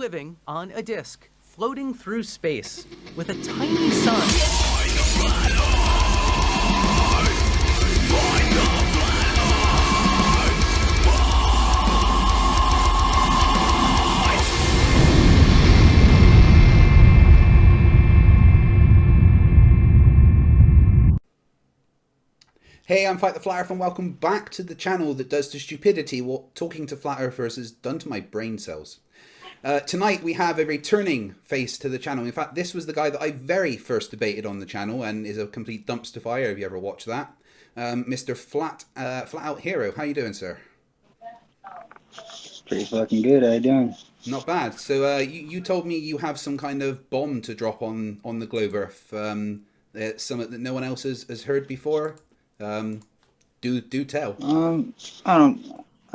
living on a disk, floating through space, with a tiny sun. Hey, I'm Fight the Flat Earth and welcome back to the channel that does to stupidity what talking to flat earthers has done to my brain cells. Tonight we have a returning face to the channel. In fact, this was the guy that I very first debated on the channel and is a complete dumpster fire if you ever watched that. Mr. Flat Out Hero. How you doing, sir? Pretty fucking good. How you doing? Not bad. So you told me you have some kind of bomb to drop on the globe Earth. Something that no one else has heard before. Do tell.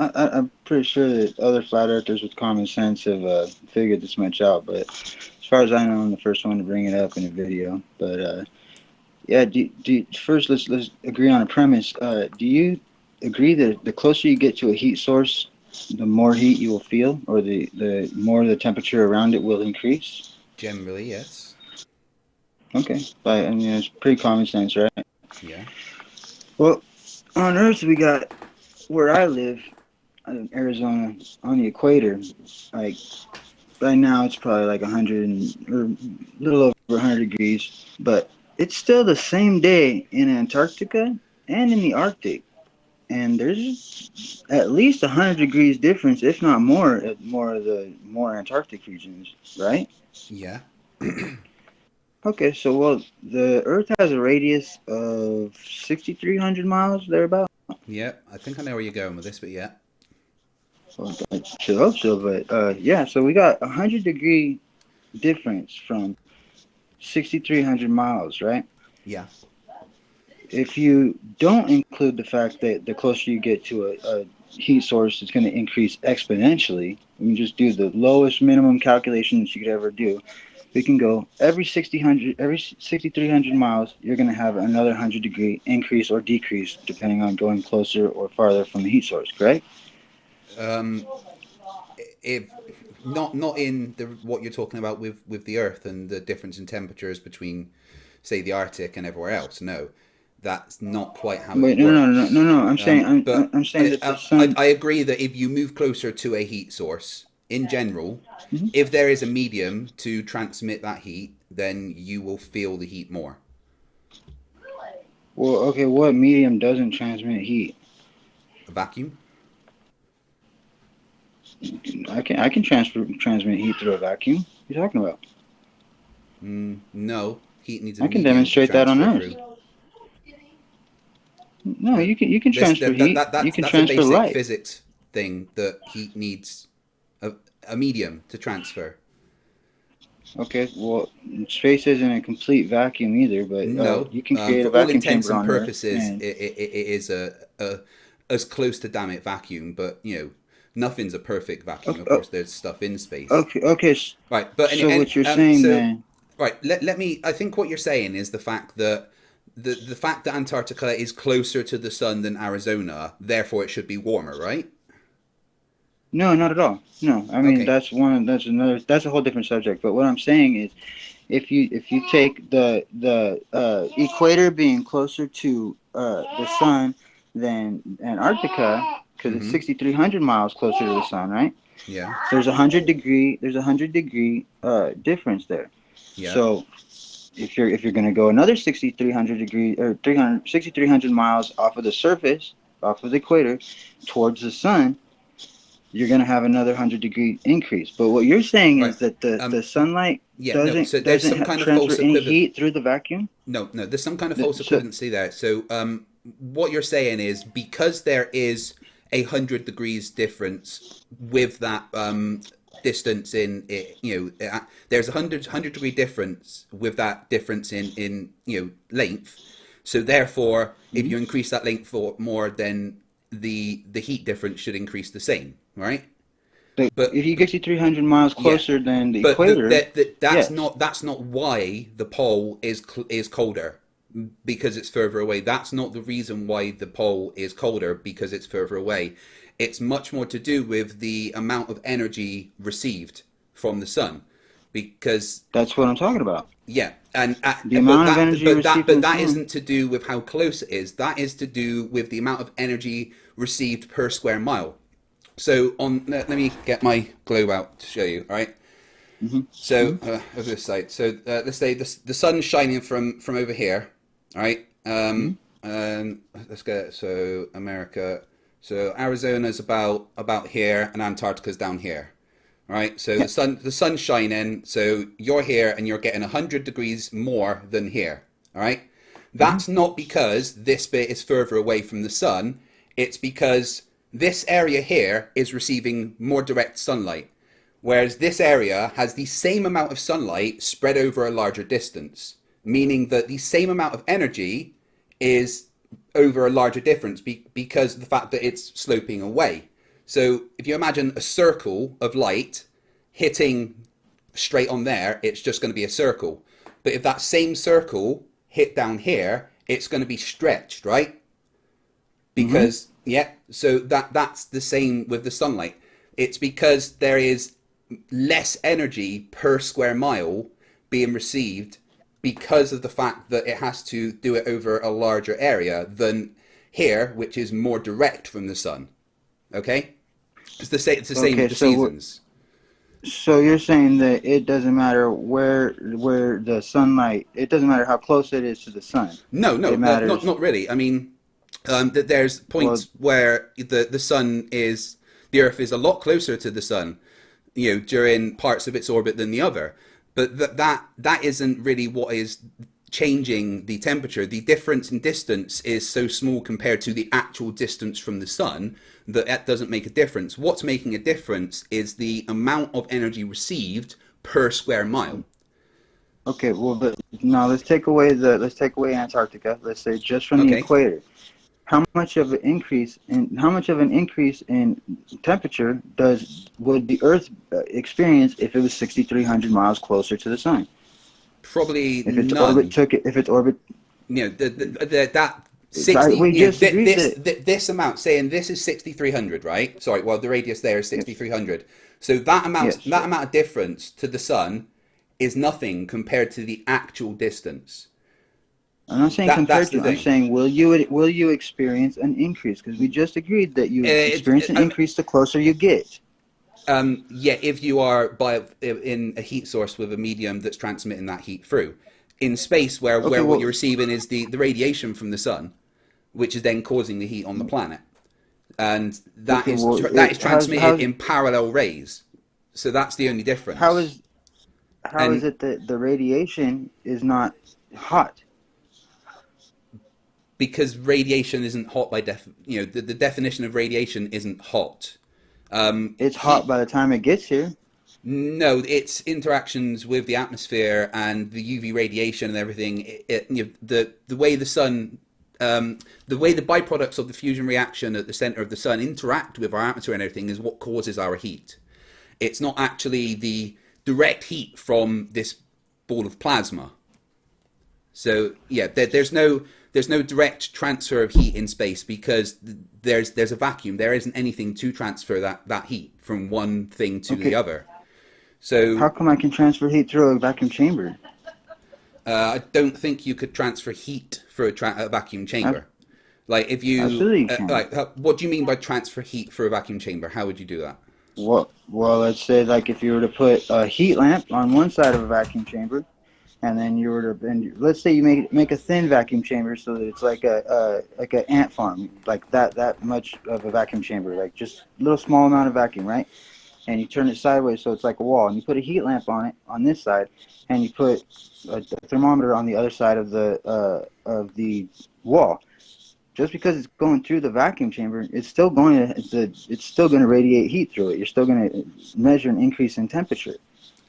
I'm pretty sure that other flat earthers with common sense have figured this much out, but as far as I know, I'm the first one to bring it up in a video. But yeah, first let's agree on a premise. Do you agree that the closer you get to a heat source, the more heat you will feel, or the more the temperature around it will increase? Generally, yes. Okay, but I mean it's pretty common sense, right? Yeah. Well, on Earth we got where I live in Arizona on the equator. Like right now, it's probably like 100 or a little over 100 degrees, but it's still the same day in Antarctica and in the Arctic, and there's at least 100 degrees difference, if not more, at more Antarctic regions, right? Yeah. Okay, so well, the Earth has a radius of 6,300 miles, thereabout. Yeah, I think I know where you're going with this, but yeah. Well, I should hope so, but yeah, so we got 100-degree difference from 6,300 miles, right? Yeah. If you don't include the fact that the closer you get to a heat source, it's going to increase exponentially. We can just do the lowest minimum calculation that you could ever do. We can go every 6,300 miles, you're going to have another 100-degree increase or decrease, depending on going closer or farther from the heat source, correct? If not in what you're talking about with the Earth and the difference in temperatures between, say, the Arctic and everywhere else. No, that's not quite how Wait, it works. no. I'm saying that the sun. I agree that if you move closer to a heat source, in general, if there is a medium to transmit that heat, then you will feel the heat more. Well, okay, what medium doesn't transmit heat? A vacuum? I can transmit heat through a vacuum. What are you talking about? No, heat needs a I can medium demonstrate to that on transfer Earth. through. No, you can transfer heat. You can That's transfer a basic light. physics thing, that heat needs a medium to transfer. Okay, well, space isn't a complete vacuum either, but No, you can create for a vacuum all intents chamber and on Earth. purposes, And it is a as close to damn it vacuum, but nothing's a perfect vacuum. Of course, there's stuff in space. okay. Right, but So what you're saying then? Right, let me. I think what you're saying is the fact that the fact that Antarctica is closer to the sun than Arizona, therefore it should be warmer, right? No, not at all. No, I mean Okay. that's a whole different subject. But what I'm saying is, if you take the equator being closer to the sun than Antarctica, because it's 6,300 miles closer to the sun, right? Yeah. There's a 100-degree difference there. Yeah. So if you're going to go another 6,300 degrees or 6,300 miles off of the surface, off of the equator, towards the sun, you're going to have another 100-degree increase. But what you're saying is that the sunlight doesn't transfer any heat through the vacuum? No, there's some kind of false equivalency there. So what you're saying is, because there is 100 degrees difference with that distance in it, there's a 100-degree difference with that difference in length. So therefore, if you increase that length for more, then the heat difference should increase the same, right? But if you get to 300 miles closer than the equator, that's not why the pole is colder, because it's further away. That's not the reason why the pole is colder, because it's further away. It's much more to do with the amount of energy received from the sun, because That's what I'm talking about. yeah, and The amount of energy received from the that sun. isn't to do with how close it is. That is to do with the amount of energy received per square mile. So let me get my globe out to show you. All right. So over this side. So let's say the sun's shining from over here. All right. And let's get so America. So Arizona's about here, and Antarctica's down here. All right. So the sun's shining. So you're here, and you're getting 100 degrees more than here. All right. That's not because this bit is further away from the sun. It's because this area here is receiving more direct sunlight, whereas this area has the same amount of sunlight spread over a larger distance, meaning that the same amount of energy is over a larger difference because of the fact that it's sloping away. So if you imagine a circle of light hitting straight on there, it's just going to be a circle. But if that same circle hit down here, it's going to be stretched, right? Because so that's the same with the sunlight. It's because there is less energy per square mile being received because of the fact that it has to do it over a larger area than here, which is more direct from the sun. Okay? It's the same with the seasons. So you're saying that it doesn't matter where the sunlight, it doesn't matter how close it is to the sun. No, not really. I mean, there's points where the Earth is a lot closer to the sun, during parts of its orbit than the other. But that isn't really what is changing the temperature. The difference in distance is so small compared to the actual distance from the sun that doesn't make a difference. What's making a difference is the amount of energy received per square mile. Okay, well, but now let's take away Antarctica. Let's say just from the equator. How much of an increase in temperature would the Earth experience if it was 6,300 miles closer to the sun? Probably if its none. orbit. That 60. This amount, saying this is 6,300, right? Sorry, well the radius there is 6,300. So that amount of difference to the sun is nothing compared to the actual distance. I'm not saying compared to. I'm saying will you experience an increase? Because we just agreed that you experience an increase the closer you get. If you are in a heat source with a medium that's transmitting that heat through. In space, where what you're receiving is the radiation from the sun, which is then causing the heat on the planet, and that is transmitted in parallel rays. So that's the only difference. How is it that the radiation is not hot? Because radiation isn't hot by the definition of radiation isn't hot. It's hot by the time it gets here. No, it's interactions with the atmosphere and the UV radiation and everything. The way the sun, the way the byproducts of the fusion reaction at the center of the sun interact with our atmosphere and everything is what causes our heat. It's not actually the direct heat from this ball of plasma. So there's no direct transfer of heat in space because there's a vacuum. There isn't anything to transfer that heat from one thing to the other. So how come I can transfer heat through a vacuum chamber? I don't think you could transfer heat through a vacuum chamber. Like if you what do you mean by transfer heat through a vacuum chamber? How would you do that? Well, let's say like if you were to put a heat lamp on one side of a vacuum chamber, and then you were to, and let's say you make a thin vacuum chamber so that it's like an ant farm, like that much of a vacuum chamber, like just a little small amount of vacuum, right? And you turn it sideways so it's like a wall, and you put a heat lamp on it on this side, and you put a thermometer on the other side of the wall. Just because it's going through the vacuum chamber, it's still going to radiate heat through it. You're still going to measure an increase in temperature.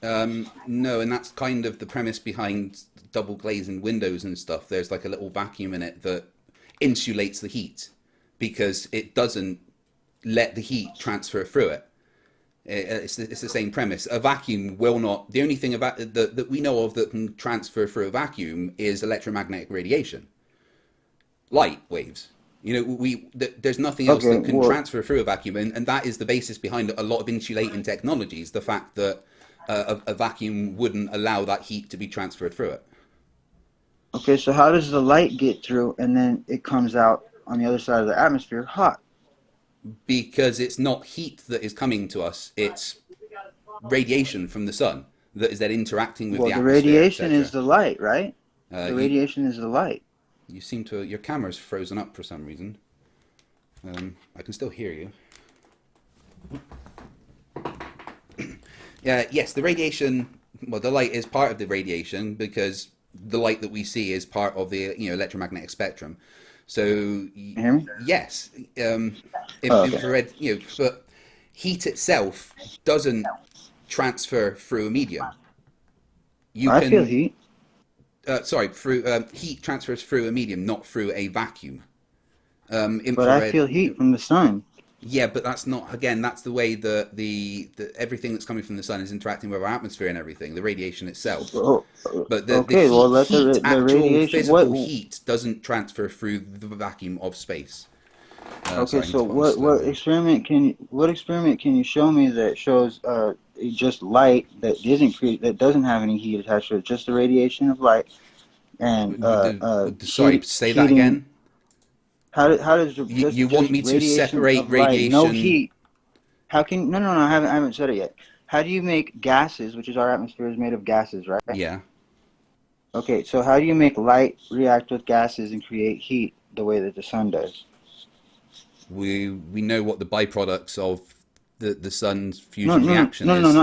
No, and that's kind of the premise behind double glazing windows and stuff. There's like a little vacuum in it that insulates the heat because it doesn't let the heat transfer through it. It's the same premise. A vacuum will not. The only thing about that we know of that can transfer through a vacuum is electromagnetic radiation, light waves. There's nothing else that can transfer through a vacuum, and that is the basis behind a lot of insulating technologies. The fact that a vacuum wouldn't allow that heat to be transferred through it. Okay, so how does the light get through and then it comes out on the other side of the atmosphere hot? Because it's not heat that is coming to us, it's radiation from the sun that is then interacting with the atmosphere. The radiation is the light, right? The radiation is the light. You seem to, your camera's frozen up for some reason. I can still hear you. Yes, the radiation, well, the light is part of the radiation because the light that we see is part of the electromagnetic spectrum. So you hear me? Yes, infrared. But heat itself doesn't transfer through a medium. I feel heat. Heat transfers through a medium, not through a vacuum. But I feel heat from the sun. Yeah, but that's not, again, that's the way the everything that's coming from the sun is interacting with our atmosphere and everything, the radiation itself. But the actual physical heat doesn't transfer through the vacuum of space. What experiment can you show me that shows just light that doesn't have any heat attached to it, just the radiation of light and say that again. How does you want me to separate radiation? No heat. How can no? I haven't said it yet. How do you make gases, which is our atmosphere is made of gases, right? Yeah. Okay, so how do you make light react with gases and create heat the way that the sun does? We know what the byproducts of the sun's fusion reaction is.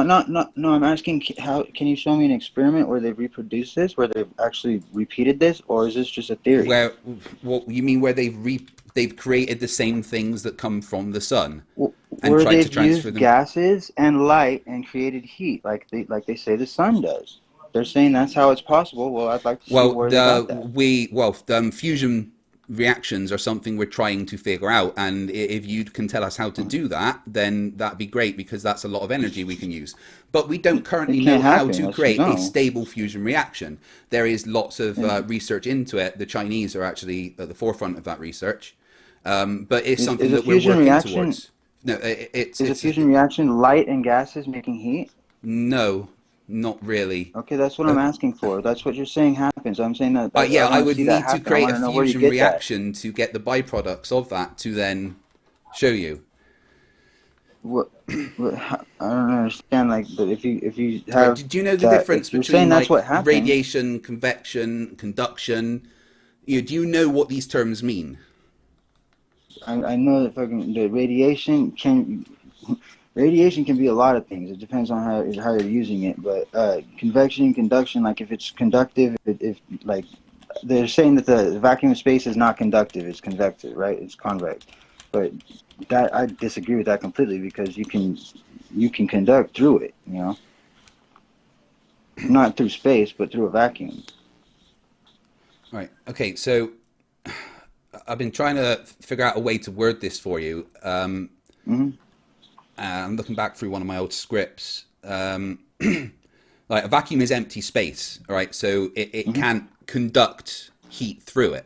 No. I'm asking, how can you show me an experiment where they've reproduced this, where they've actually repeated this, or is this just a theory? What you mean where they've created the same things that come from the sun and where tried to transfer them? Gases and light and created heat, like they say the sun does. They're saying that's how it's possible. Well, I'd like to see where they got that. Fusion reactions are something we're trying to figure out, and if you can tell us how to do that, then that'd be great, because that's a lot of energy we can use. But we don't currently know how to create a stable fusion reaction. There is lots of research into it. The Chinese are actually at the forefront of that research, but it's something that we're working towards. No, is a fusion reaction light and gases making heat? No, not really. Okay, that's what I'm asking for. That's what you're saying happens. I'm saying that. I would need to create a fusion reaction to get the byproducts of that to then show you. What I don't understand. But if you have, do you know the difference between radiation, convection, conduction? Do you know what these terms mean? I know that the radiation can. Radiation can be a lot of things. It depends on how you're using it. But convection and conduction, like if it's conductive, if they're saying that the vacuum of space is not conductive, it's convective, right? It's convex. But that I disagree with that completely, because you can conduct through it, not through space, but through a vacuum. Right. Okay. So I've been trying to figure out a way to word this for you. I'm looking back through one of my old scripts. Like a vacuum is empty space, right? So it can't conduct heat through it,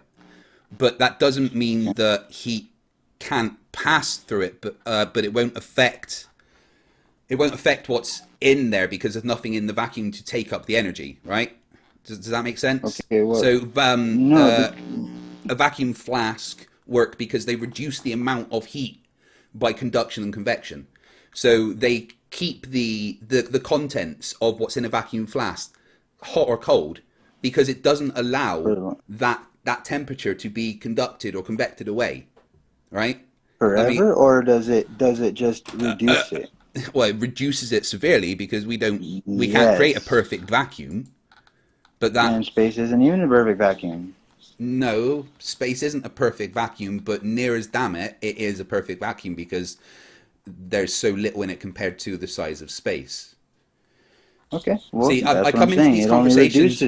but that doesn't mean that heat can't pass through it. But it won't affect what's in there, because there's nothing in the vacuum to take up the energy, right? Does that make sense? Okay. Well, so a vacuum flask worked because they reduce the amount of heat by conduction and convection. So they keep the contents of what's in a vacuum flask hot or cold, because it doesn't allow that temperature to be conducted or convected away, right? Forever, or does it just reduce it? Well, it reduces it severely, because we can't create a perfect vacuum. And space isn't even a perfect vacuum. No, space isn't a perfect vacuum, but near as damn it is a perfect vacuum, because there's so little in it compared to the size of space. Okay. Well, see, I come into these conversations.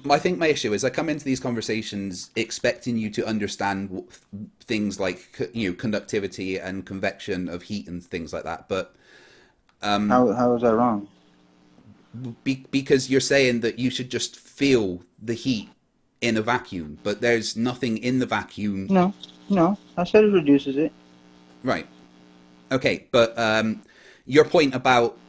I think my issue is I come into these conversations expecting you to understand things like conductivity and convection of heat and things like that. But how is that wrong? Because you're saying that you should just feel the heat in a vacuum, but there's nothing in the vacuum. No. I said it reduces it. Right. Okay, but your point about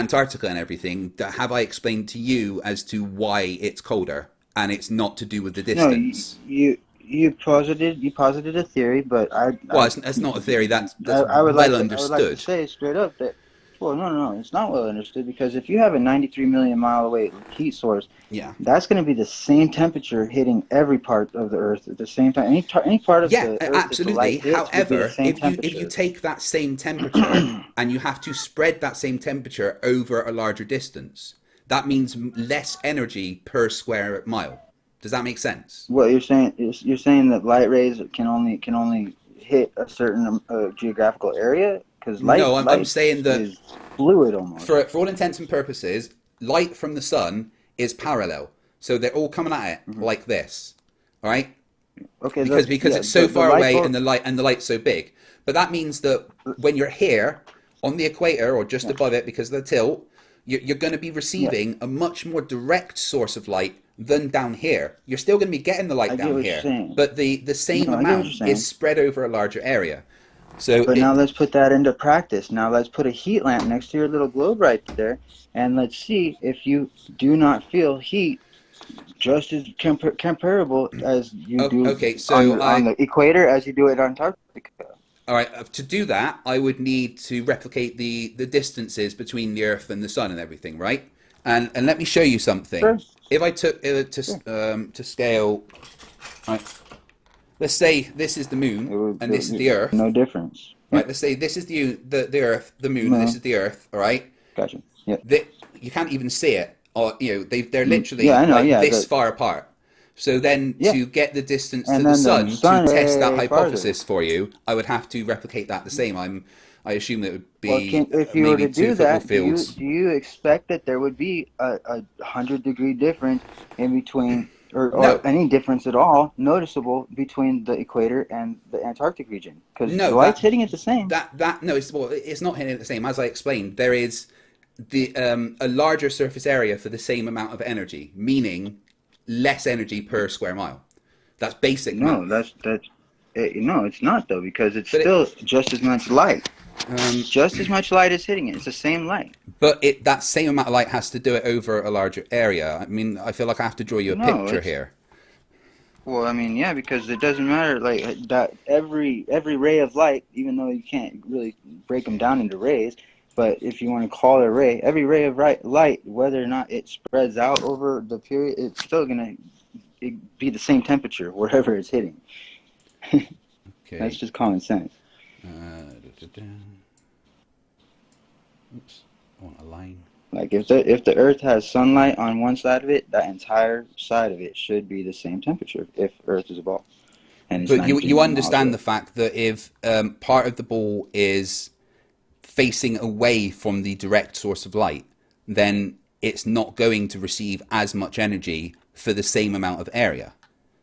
Antarctica and everything, have I explained to you as to why it's colder and it's not to do with the No, distance? you posited a theory, but Well, it's not a theory. That's I would well like to understood. say straight up that, well, no, it's not well understood, because if you have a 93 million mile away heat source, Yeah. that's going to be the same temperature hitting every part of the Earth at the same time. Any part of Yeah, the Earth that the absolutely. light hits would be the However, same if you temperature. take that same temperature and you have to spread that same temperature over a larger distance, that means less energy per square mile. Does that make sense? What you're saying is you're saying that light rays can only hit a certain geographical area, because No, I'm light saying that is fluid almost. for all intents and purposes, light from the sun is parallel. So they're all coming at it like this. All right? Okay, Because it's so the far light away bulb, and the light's so big. But that means that when you're here on the equator or just above it because of the tilt, you're going to be receiving a much more direct source of light than down here. You're still going to be getting the light I get down what you're here, saying. but the same No, I get what amount you're saying. is spread over a larger area. So But now let's put that into practice. Now let's put a heat lamp next to your little globe right there, and let's see if you do not feel heat just as comparable as you do okay, so on the equator as you do at Antarctica. all right, to do that, I would need to replicate the distances between the Earth and the Sun and everything, right? And let me show you something. Sure. If I took to scale, right, let's say this is the Moon and this is the Earth. No difference. Right, let's say this is the Earth, the Moon, and this is the Earth. All right. Gotcha. Yeah. You can't even see it, or they're literally Yeah, I know, this far apart. So then to get the distance to And the then sun, the sun to test that farther. hypothesis for you, I would have to replicate that the same. I assume that it would be If you were maybe to two do football that, fields. do you expect that there would be a 100-degree difference in between, or No. any difference at all noticeable between the equator and the Antarctic region? Because No, the light's hitting it the same. No, it's not hitting it the same. As I explained, there is a larger surface area for the same amount of energy, meaning less energy per square mile. That's basic No, math. no, it's not though, because it's But still just as much light. it, Just as much light is hitting it. It's the same light. but that same amount of light has to do it over a larger area. I mean, I feel like I have to draw you a No, picture it's- here. Well, I mean, yeah, because it doesn't matter like that. Every ray of light, even though you can't really break them down into rays, but if you want to call it a ray, every ray of light, whether or not it spreads out over the period, it's still gonna be the same temperature wherever it's hitting. Okay. That's just common sense. Oops, I want a line. Like if the Earth has sunlight on one side of it, that entire side of it should be the same temperature if Earth is a ball. And it's But 93 you miles understand away. the fact that if part of the ball is facing away from the direct source of light, then it's not going to receive as much energy for the same amount of area.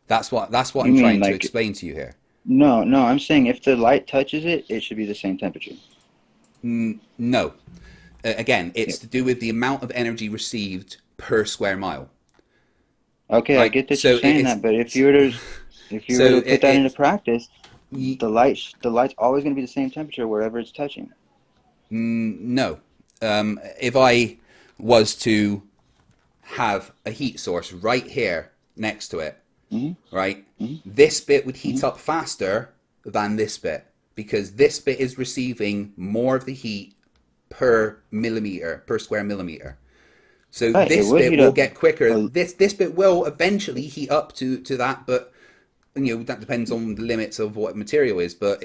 That's what You I'm mean trying to like- explain to you here. No, I'm saying if the light touches it, it should be the same temperature. No. Again, it's to do with the amount of energy received per square mile. Okay, I Right, get that so you're saying it's- that, but if you were to So put that into practice, Ye- the light's always going to be the same temperature wherever it's touching. No. If I was to have a heat source right here next to it, right, this bit would heat up faster than this bit because this bit is receiving more of the heat per square millimeter. So Right, this it would bit heat will up get quicker. a- This bit will eventually heat up to that, but that depends on the limits of what material is. But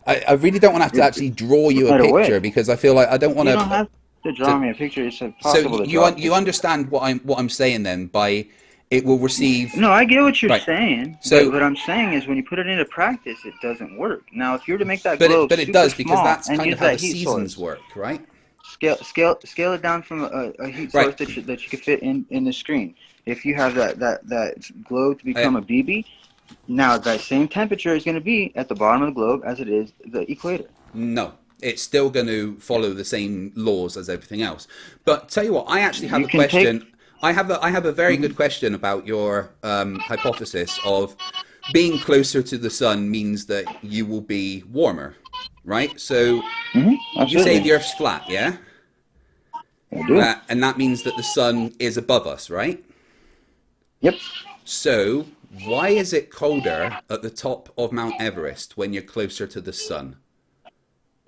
I really don't want to have to actually draw you a Right away. picture because I feel like I don't want You to. don't have to draw me a picture. It's impossible So to draw. you understand what I'm saying then by it will receive. No, I get what you're Right. saying. So- but what I'm saying is when you put it into practice, it doesn't work. Now, if you were to make that But globe it super does because small that's and kind use of how that the heat seasons source, work, right? scale it down from a heat Right. source that you could fit in the screen. If you have that globe to become a BB, now that same temperature is going to be at the bottom of the globe as it is the equator. No, it's still going to follow the same laws as everything else. But tell you what, I actually have You a can question. I have a very good question about your hypothesis of being closer to the sun means that you will be warmer, right? So you say Absolutely. the Earth's flat, yeah? I do. And that means that the sun is above us, right? Yep. So why is it colder at the top of Mount Everest when you're closer to the sun?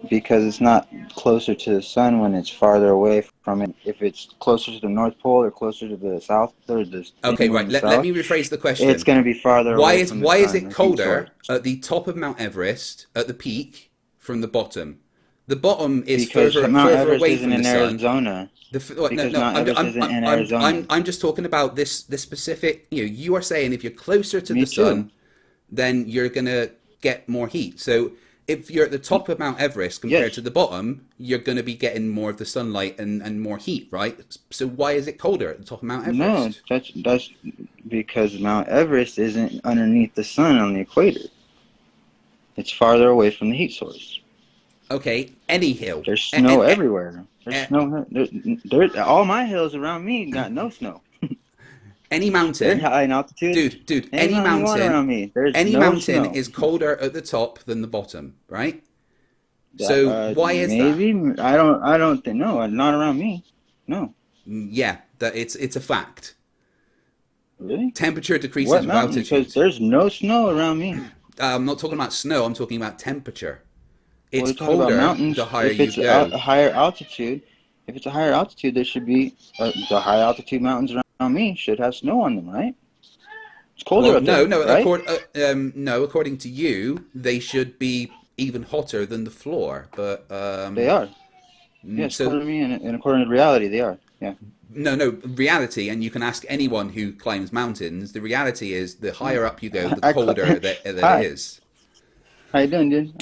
Because it's not closer to the sun when it's farther away from it. If it's closer to the North Pole or closer to the South, or the Okay, right. Let me rephrase the question. It's going to be farther away from the sun. Why is it colder at the top of Mount Everest at the peak from the bottom? The bottom is because further away from the sun. Arizona. I'm just talking about this specific. You are saying if you're closer to the sun, then you're gonna get more heat. So if you're at the top of Mount Everest compared to the bottom, you're going to be getting more of the sunlight and more heat, right? So why is it colder at the top of Mount Everest? No, that's because Mount Everest isn't underneath the sun on the equator. It's farther away from the heat source. Okay, any hill. There's snow everywhere. There's snow. All my hills around me got no snow. Any mountain, they're high in altitude. Dude, any mountain snow. is colder at the top than the bottom, right? So why is that? Maybe I don't think. No, not around me. No. Yeah, it's a fact. Really? Temperature decreases with altitude. Because there's no snow around me. I'm not talking about snow. I'm talking about temperature. It's colder the higher you go. If it's a higher altitude, there should be the high altitude mountains around me should have snow on them, right? It's colder up there, right? No, according to you, they should be even hotter than the floor, but they are. Yes, according to me and according to reality, they are. Yeah. No, reality, and you can ask anyone who climbs mountains. The reality is, the higher up you go, the colder that it is. How you doing, dude?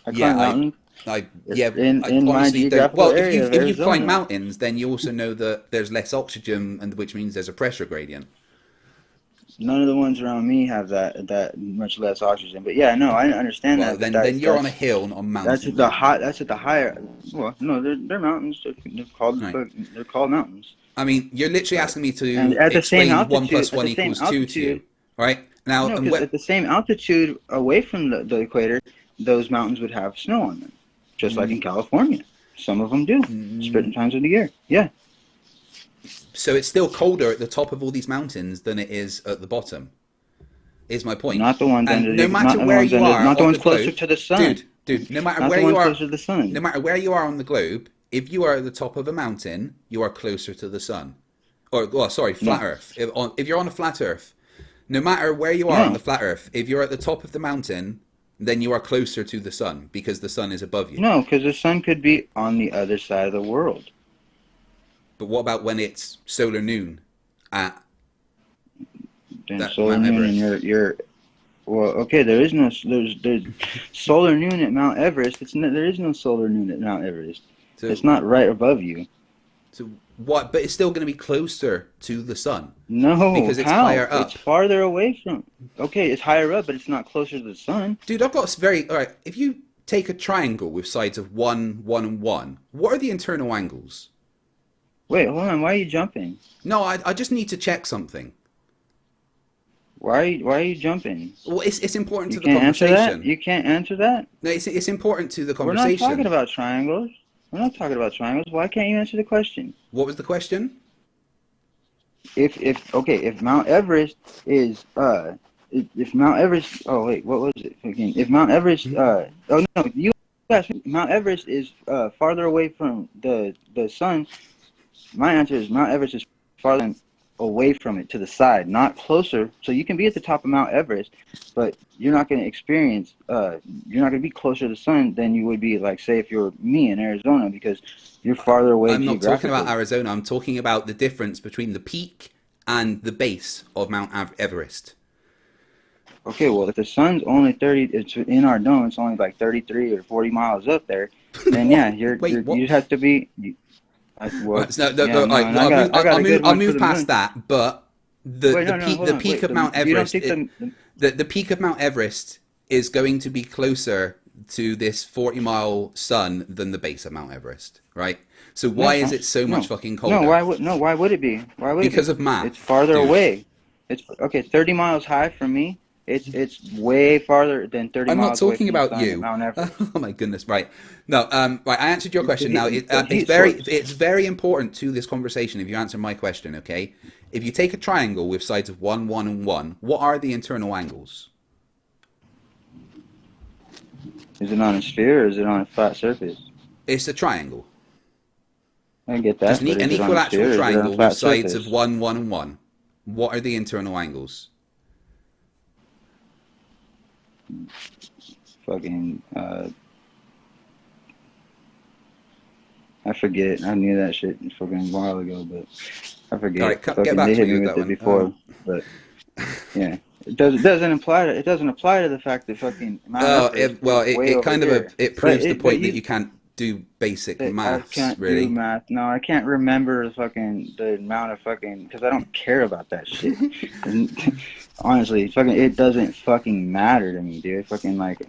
I climb mountains. In my geographical area if you climb mountains, then you also know that there's less oxygen, and which means there's a pressure gradient. None of the ones around me have that much less oxygen. But yeah, no, I understand that. Then you're on a hill, not on mountain. That's at the higher. Well, no, they're mountains. They're called mountains. I mean, you're literally asking me to at the same altitude, 1 + 1 = 2 to you, right? Now, no, at the same altitude away from the equator, those mountains would have snow on them, just like in California. Some of them do, certain times of the year. Yeah. So it's still colder at the top of all these mountains than it is at the bottom. Is my point? Not the ones under the not the ones closer to the sun. Dude, no matter where you are closer to the sun. No matter where you are on the globe, if you are at the top of a mountain, you are closer to the sun. Flat Earth. If you're on a flat Earth, no matter where you are on the flat Earth, if you're at the top of the mountain, then you are closer to the sun because the sun is above you. No, because the sun could be on the other side of the world. But what about when it's solar noon at solar noon and you're well, okay, there's solar noon at Mount Everest. There is no solar noon at Mount Everest. So, it's not right above you. So what? But it's still going to be closer to the sun. No, because it's higher up. It's farther away from. Okay, it's higher up, but it's not closer to the sun. Dude, I've got all right. If you take a triangle with sides of 1, 1, and 1, what are the internal angles? Wait, hold on. Why are you jumping? No, I just need to check something. Why are you jumping? Well, it's important to the conversation. Answer that? You can't answer that? No, it's important to the conversation. We're not talking about triangles. Why can't you answer the question? What was the question? If Mount Everest is if Mount Everest what was it again? If Mount Everest you asked me, Mount Everest is farther away from the sun. My answer is Mount Everest is farther away from it, to the side, not closer. So you can be at the top of Mount Everest, but you're not going to experience, you're not going to be closer to the sun than you would be, like, say, if you're me in Arizona, because you're farther away. I'm not talking about Arizona. I'm talking about the difference between the peak and the base of Mount Everest. Okay, well, if the sun's only 30, it's in our dome, it's only like 33 or 40 miles up there, then yeah, you'd have to be. I'll move past that, but the peak of Mount Everest, the peak of Mount Everest is going to be closer to this 40-mile sun than the base of Mount Everest, right? So why is it so much fucking colder? Why would it be? Why would because of math. It's farther away. It's 30 miles high from me. It's way farther than 30 I'm not miles away talking from the about sun at you. Mount Everest. Oh my goodness! Right. No. Right. I answered your question. Now, The heat source. it's very important to this conversation if you answer my question. Okay. If you take a triangle with sides of 1, 1, and 1, what are the internal angles? Is it on a sphere or is it on a flat surface? It's a triangle. I get that. Just But is an it on a sphere equilateral or is it on a triangle flat with sides surface? of 1, 1, and 1. What are the internal angles? Fucking, I forget. I knew that shit fucking a while ago, but I forget. All right, get Fucking, back they to hit me me with with that it one. before, but yeah, it doesn't apply to the fact that fucking Mount Everest is way It over kind here. of it But proves the but point that you can't do basic I maths, can't really. do math. No, I can't remember the amount of fucking, because I don't care about that shit. And honestly, fucking, it doesn't fucking matter to me, dude. Fucking like,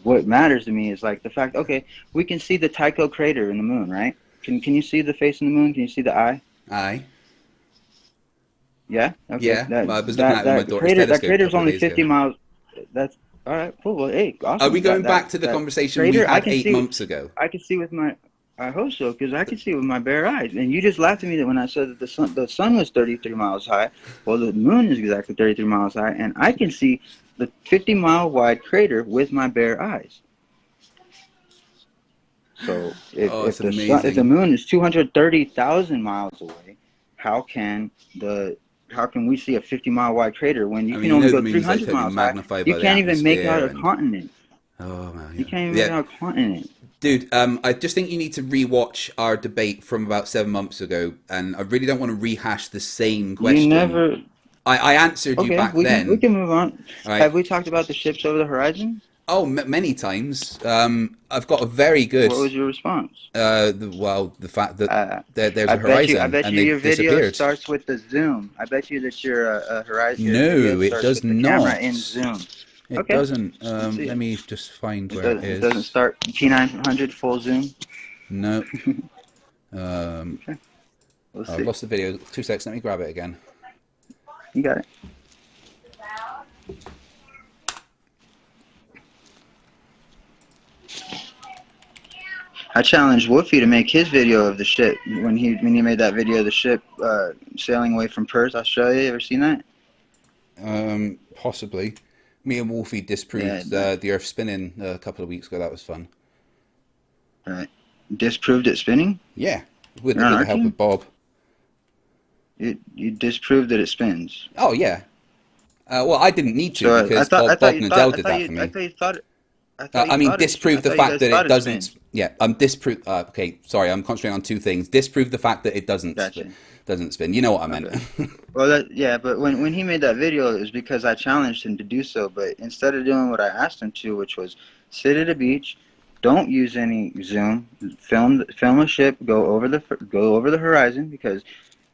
what matters to me is like the fact. Okay, we can see the Tycho crater in the moon, right? Can you see the face in the moon? Can you see the eye? Aye. Yeah. Okay. Yeah. I was looking at it with my daughter's That telescope a crater's couple of only days 50 ago. miles. That's all right. Cool. Well, hey, awesome. Are we going back to the that conversation we crater, I had can 8 see, months ago? I can see with my. I hope so, because I can see with my bare eyes. And you just laughed at me that when I said that the sun was 33 miles high. Well, the moon is exactly 33 miles high, and I can see the 50-mile wide crater with my bare eyes. So if the moon is 230,000 miles away, how can we see a 50-mile wide crater when you can only go 300 miles high? You can't even make out a continent. Oh man, you can't even make out a continent. Dude, I just think you need to rewatch our debate from about 7 months ago, and I really don't want to rehash the same question. You never. I answered you back then. We can move on. Right. Have we talked about the ships over the horizon? Oh, many times. I've got a very good. What was your response? The fact that there's a horizon I bet and you they your video disappeared. starts with the zoom. I bet you that your horizon. No, it does not. Camera in zoom. It doesn't. Let me just find where it is. It doesn't start T900 full zoom. No. Okay. I've lost the video. 2 seconds. Let me grab it again. You got it. I challenged Woofy to make his video of the ship when he made that video of the ship sailing away from Perth, Australia. You ever seen that? Possibly. Me and Wolfie disproved the Earth spinning a couple of weeks ago. That was fun. Right. Disproved it spinning? Yeah, with the help of Bob. You disproved that it spins. Oh yeah. Well, I didn't need to because Bob Nadell did that for me. I thought you thought it. I mean, disprove the fact that it doesn't. Yeah, I'm disprove. Okay, sorry, I'm concentrating on two things. Disprove the fact that it doesn't spin. You know what I meant. Okay. Well, but when he made that video, it was because I challenged him to do so. But instead of doing what I asked him to, which was sit at a beach, don't use any zoom, film a ship, go over the horizon, because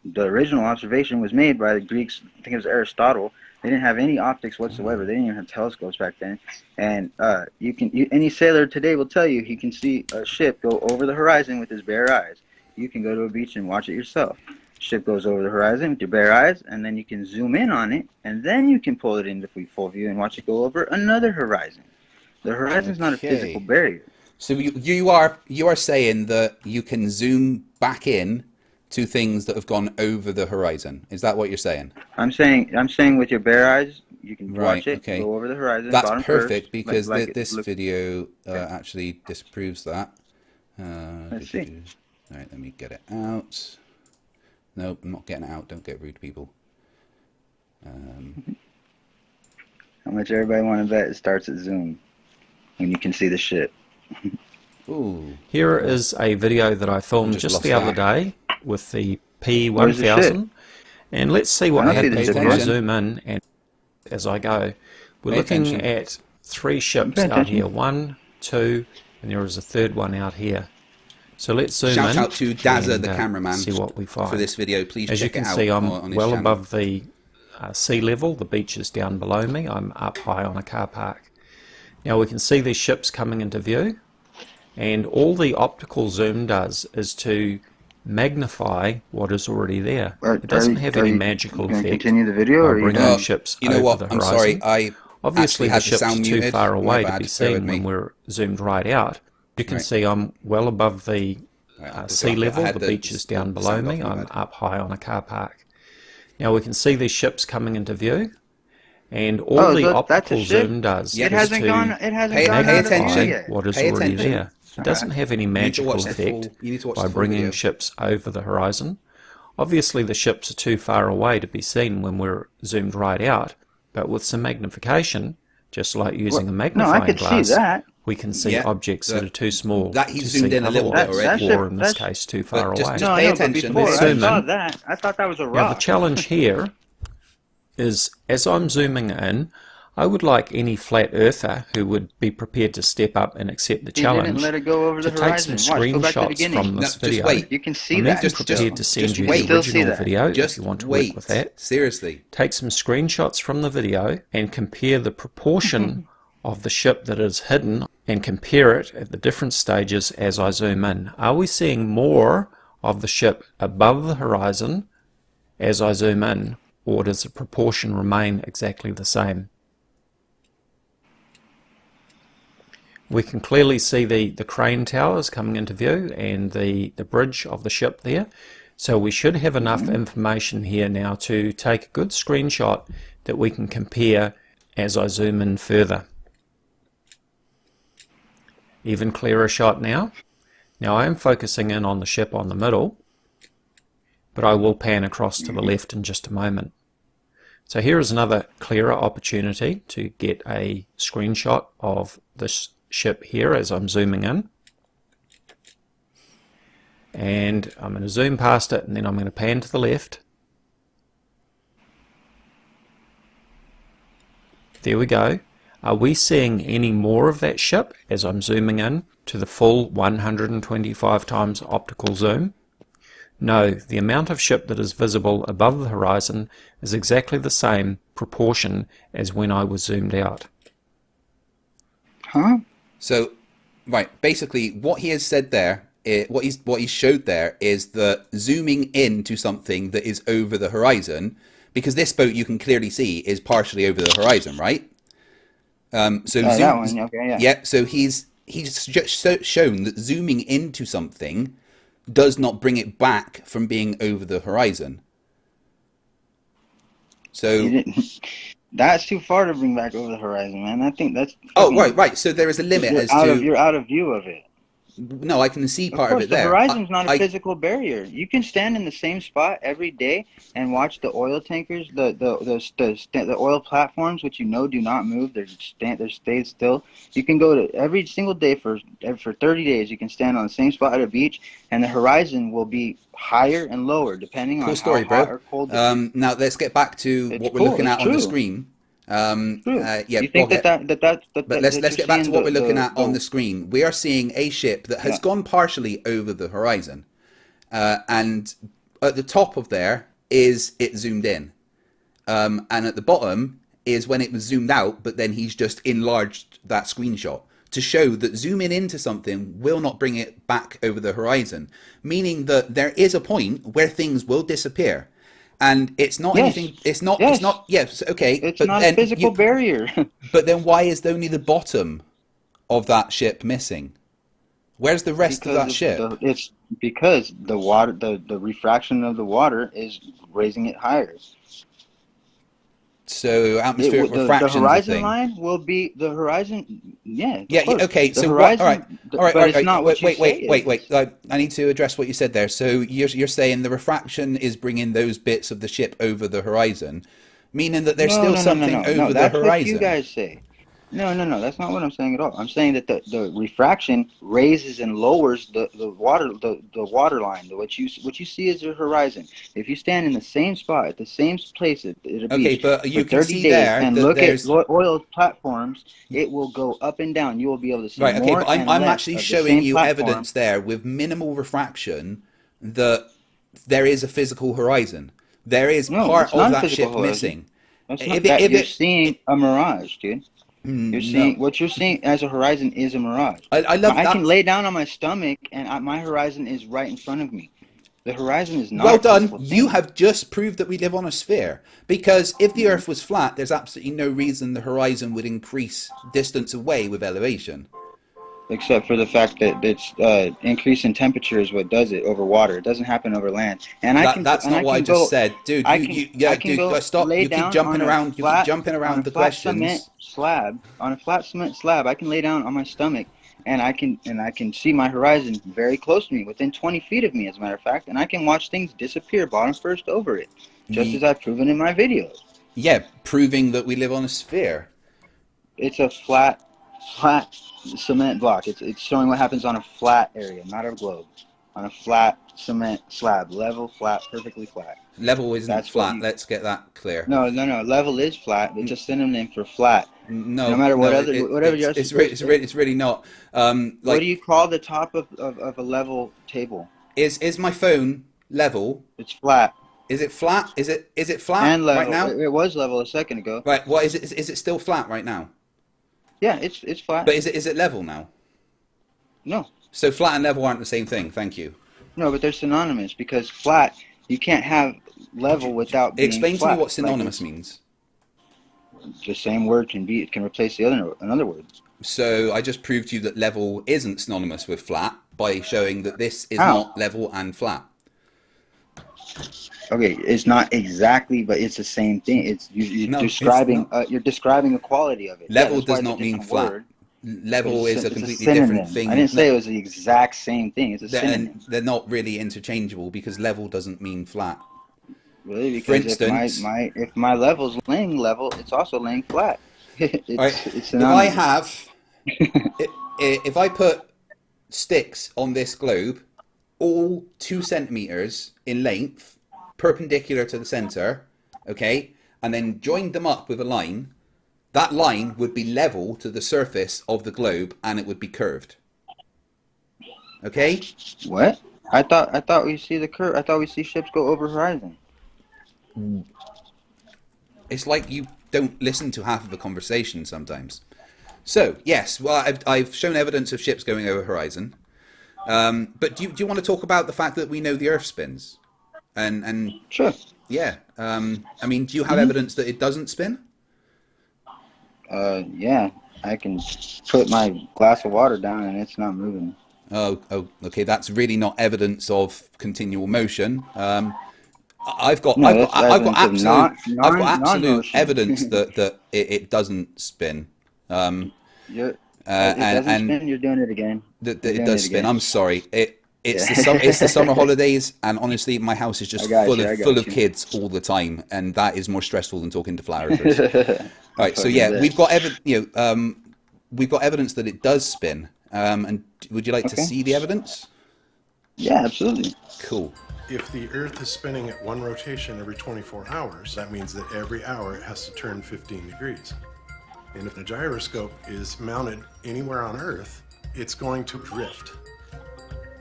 the original observation was made by the Greeks. I think it was Aristotle. They didn't have any optics whatsoever. They didn't even have telescopes back then. And any sailor today will tell you he can see a ship go over the horizon with his bare eyes. You can go to a beach and watch it yourself. Ship goes over the horizon with your bare eyes, and then you can zoom in on it, and then you can pull it into full view and watch it go over another horizon. The horizon is not a physical barrier. So you are saying that you can zoom back in to things that have gone over the horizon. Is that what you're saying? I'm saying with your bare eyes, you can watch it go over the horizon. That's perfect because this video actually disproves that. Let's see. All right, let me get it out. Nope, I'm not getting it out. Don't get rude, people. How much everybody want to bet it starts at zoom when you can see the ship? Ooh. Here is a video that I filmed just the other day with the P1000, and let's see what happens when I zoom in and as I go. We're looking at 3 ships out here, 1, 2, and there is a third one out here. So let's zoom in. Shout out to Dazza, the cameraman, see what we find for this video. Please as check you can it out see, I'm on his well channel. above the sea level. The beach is down below me. I'm up high on a car park. Now we can see these ships coming into view, and all the optical zoom does is to magnify what is already there. It doesn't have any magical effect continue the video, by or bringing ships you know over what? the I'm horizon. sorry. I Obviously, had the the ships sound are too muted. far My away to bad. be Bear with seen me. when we're zoomed right out. You can Right. see I'm well above the sea level. I had The beach is down below sound me. off, my I'm bad. up high on a car park. Now we can see these ships coming into view, and all the that's a optical ship? zoom does It is to Pay out of view magnify yet. what is Pay already attention. there. It doesn't have any You need to magical watch the effect full. You need to watch by the full bringing video. ships over the horizon. Obviously, the ships are too far away to be seen when we're zoomed right out, but with some magnification, just like using a No, I magnifying could glass, see that. we can see Yeah, objects that are too small that to he's see zoomed in a little bit otherwise, already. or in this That's- case, too far just- away. just No, pay I know, but attention. before Let's I zoom saw in. that, I thought that was a Now, rock. the challenge here is, as I'm zooming in, I would like any flat earther who would be prepared to step up and accept the He didn't challenge let it go over the to take some horizon. Watch, go back to the screenshots beginning. from No, this just video. wait. You can see I'm that. even prepared to send just you wait. the You'll still see original that. video Just if you want to wait. work with that. Seriously. Take some screenshots from the video and compare the proportion of the ship that is hidden and compare it at the different stages as I zoom in. Are we seeing more of the ship above the horizon as I zoom in, or does the proportion remain exactly the same? We can clearly see the crane towers coming into view and the bridge of the ship there. So we should have enough information here now to take a good screenshot that we can compare as I zoom in further. Even clearer shot now. Now I am focusing in on the ship on the middle, but I will pan across to the left in just a moment. So here is another clearer opportunity to get a screenshot of this ship here as I'm zooming in. And I'm going to zoom past it, and then I'm going to pan to the left. There we go. Are we seeing any more of that ship as I'm zooming in to the full 125 times optical zoom? No, the amount of ship that is visible above the horizon is exactly the same proportion as when I was zoomed out. Huh? So, right, basically what he has said there, what he showed there is that zooming into something that is over the horizon, because this boat you can clearly see is partially over the horizon, right? That one, okay, yeah. Yeah, so he's just shown that zooming into something does not bring it back from being over the horizon. So that's too far to bring back over the horizon, man. I think that's. oh, right. So there is a limit as to. You're out of view of it. No, I can see part of it the there. horizon's not a physical barrier. You can stand in the same spot every day and watch the oil tankers, the oil platforms, which you know do not move. They're stayed still. You can go to every single day for 30 days. You can stand on the same spot at a beach, and the horizon will be higher and lower depending on story, how hot bro. or cold it is. Now let's get back to what we're looking at on the screen. Yeah, you think but let's that get back to what we're looking at on the screen. We are seeing a ship that has gone partially over the horizon, and at the top of there is it zoomed in, and at the bottom is when it was zoomed out, but then he's just enlarged that screenshot to show that zooming into something will not bring it back over the horizon, meaning that there is a point where things will disappear. And it's not anything. It's not. Yes. Okay. It's not a physical barrier. But then, why is only the bottom of that ship missing? Where's the rest of that ship? It's because the water, the refraction of the water is raising it higher. So atmospheric refraction. The horizon line will be the horizon. Yeah. Yeah. Okay. So horizon, all right. But it's not what you say. Wait. I need to address what you said there. So you're saying the refraction is bringing those bits of the ship over the horizon, meaning that there's still something over the horizon. That's what you guys say. No. That's not what I'm saying at all. I'm saying that the refraction raises and lowers the water line. What you see is the horizon. If you stand in the same spot at the same place at a beach but you for can 30 see days there and that look there's at oil platforms, it will go up and down. You will be able to see right. Okay, more but and I'm less actually of the showing same you platform. evidence there with minimal refraction that there is a physical horizon. There is part of that ship missing. That's not that. You're seeing a mirage, dude. You're seeing what you're seeing as a horizon is a mirage. I love that. I can lay down on my stomach and my horizon is right in front of me. The horizon is not. Well done. You have just proved that we live on a sphere. Because if the Earth was flat, there's absolutely no reason the horizon would increase distance away with elevation. Except for the fact that it's increase in temperature is what does it over water. It doesn't happen over land. And That's not what I just said, dude. I can Stop. You keep jumping around. You keep jumping around the questions. On a flat cement slab, I can lay down on my stomach, and I can see my horizon very close to me, within 20 feet of me, as a matter of fact, and I can watch things disappear bottom first over it, just as I've proven in my videos. Yeah, proving that we live on a sphere. It's a flat cement block. It's showing what happens on a flat area, not a globe. On a flat cement slab, level, flat, perfectly flat. Level isn't flat. Let's get that clear. No. Level is flat. It's a synonym for flat. No matter whatever it's really not. What do you call the top of a level table? Is my phone level? It's flat. Is it flat? Is it flat and level. Right now? It was level a second ago. Right. What is it? Is it still flat right now? Yeah, it's flat. But is it level now? No. So flat and level aren't the same thing. Thank you. No, but they're synonymous, because flat, you can't have level without being Explain flat. to me what synonymous means. The same word can replace another word. So I just proved to you that level isn't synonymous with flat by showing that this is not level and flat. Okay, it's not exactly, but it's the same thing. You're describing a quality of it. Level does not mean flat. Word. Level is a completely different thing. I didn't say it was the exact same thing. It's a synonym. They're not really interchangeable, because level doesn't mean flat. Really? Because for instance, if my level's laying level, it's also laying flat. It's if I put sticks on this globe, all 2 centimeters in length, perpendicular to the center, okay, and then joined them up with a line, that line would be level to the surface of the globe, and it would be curved. Okay? What? I thought we see the curve. I thought we see ships go over horizon. It's like you don't listen to half of the conversation sometimes. So, yes, well, I've shown evidence of ships going over horizon. But do you want to talk about the fact that we know the Earth spins? And sure. Yeah. I mean, do you have evidence that it doesn't spin? Yeah. I can put my glass of water down and it's not moving. Oh, okay. That's really not evidence of continual motion. I've got absolute evidence that it doesn't spin. It doesn't spin. You're doing it again. It does spin. I'm sorry. It's the summer holidays, and honestly, my house is just full of kids all the time, and that is more stressful than talking to Flerfs. All right, so yeah, we've got evidence that it does spin. And would you like to see the evidence? Yeah, absolutely. Cool. If the Earth is spinning at one rotation every 24 hours, that means that every hour it has to turn 15 degrees. And if the gyroscope is mounted anywhere on Earth, it's going to drift.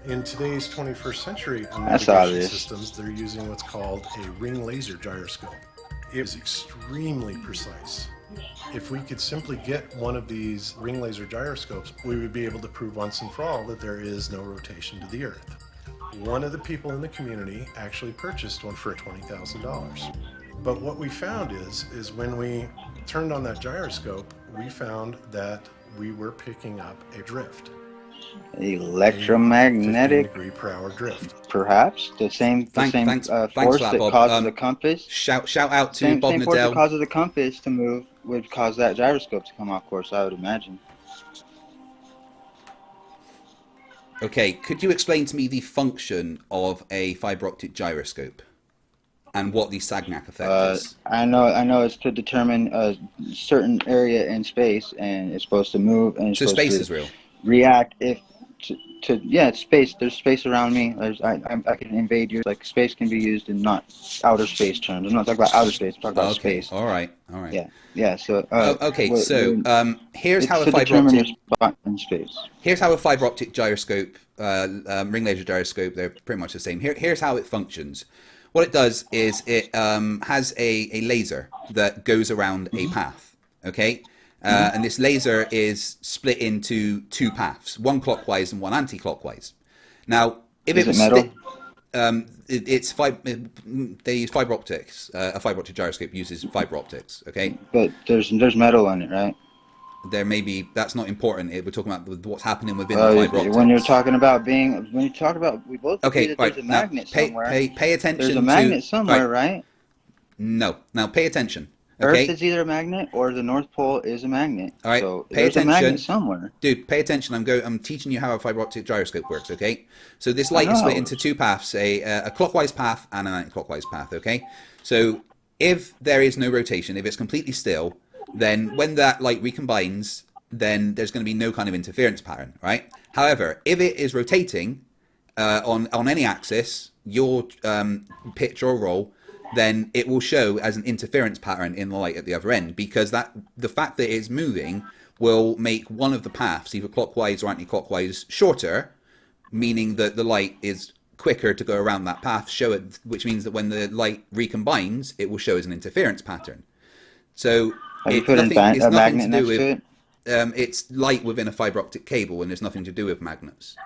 In today's 21st century navigation systems, they're using what's called a ring laser gyroscope. It is extremely precise. If we could simply get one of these ring laser gyroscopes, we would be able to prove once and for all that there is no rotation to the Earth. One of the people in the community actually purchased one for $20,000. But what we found is when we turned on that gyroscope, we found that we were picking up a drift. Electromagnetic 15 degree per hour drift. Perhaps the same force that causes the compass. Shout out to Bob Same force that Nadell. causes the compass to move would cause that gyroscope to come off course, I would imagine. Okay, could you explain to me the function of a fiber optic gyroscope and what the Sagnac effect is? I know it's to determine a certain area in space, and it's supposed to move, and it's so supposed space to is real. React if it's space. There's space around me. I can invade you. Like, space can be used in not outer space terms. I'm not talking about outer space. I'm talking about space. All right. Yeah. So here's how a fiber optic spot in space. Here's how a fiber optic gyroscope, ring laser gyroscope, they're pretty much the same. Here's how it functions. What it does is it has a laser that goes around a path. Okay. And this laser is split into 2 paths, one clockwise and one anti-clockwise. Now, if it was metal? they use fiber optics. A fiber optic gyroscope uses fiber optics. Okay. But there's metal on it, right? There may be. That's not important. We're talking about what's happening within the fiber optics. When you talk about, we both agree that there's a magnet somewhere. Pay attention. There's a magnet somewhere, right? No. Now pay attention. Okay? Earth is either a magnet or the North Pole is a magnet. All right. So pay attention. A magnet somewhere. Dude, pay attention. I'm teaching you how a fiber optic gyroscope works. Okay. So this light is split into two paths: a clockwise path and an anti-clockwise path. Okay. So if there is no rotation, if it's completely still, then when that light recombines, then there's going to be no kind of interference pattern, right? However, if it is rotating on any axis, your pitch or roll, then it will show as an interference pattern in the light at the other end, because the fact that it's moving will make one of the paths, either clockwise or anti-clockwise, shorter, meaning that the light is quicker to go around that path, which means that when the light recombines, it will show as an interference pattern. So it's nothing to do with it's light within a fiber optic cable, and there's nothing to do with magnets.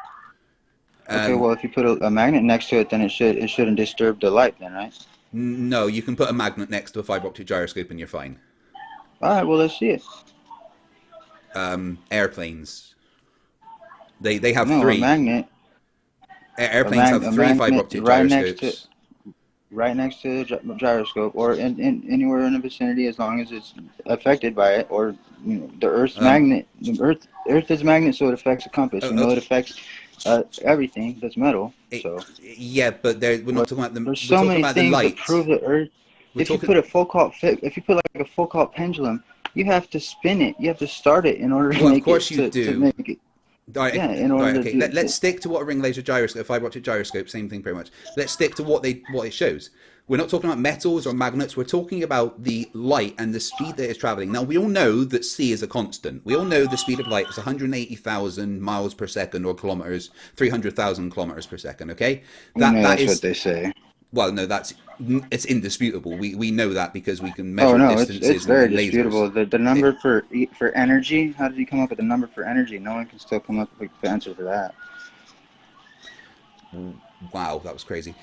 Okay, well, if you put a magnet next to it, then it shouldn't disturb the light, then, right? No, you can put a magnet next to a fiber optic gyroscope and you're fine. All right, well, let's see it. Airplanes. They have three. A magnet. Airplanes have three fiber optic gyroscopes. Right next to the gyroscope, or anywhere in the vicinity, as long as it's affected by it, or the Earth's magnet. The Earth is a magnet, so it affects the compass. It affects everything that's metal. Yeah, but we're not talking about the. There's so many things that prove that Earth. If you put like a Foucault pendulum, you have to spin it. You have to start it in order to make it. Of course you do. To make it. Right, yeah, in order okay. Let's stick to what a ring laser gyroscope, fiber optic gyroscope, same thing pretty much. Let's stick to what it shows. We're not talking about metals or magnets. We're talking about the light and the speed that it's traveling. Now, we all know that c is a constant. We all know the speed of light is 180,000 miles per second or kilometers, 300,000 kilometers per second. Okay, that's what they say. Well, no, it's indisputable. We know that because we can measure distances. It's very disputable. The number for energy. How did you come up with the number for energy? No one can still come up with the answer for that. Wow, that was crazy.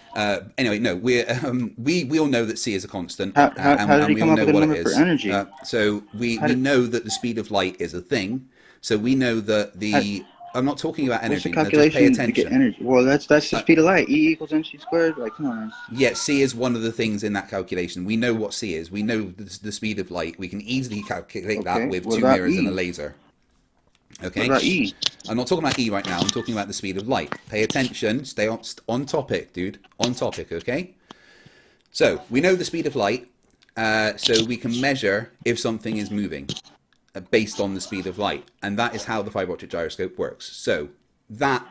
Anyway, no, we all know that c is a constant, how did you come up with the number for energy? So we know that the speed of light is a thing. So we know that I'm not talking about energy. What's the calculation to get energy? Well, that's the speed of light. E equals mc squared. Like, come on. Yeah, c is one of the things in that calculation. We know what c is. We know the speed of light. We can easily calculate that with two mirrors and a laser. Okay. What about E? I'm not talking about E right now. I'm talking about the speed of light. Pay attention. Stay on topic, dude. On topic, okay? So, we know the speed of light, so we can measure if something is moving based on the speed of light. And that is how the fiber optic gyroscope works. So, that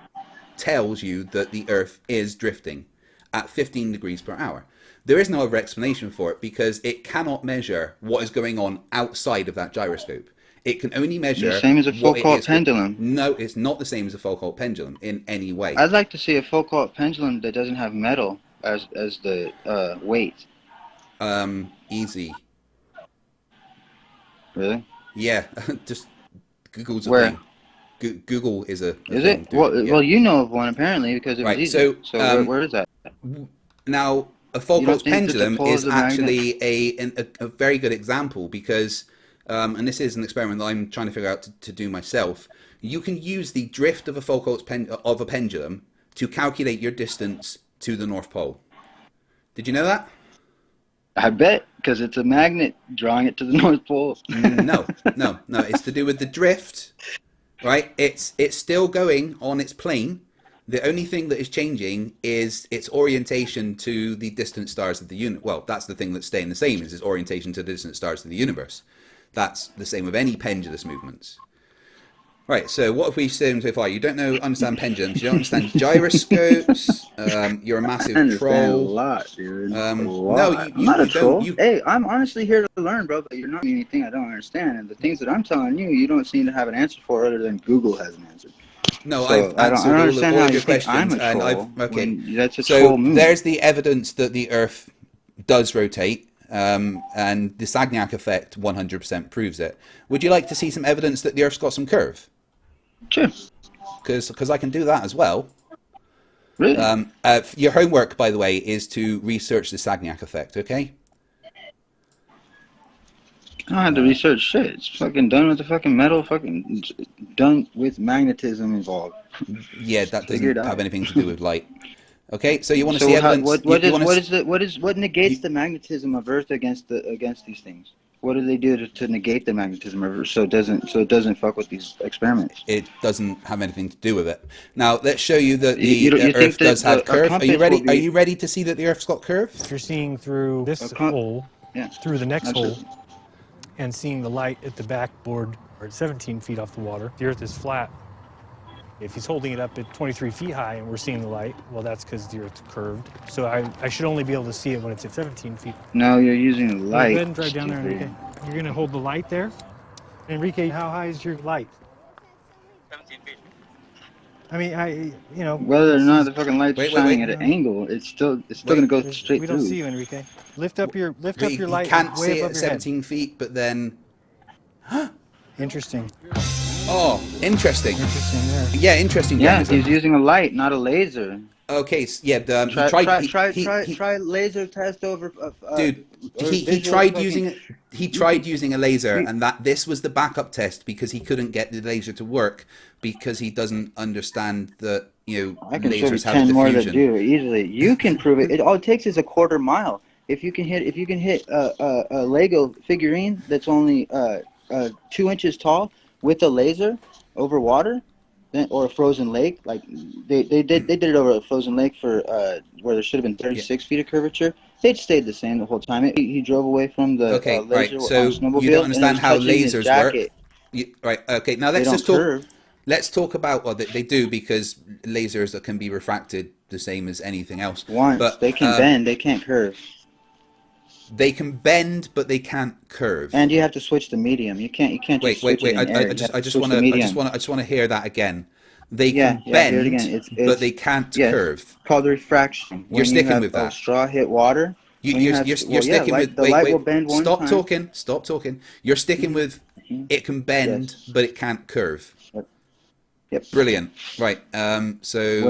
tells you that the Earth is drifting at 15 degrees per hour. There is no other explanation for it because it cannot measure what is going on outside of that gyroscope. It can only measure the same as a Foucault pendulum. No, it's not the same as a Foucault pendulum in any way. I'd like to see a Foucault pendulum that doesn't have metal as the weight. Easy. Really? Yeah, just Google's a Where? thing. Google is a is thing, it? Well, you know of one apparently because it was easy. So where is that? Now, a Foucault's pendulum is actually a very good example because. And this is an experiment that I'm trying to figure out to do myself. You can use the drift of a Foucault's pendulum to calculate your distance to the North Pole. Did you know that? I bet, because it's a magnet drawing it to the North Pole. No. It's to do with the drift, right? It's still going on its plane. The only thing that is changing is its orientation to the distant stars of the universe. Well, that's the thing that's staying the same, is its orientation to the distant stars of the universe. That's the same with any pendulous movements. Right, so what have we seen so far? You don't understand pendulums, you don't understand gyroscopes, you're a massive troll. I understand a lot, dude. No, I'm not a troll. Hey, I'm honestly here to learn, bro, but you're not doing anything I don't understand. And the things that I'm telling you, you don't seem to have an answer for other than Google has an answer. No, so I've answered all of your questions. I'm a troll. Okay, that's a troll move. There's the evidence that the Earth does rotate. And the Sagnac effect 100% proves it. Would you like to see some evidence that the Earth's got some curve? Sure. Because I can do that as well. Really? Your homework, by the way, is to research the Sagnac effect, okay? I don't have to research shit. It's fucking done with the fucking metal, fucking done with magnetism involved. Yeah, that Figure it doesn't out. have anything to do with light. Okay, so you want to So see how, evidence? what negates the magnetism of Earth against these things? What do they do to negate the magnetism of Earth so it doesn't fuck with these experiments? It doesn't have anything to do with it. Now let's show you that You the think Earth that does have a curve. Are you compass ready? will be- Are you ready to see that the Earth's got curve? If you're seeing through this hole, Yeah, through the next absolutely. hole, and seeing the light at the backboard or at 17 feet off the water, the Earth is flat. If he's holding it up at 23 feet high and we're seeing the light, well, that's because the Earth's curved. So I should only be able to see it when it's at 17 feet. No, you're using light. Go ahead and drive down there, Enrique. You're going to hold the light there? Enrique, how high is your light? 17 feet. I mean, Whether or not the fucking light's Wait, shining wait. at an angle, it's still gonna go straight we through. don't see you, Enrique. Lift up your You light can't way see it above at your head. 17 feet, but then Interesting. interesting. Interesting there. Yeah, interesting. Yeah, Janice. he's using a light, not a laser. Okay, yeah. Try laser test over. Dude, he tried using a laser, and this was the backup test because he couldn't get the laser to work because he doesn't understand that I can show you lasers have 10 more that diffusion. do easily. You can prove it. All it takes is a quarter mile. If you can hit a Lego figurine that's only 2 inches tall with a laser over water, or a frozen lake, like they did it over a frozen lake for where there should have been 36 feet of curvature. They'd stayed the same the whole time. He drove away from the Okay, laser right. So on a snowmobile. you don't understand how and it was touching his lasers work. jacket. Right. Okay. Now They let's don't just talk. curve. Let's talk about they do because lasers that can be refracted the same as anything else. But they can bend, they can't curve. They can bend, but they can't curve. And you have to switch the medium. You can't just Wait. switch it in air. I just want to hear that again. They can hear bend, it again. but they can't curve. Called refraction. You're sticking with that. Straw hit water. You're sticking with. The light will bend one Stop time. talking. Stop talking. You're sticking with. It can bend, but it can't curve. Yep. Brilliant. Right. When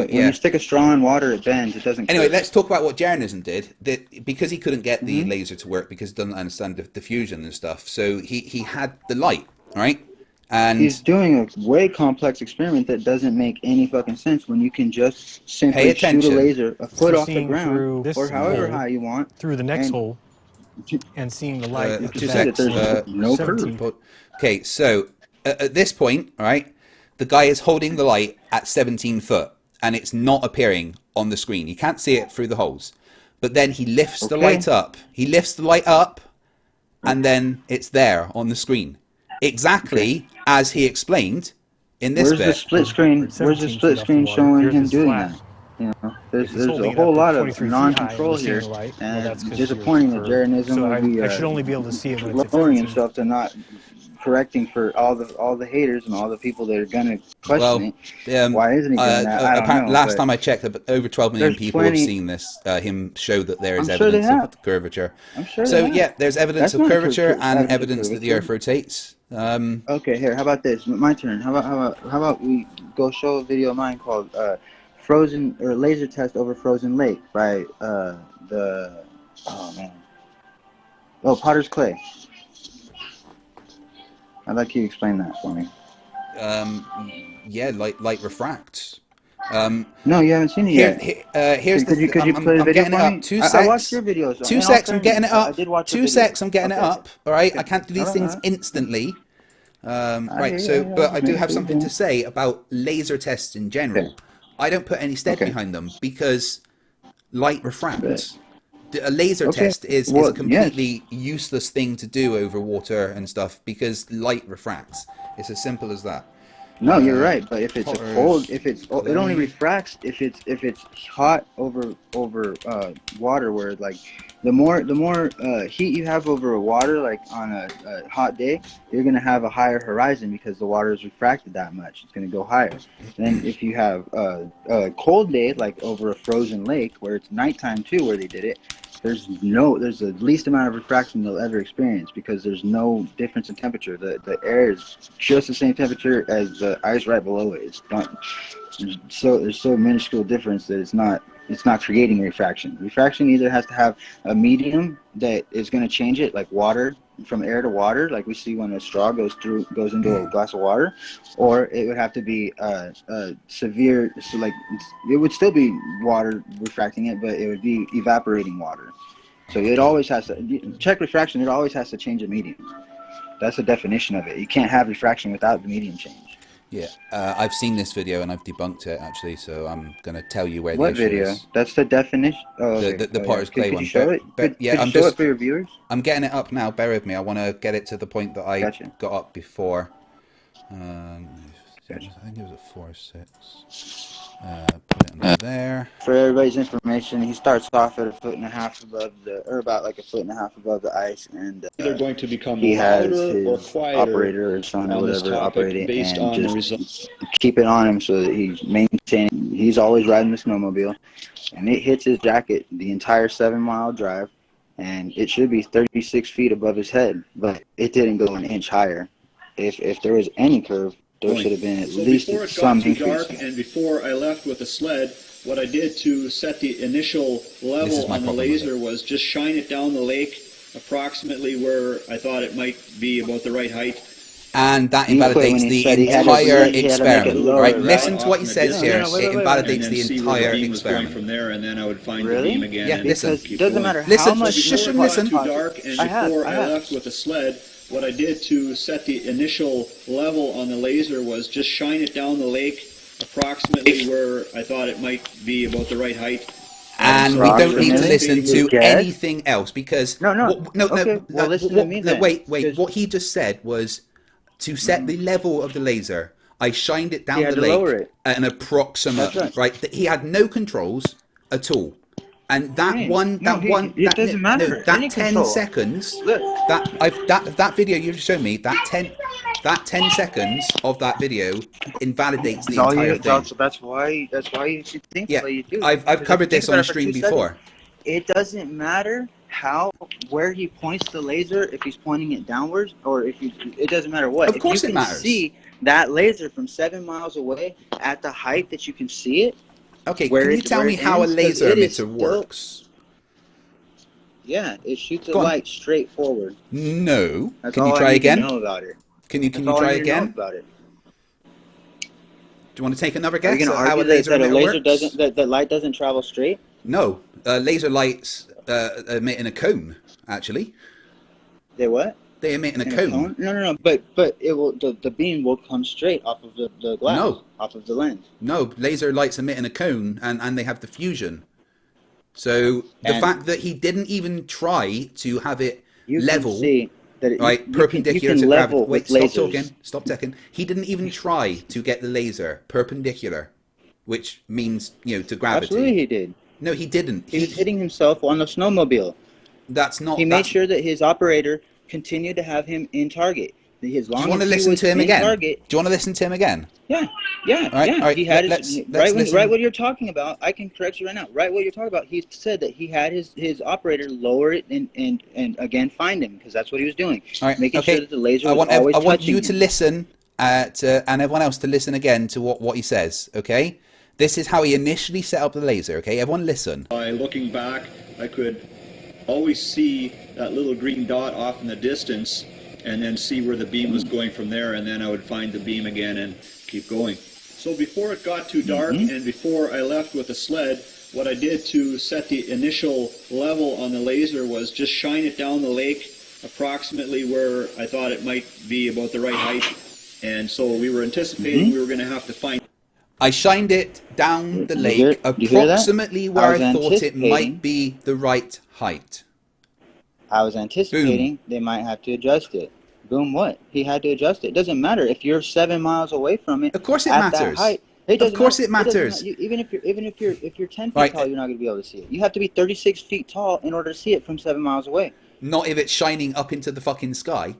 you stick a straw in water, it bends. It doesn't. Anyway, curve. let's talk about what Jernism did. Because he couldn't get the laser to work because he doesn't understand the diffusion and stuff. So he had the light, right? And he's doing a way complex experiment that doesn't make any fucking sense when you can just simply shoot a laser a foot off the ground or however high you want through the next hole and seeing the light. At 2 the seconds. There's no curve. Okay, so at this point, right, the guy is holding the light at 17 foot and it's not appearing on the screen. You can't see it through the holes. But then he lifts the light up. He lifts the light up and then it's there on the screen. Exactly as he explained in this bit. Where's the split screen showing him doing that? There's a whole lot of non-control here, and it's disappointing that Jeranism will be I should only be able to see it when it's lowering himself to not correcting for all the haters and all the people that are gonna question it. Why isn't he doing that? I don't know. Last time I checked, over 12 million people have seen this. Him show that there is evidence of curvature. I'm sure. So yeah, there's evidence of curvature and evidence that the Earth rotates. Okay, here. How about this? My turn. How about we go show a video of mine called "Frozen" or "Laser Test Over Frozen Lake" by Potter's Clay. I'd like you to explain that for me. Yeah, light refracts. No, you haven't seen it yet. Here's could you play the video getting for it up. me? 2 secs. I watched your videos. 2 secs. I'm getting it up. I did watch 2 secs. I'm getting it up. All right. I can't do these things Alright. instantly. Right. So, but I do have something to say about laser tests in general. I don't put any stead behind them because light refracts. A laser test is a completely useless thing to do over water and stuff because light refracts. It's as simple as that. No, you're right. But if it's it only refracts if it's hot over water, where like the more heat you have over water, like on a hot day, you're gonna have a higher horizon because the water is refracted that much. It's gonna go higher. Then if you have a cold day, like over a frozen lake, where it's nighttime too, where they did it, there's the least amount of refraction they'll ever experience because there's no difference in temperature. The air is just the same temperature as the ice right below it. There's so minuscule difference that it's not creating refraction. Refraction either has to have a medium that is going to change it, like water, from air to water, like we see when a straw goes into a glass of water, or it would have to be severe. So like it would still be water refracting it, but it would be evaporating water. So it always has to check refraction. It always has to change the medium. That's the definition of it. You can't have refraction without the medium change. Yeah, I've seen this video and I've debunked it actually, so I'm going to tell you where what the issue video? is. That's the definition. Oh, okay. The Potter's Clay one. Could you show it? Could you show it for your viewers? I'm getting it up now. Bear with me. I want to get it to the point that I got up before. Gotcha. I think it was at 4 or 6. Put it under there. For everybody's information, he starts off at 1.5 feet above about like 1.5 feet above the ice, and they're going to become he has louder or his quieter operator or son or whatever operating based and on the just results. keep it on him so that he's maintaining. He's always riding the snowmobile, and it hits his jacket the entire 7-mile drive, and it should be 36 feet above his head, but it didn't go an inch higher. If there was any curve, there should have been at least some increase. Before it got too dark and before I left with the sled, what I did to set the initial level on the laser was just shine it down the lake approximately where I thought it might be about the right height. And that invalidates the entire experiment, right? Listen to what he says here. It invalidates the entire experiment. From there, and then I would find the beam again. Yeah, listen. It doesn't matter how much. Listen. Too dark, and before I left with the sled, what I did to set the initial level on the laser was just shine it down the lake approximately where I thought it might be about the right height. And we don't need to listen to anything else because Well, listen to me then. Wait. What he just said was to set the level of the laser. I shined it down the lake at an approximate. Right. He had no controls at all. And that it doesn't matter. That 10 seconds. Look. That video you just showed me. That 10 seconds of that video invalidates the entire thing. That's why you should think the way you do. I've covered this on stream before. It doesn't matter where he points the laser, if he's pointing it downwards or it doesn't matter what. Of course it matters. If you can see that laser from 7 miles away at the height that you can see it. Okay, can you tell me how a laser emitter works? Yeah, it shoots a light straight forward. No. That's can you all try I need again? To know about it. Can you try again? Do you want to take another guess? Are you going to argue that a laser doesn't, that the light doesn't travel straight? No, laser lights emit in a cone. Actually, they what? They emit in a cone. No. But it will. The beam will come straight off of the glass. No. Off of the lens. No, laser lights emit in a cone, and they have diffusion. So the fact that he didn't even try to have it level, perpendicular to gravity. Wait, stop talking. He didn't even try to get the laser perpendicular, which means to gravity. Absolutely, he did. No, he didn't. He was hitting himself on the snowmobile. That's not. He made sure that his operator continued to have him in target. Do you want to listen to him again? Do you want to listen to him again? Yeah. All right, he had right what you're talking about. I can correct you right now. Right what you're talking about. He said that he had his operator lower it and again find him because that's what he was doing. All right, making sure that the laser was I always want you him. to listen and everyone else to listen again to what he says. Okay, this is how he initially set up the laser. Okay, everyone listen. By looking back, I could always see that little green dot off in the distance and then see where the beam was going from there, and then I would find the beam again and keep going. So before it got too dark and before I left with the sled, what I did to set the initial level on the laser was just shine it down the lake approximately where I thought it might be about the right height. And so we were anticipating we were going to have to find... I shined it down the lake approximately where I thought it might be the right height. I was anticipating they might have to adjust it. Boom, what? He had to adjust it. It doesn't matter if you're 7 miles away from it. Of course it matters. That height, of course it matters. Even if you're 10 feet tall, you're not going to be able to see it. You have to be 36 feet tall in order to see it from 7 miles away. Not if it's shining up into the fucking sky,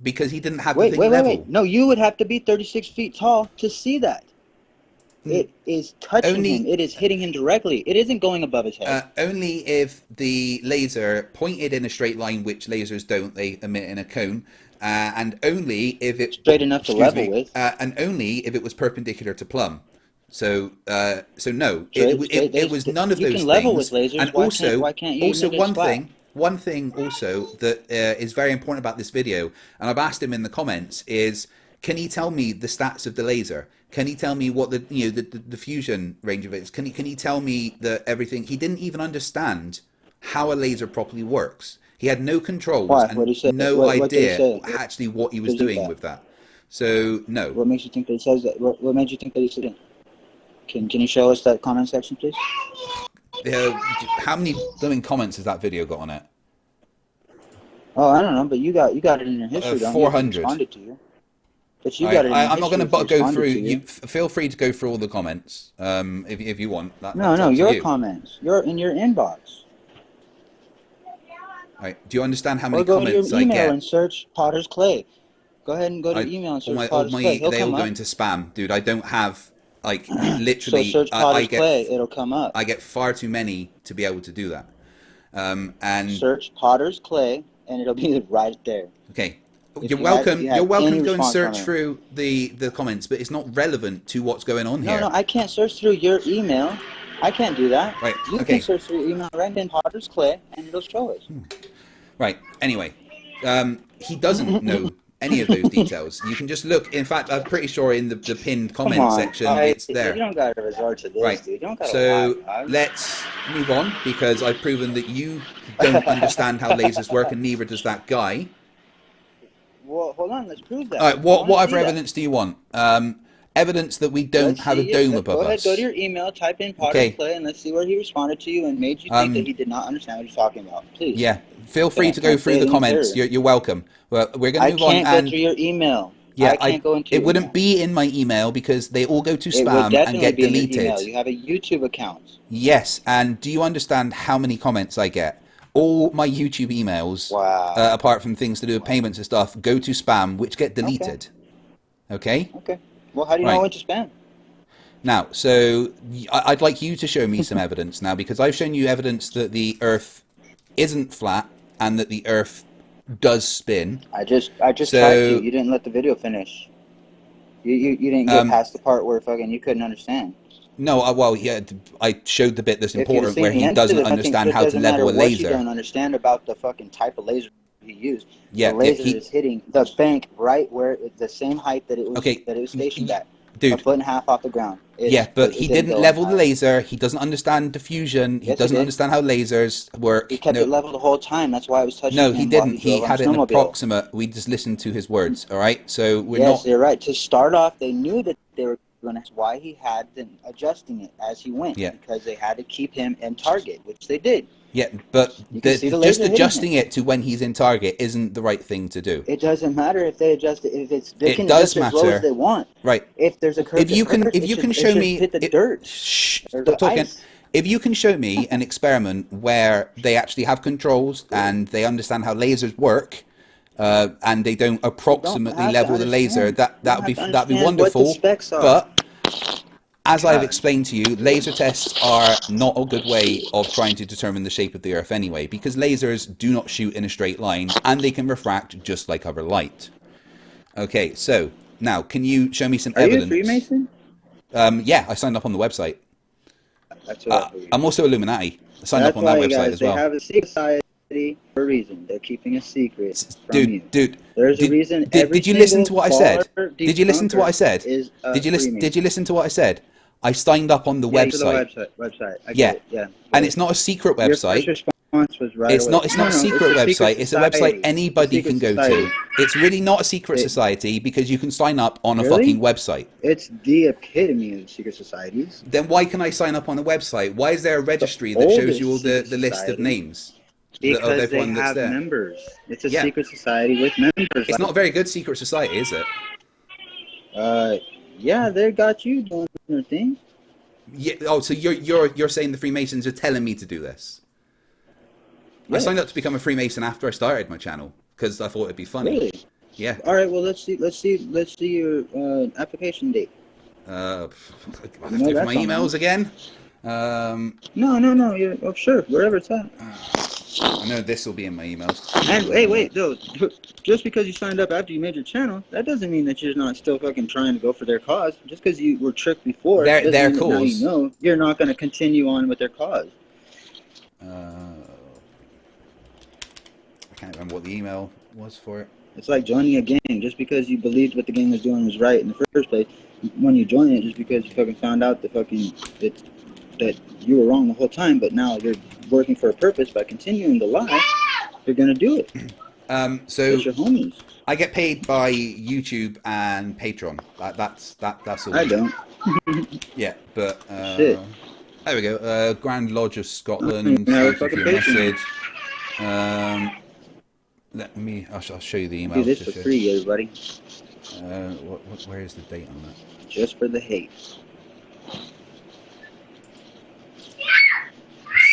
because he didn't have the thing level. Wait. No, you would have to be 36 feet tall to see that. It is touching him. It is hitting him directly. It isn't going above his head. Only if the laser pointed in a straight line, which lasers don't, they emit in a cone, and only if it straight enough to level with, and only if it was perpendicular to plumb. So, no, it was none of those things. You can level with lasers. And why can't you also flat? one thing also that is very important about this video, and I've asked him in the comments, is can he tell me the stats of the laser? Can he tell me what the fusion range of it is? Can he tell me that everything? He didn't even understand how a laser properly works. He had no controls and no idea actually what he was doing with that. So no. What makes you think that he says that? What made you think that he said it? Can you show us that comment section, please? How many living comments has that video got on it? Oh, I don't know, but you got it in your history. 400. Responded to you. But you got it. I'm not going to go through. You feel free to go through all the comments if you want. No, your comments. You're in your inbox. Right. Do you understand how many go comments to your I email get? And search Potter's Clay. Go ahead and go to email and search Potter's Clay. They all go into spam, dude. I don't have literally. So search Potter's Clay. It'll come up. I get far too many to be able to do that. And search Potter's Clay, and it'll be right there. Okay. You're welcome to go and search through the comments, but it's not relevant to what's going on here. No, I can't search through your email. I can't do that. Right. You can search through your email right in Potter's Clay, and it'll show us. Right. Anyway, he doesn't know any of those details. You can just look. In fact, I'm pretty sure in the pinned comment section, it's there. You don't got to resort to this, right. dude. You don't gotta so let's move on, because I've proven that you don't understand how lasers work, and neither does that guy. Well, hold on. Let's prove that. All right. What other evidence do you want? Evidence that we don't have a dome above us. Go ahead. Go to your email. Type in Potter's Clay, and let's see where he responded to you and made you think that he did not understand what he's talking about. Please. Yeah. Feel free to go through the comments. You're welcome. Well, we're going to move on. I can't go through your email. Yeah, I can't go into. It wouldn't be in my email because they all go to spam and get deleted. You have a YouTube account. Yes, and do you understand how many comments I get? All my YouTube emails, apart from things to do with payments and stuff, go to spam, which get deleted. Okay? Okay. Well, how do you know when to spam? Now, so I'd like you to show me some evidence now, because I've shown you evidence that the Earth isn't flat and that the Earth does spin. I just typed you. You didn't let the video finish. You didn't get past the part where you couldn't understand. No, I showed the bit that's important where he doesn't understand how to level a laser. You don't understand about the fucking type of laser he used. Yeah, the laser is hitting the bank right where it's the same height that it was stationed at. Dude, a foot and a half off the ground. But he didn't level the laser. He doesn't understand diffusion. He doesn't understand how lasers work. He kept it level the whole time. That's why I was touching him. No, he didn't. He had an approximate. We just listened to his words. All right, so we're not. Yes, you're right. To start off, they knew that they were going to. That's why he had them adjusting it as he went. Yeah. Because they had to keep him in target, which they did. Yeah, but just adjusting it to when he's in target isn't the right thing to do. It doesn't matter if they adjust it. If it's they it can does adjust matter. As low as they want. Right. If there's a curve, if you can show me hit the dirt. Stop talking. If you can show me an experiment where they actually have controls and they understand how lasers work, and they don't approximately level the laser, that'd be wonderful. But as I've explained to you, laser tests are not a good way of trying to determine the shape of the Earth anyway, because lasers do not shoot in a straight line and they can refract just like other light. Okay, so now can you show me some evidence? Are you a Freemason? Yeah, I signed up on the website. That's what I'm also Illuminati. I signed up on that website as well. They have a secret society for a reason. They're keeping a secret from you. Dude, there's a reason. Did you listen to what I said? Did you listen to what I said? Did you listen to what I said? I signed up on the website. I get it. Yeah. And it's not a secret website. Your first response was right it's not a secret website. It's a website anybody can go to. It's really not a secret society because you can sign up on a fucking website. It's the epitome of secret societies. Then why can I sign up on a website? Why is there a registry that shows you all the list of names? Because they have members. It's a secret society with members. It's not a very good secret society, is it? Yeah, they got you doing their thing. Yeah. Oh, so you're saying the Freemasons are telling me to do this? Yeah. I signed up to become a Freemason after I started my channel because I thought it'd be funny. Really? Yeah. All right. Well, let's see your application date. I have to do my emails again. No. Oh, sure, wherever it's at. I know this will be in my emails. And hey, wait, though. Just because you signed up after you made your channel, that doesn't mean that you're not still fucking trying to go for their cause. Just because you were tricked before, their cause. Now you know you're not going to continue on with their cause. I can't remember what the email was for it. It's like joining a gang. Just because you believed what the gang was doing was right in the first place, when you join it, just because you fucking found out that you were wrong the whole time, but now you're working for a purpose by continuing to lie, you're gonna do it. So your homies. I get paid by YouTube and Patreon. That's all. I don't. Yeah, but Shit. There we go. Grand Lodge of Scotland. No, Thank you for your message. Let me. I'll show you the email. Do this for free, everybody. Where is the date on that? Just for the hate.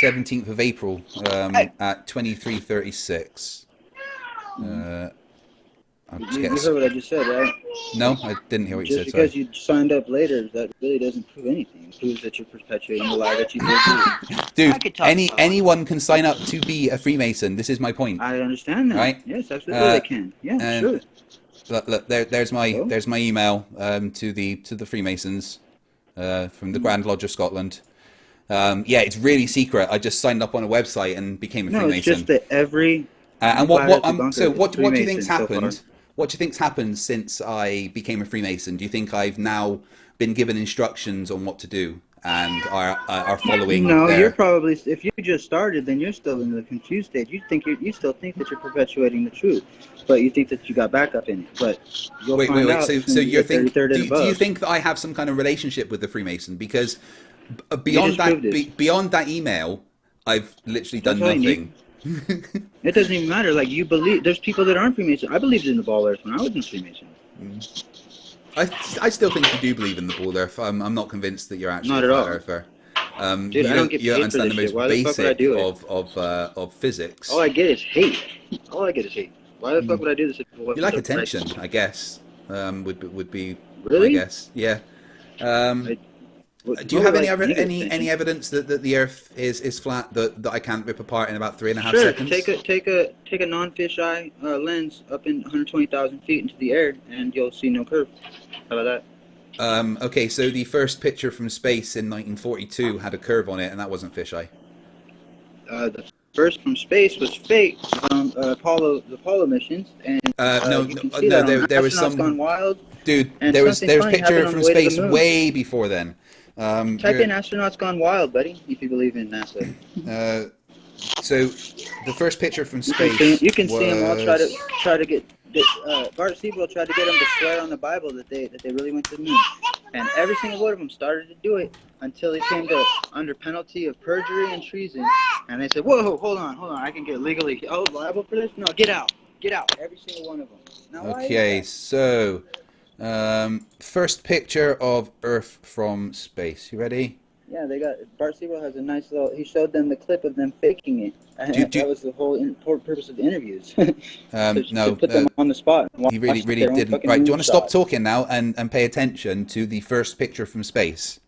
17th of April at 23:36. You heard what I just said, right? No, I didn't hear what you said. Just because you signed up later, that really doesn't prove anything. It proves that you're perpetuating the lie that you did. Dude, anyone can sign up to be a Freemason. This is my point. I understand that. Right? Yes, absolutely they can. Yeah, sure. Look, there's my email to the Freemasons from the Grand Lodge of Scotland. Yeah, it's really secret. I just signed up on a website and became a Freemason. No, it's just that every. And what do you think's happened? So what do you think's happened since I became a Freemason? Do you think I've now been given instructions on what to do and are following? No, you're probably. If you just started, then you're still in the confused stage. You still think that you're perpetuating the truth, but you think that you got backup in it. But you'll find out. So you're thinking? Do you think that I have some kind of relationship with the Freemason? Because beyond that email, I've literally done nothing. It doesn't even matter. Like, you believe, there's people that aren't Freemason. I believed in the Ball Earth when I was in Freemason. I still think you do believe in the Ball Earth. I'm not convinced that you're actually not a at all. flat earther. Dude, I don't get paid for this shit. Why the fuck would I do it? Of physics. All I get is hate. Why the fuck would I do this? You like attention, I guess. Would be really? I guess, yeah. Do you have any evidence that the Earth is flat that I can't rip apart in about 3.5 seconds? Take a non-fisheye lens up in 120,000 feet into the air, and you'll see no curve. How about that? Okay, so the first picture from space in 1942 had a curve on it, and that wasn't fisheye. The first from space was fake from the Apollo missions, and there was some. Gone wild, dude, there was a picture from space way before then. Type in "astronauts gone wild," buddy, if you believe in NASA. So the first picture from space. You can see them all try to get. Bart Siebel tried to get them to swear on the Bible that they really went to the moon, and every single one of them started to do it until they came to under penalty of perjury and treason, and they said, "Whoa, hold on, I can get legally liable for this? No, get out, every single one of them." Now, okay, so. First picture of Earth from space. You ready? Yeah, they got. Bart Siebel has a nice little. He showed them the clip of them faking it. That was the whole purpose of the interviews. No, put them on the spot. He really didn't. Right, do you want to stop talking now and pay attention to the first picture from space?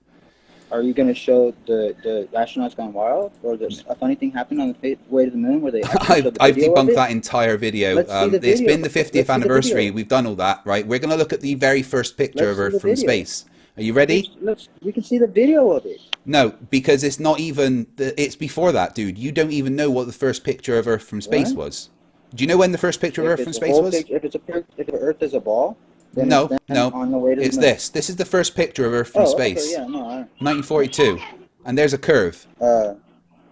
Are you going to show the astronauts gone wild, or a funny thing happened on the way to the moon where they? I've debunked that entire video. It's been the 50th anniversary. We've done all that, right? We're going to look at the very first picture of Earth from space. Are you ready? We can see the video of it. No, because it's not even. It's before that, dude. You don't even know what the first picture of Earth from space was. Do you know when the first picture of Earth from space was? If Earth is a ball. No. On the way to it's the this. This is the first picture of Earth from space. Okay, yeah, no, 1942, and there's a curve.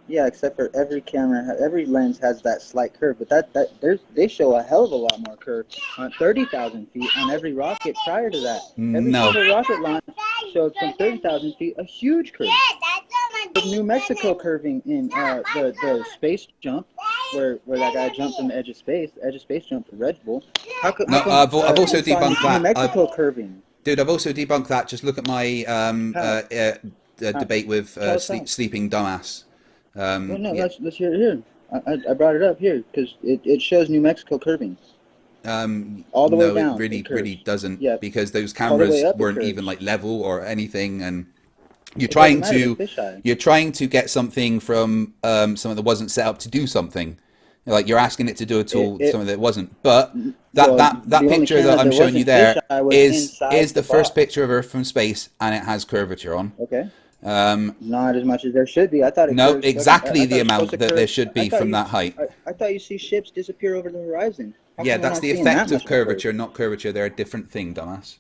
Yeah, except for every lens has that slight curve, but they show a hell of a lot more curve on 30,000 feet on every rocket prior to that. Every single rocket launch showed from 30,000 feet a huge curve. New Mexico curving in the space jump, where that guy jumped from the edge of space. The edge of space jump for Red Bull. I've also debunked that. New Mexico curving. Dude, I've also debunked that. Just look at my debate with Sleeping Dumbass. Let's hear it here. I brought it up here because it shows New Mexico curving. All the way no, down, it really, it curves. really doesn't, Yeah. because those All the way cameras up, it weren't curves. even like level or anything, and It doesn't matter, the fisheye. you're trying to get something from something that wasn't set up to do something. Like you're asking it to do a tool, something that wasn't. But that the only picture that camera I'm that showing you wasn't there fisheye was is inside the the first box. picture of Earth from space, and it has curvature on. Okay. Not as much as there should be. I thought it No, curved- exactly I the thought amount it that curve- there should be I thought from you- that height. I thought you see ships disappear over the horizon. How Yeah, come we're that's not the seeing that effect of much of a curve? curvature, not curvature. They're a different thing, dumbass.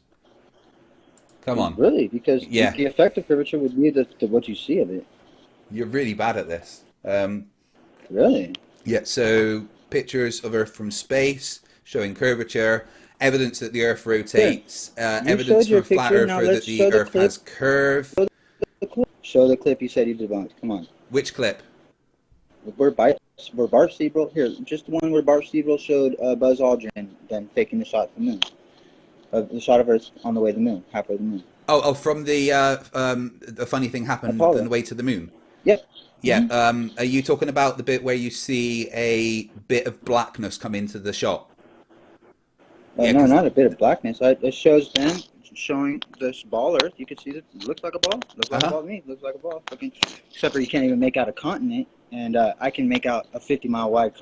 Come on. Really? Because Yeah. the effect of curvature would be the what you see of it. You're really bad at this. Really? Yeah, so pictures of Earth from space showing curvature, evidence that the Earth rotates, evidence showed your from a flat picture, now earther that let's the show the Earth clip. has curve. Show the clip you said you debunked. Come on. Which clip? Where Bart Siebel, here, just the one where Bart Siebel showed Buzz Aldrin then taking the shot from the moon. The shot of Earth on the way to the moon, halfway to the moon. Oh, from the funny thing happened Apollo. on the way to the moon. Yep. Yeah. Mm-hmm. Are you talking about the bit where you see a bit of blackness come into the shot? Yeah, No, 'cause- not a bit of blackness. It shows them showing this ball Earth. You can see that it looks like a ball. Looks like a ball to me. Looks like a ball. Except for you can't even make out a continent. And I can make out a 50-mile wide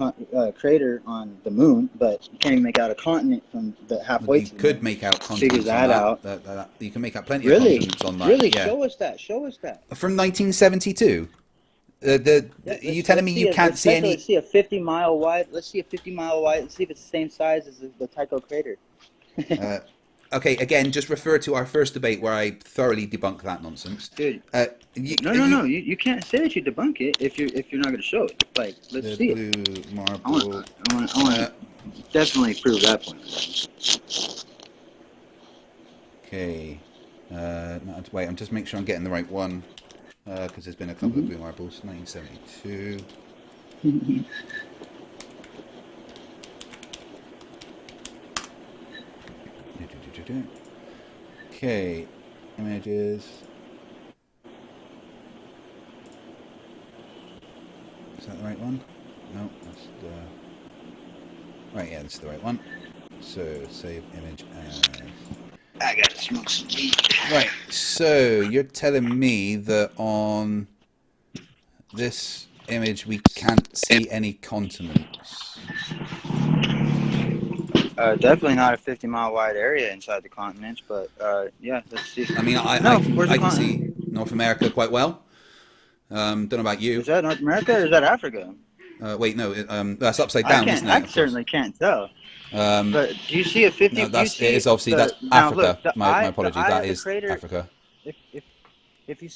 crater on the moon, but you can't even make out a continent from the halfway You to the could moon. make out Figure continents that on out. that. You can make out plenty Really? of continents on that. Really? Yeah. Show us that. Show us that. From 1972. You telling me you can't see any? Let's see a 50-mile wide. Let's see a 50-mile wide. Let's see if it's the same size as the Tycho crater. Okay, again, just refer to our first debate where I thoroughly debunked that nonsense. Dude. No. You can't say that you debunk it if you're not going to show it. Like, let's see it. Blue marble. I want to definitely prove that point. Okay. No, wait, I'm just making sure I'm getting the right one, because there's been a couple of blue marbles. 1972. Okay, images. Is that the right one? No, that's the... Right, yeah, that's the right one. So, save image as... I gotta smoke some weed. Right, so you're telling me that on this image we can't see any continents? Definitely not a 50-mile wide area inside the continents, but yeah, let's see. I mean, I can see North America quite well. Don't know about you. Is that North America or is that Africa? Wait, no, that's upside down, isn't it? I certainly can't tell. But do you see a 50? No, it is obviously that's Africa. Look, my apologies. That is crater, Africa. If you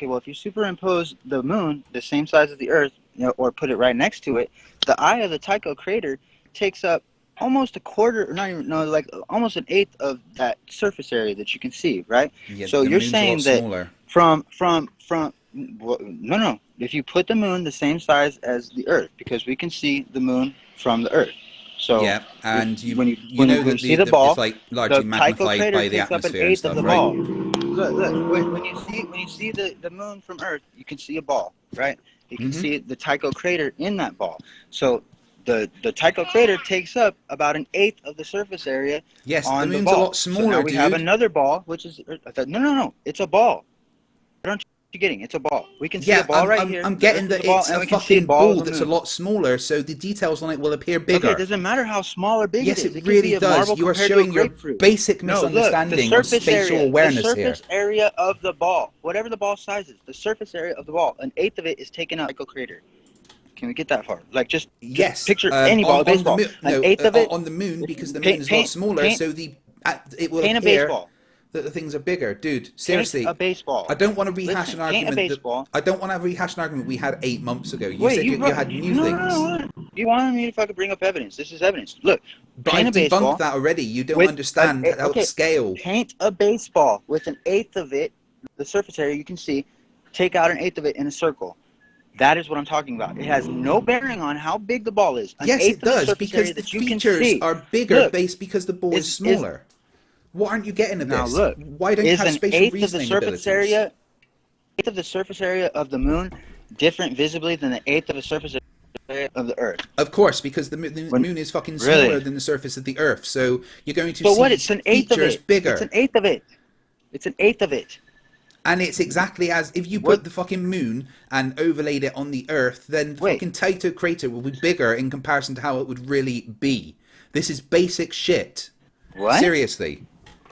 well, if you superimpose the moon the same size as the Earth, or put it right next to it, the eye of the Tycho crater takes up almost a quarter, or not even, no, like almost an eighth of that surface area that you can see, right? Yeah, so you're saying that smaller. no. If you put the moon the same size as the Earth, because we can see the moon from the Earth. So yeah, and you know that you see the ball, it's like largely the Tycho magnified crater by the takes up an atmosphere and eighth stuff, of the right? ball. Look, when you see the moon from Earth, you can see a ball, right? You can see the Tycho crater in that ball. So the Tycho crater takes up about an eighth of the surface area. Yes, on the moon's ball. a lot smaller, So now we have dude. another ball, which is no, it's a ball. What aren't you getting? It's a ball. We can see a ball right here. I'm getting that it's a fucking ball that's a lot smaller, so the details on it will appear bigger. Okay, it doesn't matter how small or big yes, it is. it really does. You are showing your basic misunderstanding of spatial awareness here. The surface area of the ball, whatever the ball size is, the surface area of the ball, an eighth of it is taken up by Tycho crater. Can we get that far? Like just picture any ball, baseball. An eighth of it on the moon, because the moon is a lot smaller, so it will appear a baseball. That the things are bigger, dude. Seriously, a baseball. I don't want to rehash an argument. I don't want to rehash an argument we had 8 months ago. You said you had new things. No. You wanted me if I could bring up evidence. This is evidence. Look, but I debunked that already. You don't understand how to scale. Paint a baseball with an eighth of it, the surface area you can see. Take out an eighth of it in a circle. That is what I'm talking about. It has no bearing on how big the ball is. Yes, it does, because the features are bigger because the ball is smaller. What aren't you getting of this? Now look, why don't you have spatial reasoning abilities? Eighth of the surface area of the moon different visibly than the eighth of the surface of the Earth. Of course, because the moon is fucking smaller than the surface of the Earth, so you're going to see it's an eighth of features it. bigger. It's an eighth of it. It's an eighth of it. And it's exactly as if you put the fucking moon and overlaid it on the Earth, then the fucking Tycho crater will be bigger in comparison to how it would really be. This is basic shit. What? Seriously.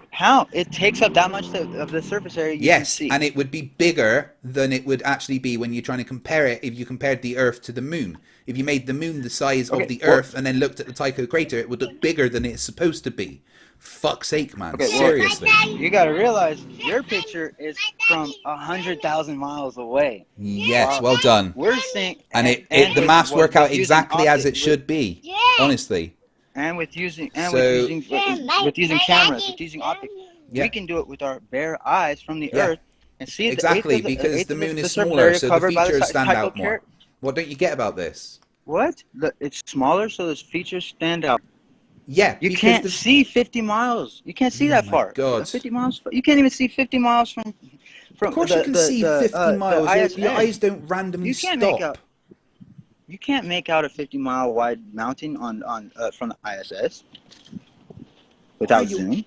How? It takes up that much of the surface area you can see. And it would be bigger than it would actually be when you're trying to compare it if you compared the Earth to the moon. If you made the moon the size of the Earth and then looked at the Tycho crater, it would look bigger than it's supposed to be. Fuck's sake, man. Seriously. You gotta realize your picture is from 100,000 miles away. Yes, well done. We're seeing, and the maths work out exactly as it should be. Honestly. And with using cameras, with using optics, we can do it with our bare eyes from the Earth and see exactly because the moon is smaller, so the features stand out more. What don't you get about this? What? It's smaller, so those features stand out. Yeah, you can't see 50 miles. You can't see that far. God, 50 miles. You can't even see 50 miles from. Of course, you can see 50 miles. Your eyes don't randomly stop. You can't make out a 50-mile wide mountain on from the ISS without zoom.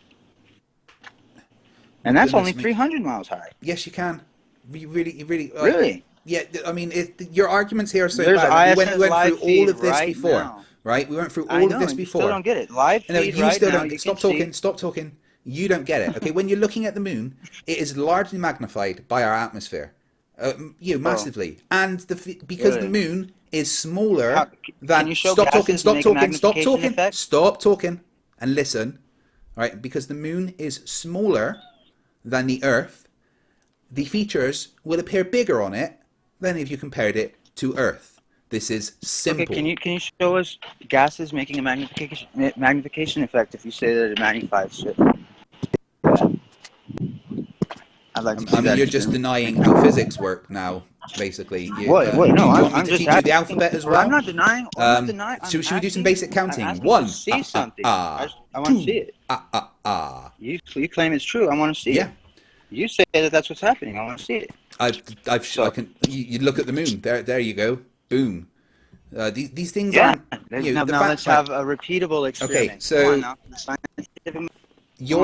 And that's only 300 miles high. Yes, you can. You really. Really? Yeah, I mean, your arguments here are so bad. We went through all of this before. Now. Right? We went through all of this before. You still don't get it. Live feed you right still now. Don't. Stop talking. You don't get it. Okay, when you're looking at the moon, it is largely magnified by our atmosphere. Massively. And because the moon is smaller than... Stop talking and listen. Right? Because the moon is smaller than the Earth, the features will appear bigger on it than if you compared it to Earth. This is simple. Okay, can you show us gases making a magnification effect if you say that it magnifies shit? I'd like to see that. You're just denying how physics work now, basically. No, I'm just teach you the alphabet as well. I'm not denying. Should we do some basic counting? One. See something. I want to see it. You claim it's true. I want to see it. You say that that's what's happening. I want to see it. You look at the moon. There you go. Boom. These things aren't... Now let's have a repeatable experiment. Okay, so... the fact that you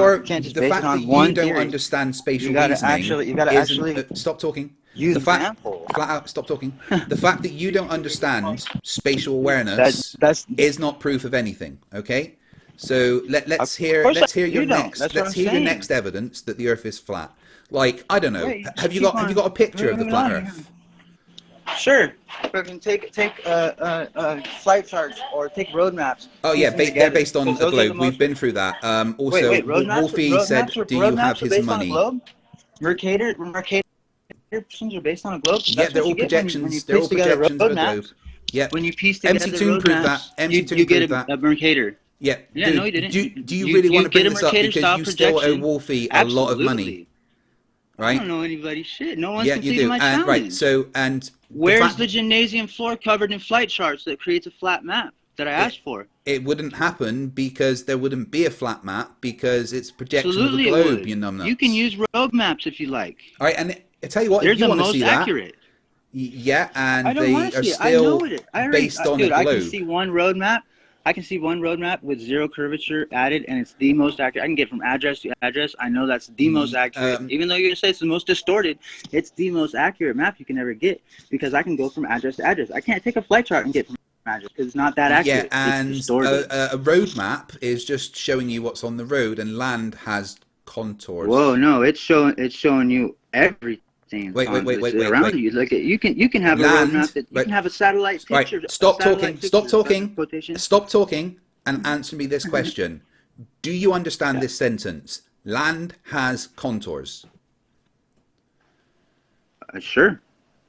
don't understand spatial reasoning... You gotta actually... Stop talking. Flat out, stop talking. The fact that you don't understand spatial awareness is not proof of anything, okay? So let's hear your next evidence that the Earth is flat. Like, I don't know. Have you got a picture of the flat Earth? Sure. We can take flight charts or take road maps. Oh yeah, they're based on a globe. We've been through that. Also, Wolfie said, "Do you have his money?" Mercator projections are based on a globe. Yeah, they're all projections. They're all projections of a globe. Yeah. When you piece together MC2 proved that. you get a Mercator. Yeah. Yeah, no, you didn't. Do you really want to bring this up because you still owe Wolfie a lot of money? Right? I don't know anybody's shit. No one's completed my challenge. Right. So where's the gymnasium floor covered in flight charts that creates a flat map that I asked for? It wouldn't happen because there wouldn't be a flat map because it's projection Absolutely of the globe. You numbnuts. You can use road maps if you like. All right, and I tell you what, if you want to see accurate. Yeah, and they are still based on a globe. I can see one road map. I can see one road map with zero curvature added, and it's the most accurate. I can get from address to address. I know that's the most accurate. Even though you're going to say it's the most distorted, it's the most accurate map you can ever get because I can go from address to address. I can't take a flight chart and get from address because it's not that accurate. Yeah, and a road map is just showing you what's on the road, and land has contours. Whoa, no, it's showing you everything. Wait, around you. Like you can have a road map that you can have a satellite picture. Right. Stop talking and answer me this question. Do you understand this sentence? Land has contours. Sure.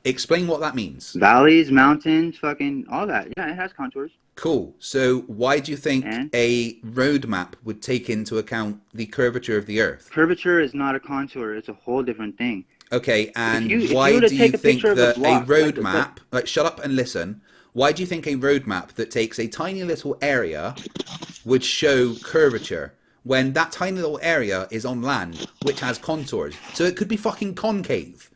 Explain what that means. Valleys, mountains, fucking all that. Yeah, it has contours. Cool. So why do you think a road map would take into account the curvature of the Earth? Curvature is not a contour. It's a whole different thing. Okay, and why do you think that a road map... shut up and listen. Why do you think a road map that takes a tiny little area would show curvature when that tiny little area is on land, which has contours? So it could be fucking concave.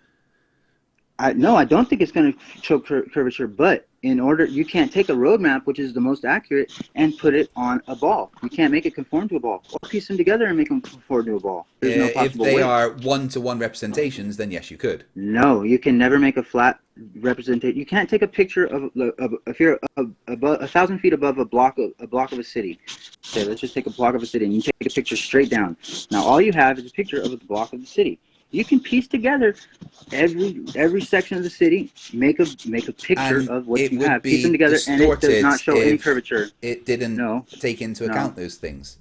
No, I don't think it's going to show curvature, but you can't take a road map, which is the most accurate, and put it on a ball. You can't make it conform to a ball. Or piece them together and make them conform to a ball. There's no possible If they way. are one-to-one representations, then yes, you could. No, you can never make a flat representation. You can't take a picture of if you're above 1,000 feet above a block of a city. Okay, let's just take a block of a city, and you take a picture straight down. Now all you have is a picture of the block of the city. You can piece together every section of the city, make a picture And of what it you would have, be piece them together, and it does not show any if curvature. It didn't take into account those things.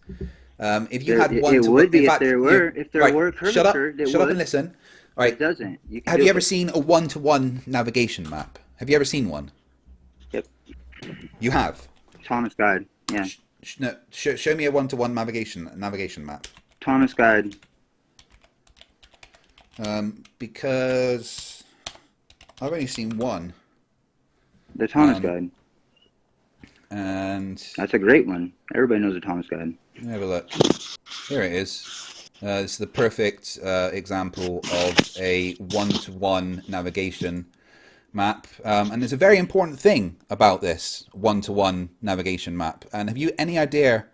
If you There- had one it to would be in if fact, there were curvature. Shut up it and would. listen. All right. It doesn't. Have you ever seen a one-to-one navigation map? Have you ever seen one? Yep. You have. Thomas Guide. Yeah. Show me a one-to-one navigation map. Thomas Guide. Because I've only seen one. The Thomas Guide. And That's a great one. Everybody knows the Thomas Guide. let me have a look. Here it is. It's the perfect example of a one-to-one navigation map. And there's a very important thing about this one-to-one navigation map. And have you any idea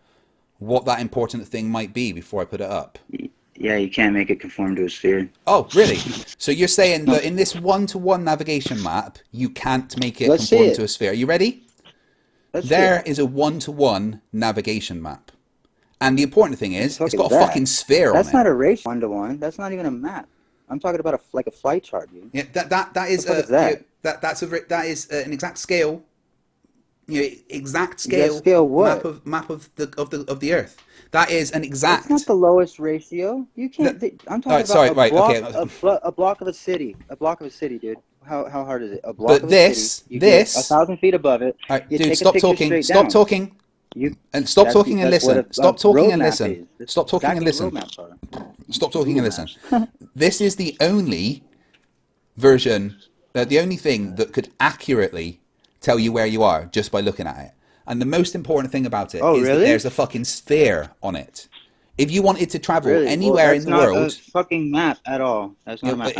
what that important thing might be before I put it up? Yeah, you can't make it conform to a sphere. Oh, really? So you're saying that in this one-to-one navigation map, you can't make it Let's conform see to it. a sphere. Are you ready? There is a one-to-one navigation map. And the important thing is, it's got a fucking sphere on it. That's not a ratio 1-to-1. That's not even a map. I'm talking about a flight chart, dude. Yeah, that is What the fuck is that? that is an exact scale. You know, exact scale. scale what? Map of the Earth. That is an exact. That's not the lowest ratio. You can't. I'm talking Alright, sorry, about right, block, okay. a block of a city. A block of a city, dude. How hard is it? A block But of this, a city. You get 1,000 feet above it. All right, you dude, take a stop picture talking. straight Stop down. talking. And stop talking and listen. Stop talking and listen. Stop talking and listen. Stop talking and listen. This is the only version, the only thing that could accurately tell you where you are just by looking at it. And the most important thing about it is that there's a fucking sphere on it. If you wanted to travel anywhere in the world, that's not a fucking map at all. That's not a map.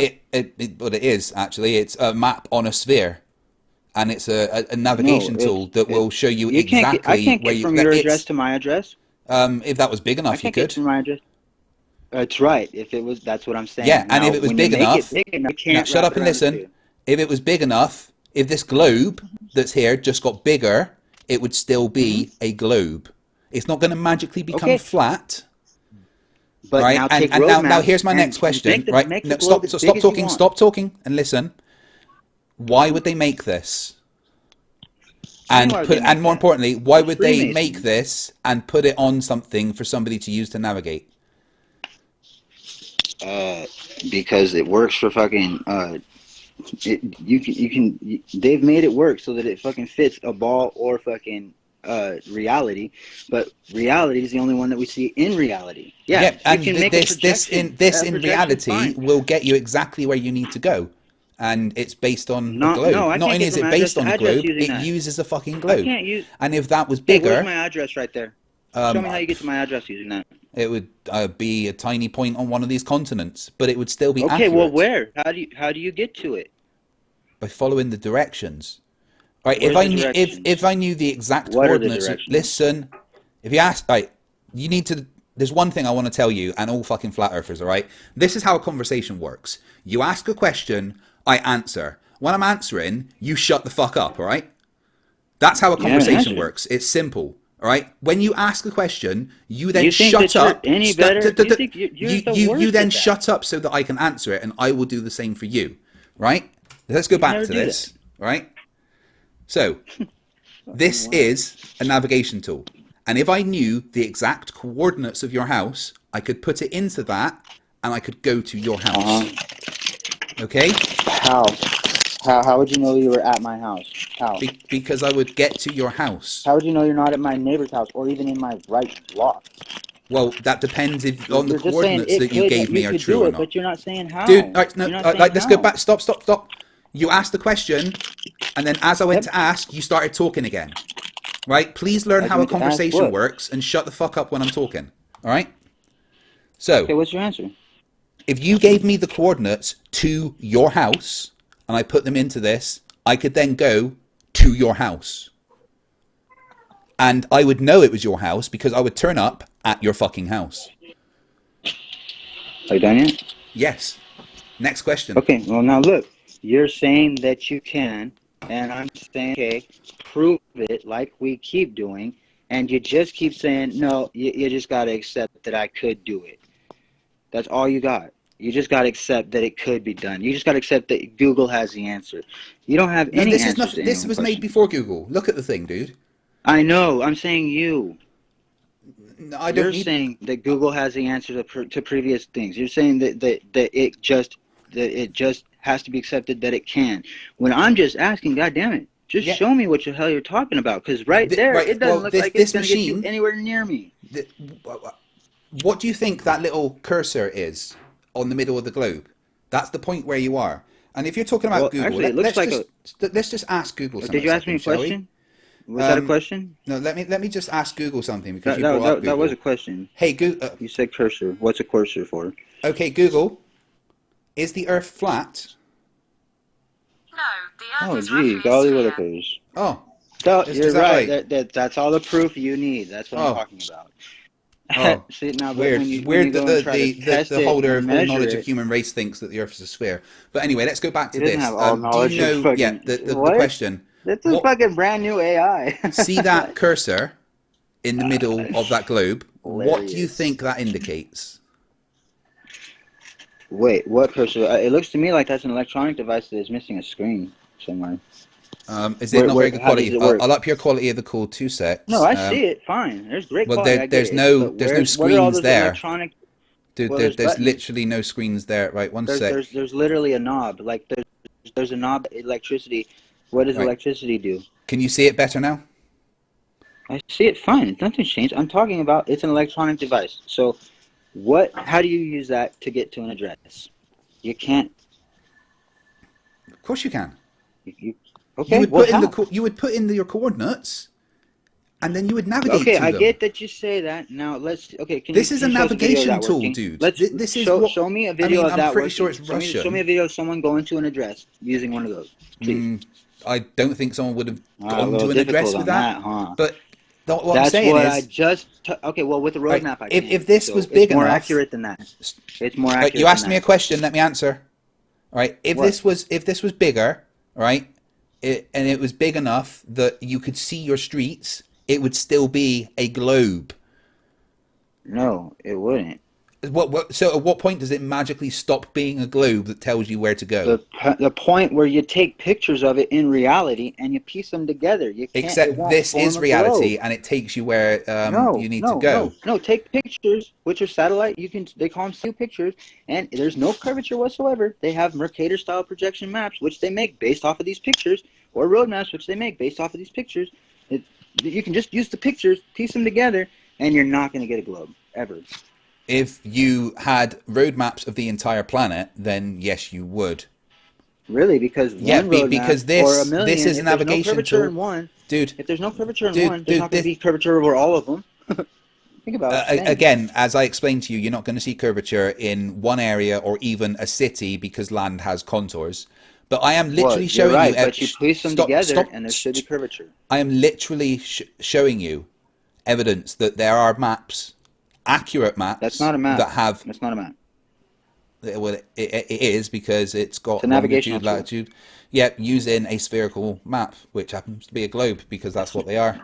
But it is actually. It's a map on a sphere, and it's a navigation tool that will show you exactly I can't where get you. from your address to my address. If that was big enough, you I can't get could. from my address. That's right. If it was, that's what I'm saying. Yeah, and Now, if it was when big you make enough, it big enough, you now can't shut wrap up and around it listen. too. If it was big enough, if this globe that's here just got bigger, it would still be a globe. It's not going to magically become flat. But right? now And now here's my next question. Right? No, stop talking. Stop talking and listen. Why would they make this? And more importantly, why would they make this and put it on something for somebody to use to navigate? Because it works for fucking. They've made it work so that it fucking fits a ball or fucking reality, but reality is the only one that we see in reality. Yeah, and you can make this in reality will get you exactly where you need to go, and it's based on a globe. Not only is it based on a globe, it uses a fucking globe. And if that was bigger, where's my address right there? Show me how you get to my address using that. It would be a tiny point on one of these continents, but it would still be okay. accurate. Well, where? How do you get to it? By following the directions. Right, if I knew the exact coordinates, listen. If you ask, right, you need to. There's one thing I want to tell you, and all fucking flat earthers, all right. This is how a conversation works. You ask a question, I answer. When I'm answering, you shut the fuck up, all right. That's how a conversation works. It's simple, all right. When you ask a question, you then shut up. Any better? You then shut up so that I can answer it, and I will do the same for you, right? Let's go back to this, right? So, this is a navigation tool. And if I knew the exact coordinates of your house, I could put it into that and I could go to your house. Okay? How would you know you were at my house? How? Because I would get to your house. How would you know you're not at my neighbor's house or even in my right block? Well, that depends on the coordinates that you gave me are true or not. But you're not saying how. Dude, let's go back. Stop. You asked the question, and then as I went to ask, you started talking again. Right? Please learn how a conversation works and shut the fuck up when I'm talking. All right? So, okay, what's your answer? If you gave me the coordinates to your house, and I put them into this, I could then go to your house. And I would know it was your house because I would turn up at your fucking house. Are you done yet? Yes. Next question. Okay, well, now look. You're saying that you can, and I'm saying, okay, prove it like we keep doing, and you just keep saying, no, you just got to accept that I could do it. That's all you got. You just got to accept that it could be done. You just got to accept that Google has the answer. You don't have any answers to This was made before Google. Look at the thing, dude. I know. I'm saying you. No, I don't You're saying that Google has the answer to previous things. You're saying that it just has to be accepted that it can. When I'm just asking, God damn it, just show me what the hell you're talking about. Because it doesn't look like it's going to get you anywhere near me. What do you think that little cursor is on the middle of the globe? That's the point where you are. And if you're talking about Google, actually, let's just ask Google something. Did you ask me a question? Was that a question? No, let me just ask Google something because that was a question. Hey, Google. You said cursor. What's a cursor for? Okay, Google. Is the Earth flat? No, the Earth is roughly golly sphere. willikers. Oh, you're right. That's all the proof you need. That's what I'm talking about. Oh, see, now, weird. When The holder of all knowledge of human race thinks that the Earth is a sphere. But anyway, let's go back to this. Do you know? The question. This is fucking brand new AI. See that cursor in the middle of that globe? Hilarious. What do you think that indicates? Wait, what cursor? It looks to me like that's an electronic device that is missing a screen somewhere. Is it not very good quality? I'll up your quality of the call 2 secs. No, I see it fine. There's great quality. Well, there's no screens there. Dude, there's literally no screens there. Right, one sec. There's literally a knob. Like there's a knob. Electricity. What does electricity do? Can you see it better now? I see it fine. Nothing's changed. I'm talking about it's an electronic device. So, how do you use that to get to an address? You can't. Of course you can. Okay. You would put in your coordinates, and then you would navigate. Okay, to I them. get that you say that. Now let's. Okay, this is a navigation tool, dude. This is show me a video of that. I'm pretty sure it's Russian. Show me a video of someone going to an address using one of those, please. I don't think someone would have gone to an address with that. Huh? But what that's I'm saying what is, I just. Okay, well, with the roadmap, I can. If this was big enough, enough, more accurate than that. It's more accurate. You asked me a question. Let me answer. All right. If this was bigger, right, and it was big enough that you could see your streets, it would still be a globe. No, it wouldn't. So at what point does it magically stop being a globe that tells you where to go? The point where you take pictures of it in reality and you piece them together. You can't, except this is reality and it takes you where you need to go. No, take pictures, which are satellite. They call them still pictures, and there's no curvature whatsoever. They have Mercator style projection maps, which they make based off of these pictures, or road maps, which they make based off of these pictures. You can just use the pictures, piece them together, and you're not going to get a globe ever. If you had road maps of the entire planet, then yes, you would. Really? Because because this is a navigation tool. In one, dude. If there's no curvature in one, there's not going to be curvature over all of them. Think about it. Again, as I explained to you, you're not going to see curvature in one area or even a city because land has contours. But I am literally showing you. But you piece them together, and there should be curvature. I am literally showing you evidence that there are maps. Accurate maps. That's not a map. That's not a map. Well, it is because it's got longitude, latitude. Yeah, using a spherical map, which happens to be a globe because that's what they are.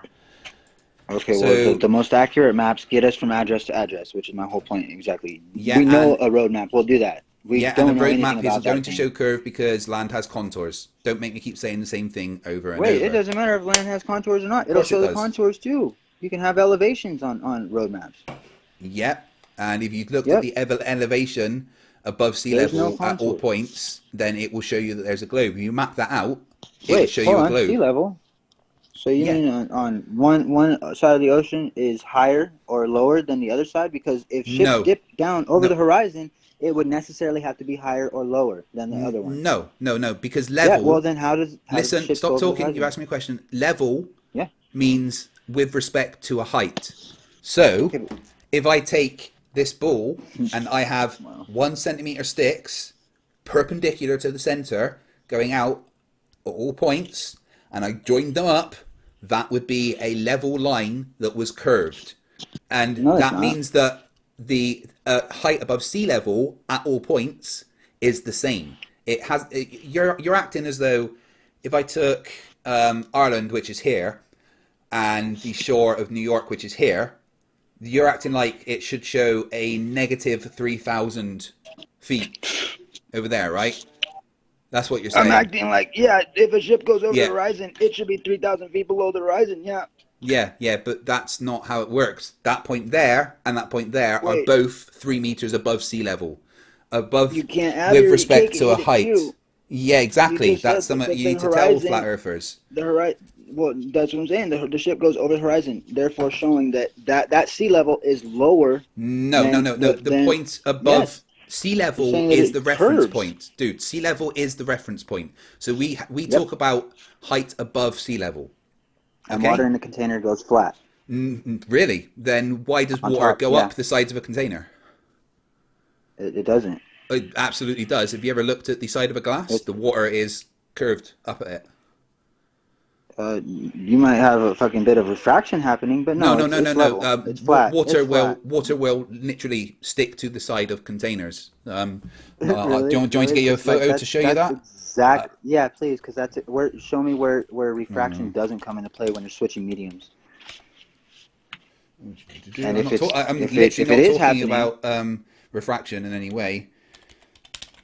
Okay, well, the most accurate maps get us from address to address, which is my whole point exactly. Yeah, we know a road map will do that. And the road map is going to show curve because land has contours. Don't make me keep saying the same thing over and over. Wait, it doesn't matter if land has contours or not. It'll show the contours too. You can have elevations on road maps. Yep, and if you look at the elevation above sea level at all points, then it will show you that there's a globe. If you map that out, it will show you a globe. Sea level. So you mean on one side of the ocean is higher or lower than the other side? Because if ships dip down over the horizon, it would necessarily have to be higher or lower than the other one. No, because level... Yeah, well then how does listen, stop talking, you asked me a question. Level means with respect to a height. So... Okay. If I take this ball and I have 1 centimeter sticks perpendicular to the center going out at all points, and I joined them up, that would be a level line that was curved. And that means that the height above sea level at all points is the same. You're acting as though if I took Ireland, which is here, and the shore of New York, which is here, you're acting like it should show a negative 3,000 feet over there, right? That's what you're saying. I'm acting like, if a ship goes over the horizon, it should be 3,000 feet below the horizon, Yeah, but that's not how it works. That point there and that point there are both 3 meters above sea level. Above, you can't with respect to a height. Yeah, exactly. That's something you need to tell flat earthers. Well, that's what I'm saying. The ship goes over the horizon, therefore showing that sea level is lower. No. The point above sea level is the reference point, dude. Sea level is the reference point. So we talk about height above sea level. Okay? And water in the container goes flat. Really? Then why does water go up the sides of a container? It doesn't. It absolutely does. Have you ever looked at the side of a glass? The water is curved up at it. You might have a fucking bit of refraction happening, but no. It's flat. Water will literally stick to the side of containers. Really? Do you want to get you a photo to show you that? Yeah, please, because that's it. Show me where refraction doesn't come into play when you're switching mediums. And if it is happening about refraction in any way.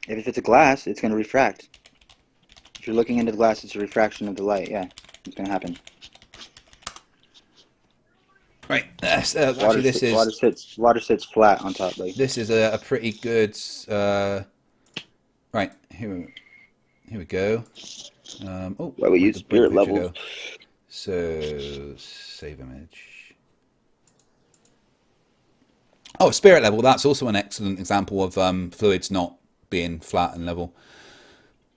If it's a glass, it's going to refract. If you're looking into the glass, it's a refraction of the light. Yeah, it's going to happen. Right. Actually, water sits flat on top. Like this is a pretty good. Right here we go. Why we use spirit levels? So save image. Oh, spirit level. That's also an excellent example of fluids not being flat and level.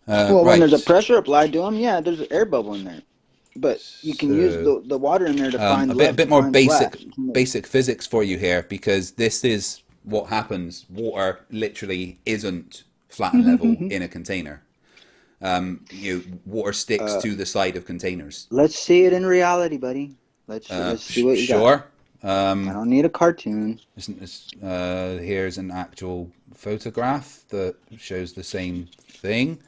When there's a pressure applied to them, there's an air bubble in there. But you can use the water in there to find a bit more basic physics for you here, because this is what happens. Water literally isn't flat and level in a container. Water sticks to the side of containers. Let's see it in reality, buddy. Let's see what you got. Sure. I don't need a cartoon. Here's an actual photograph that shows the same thing.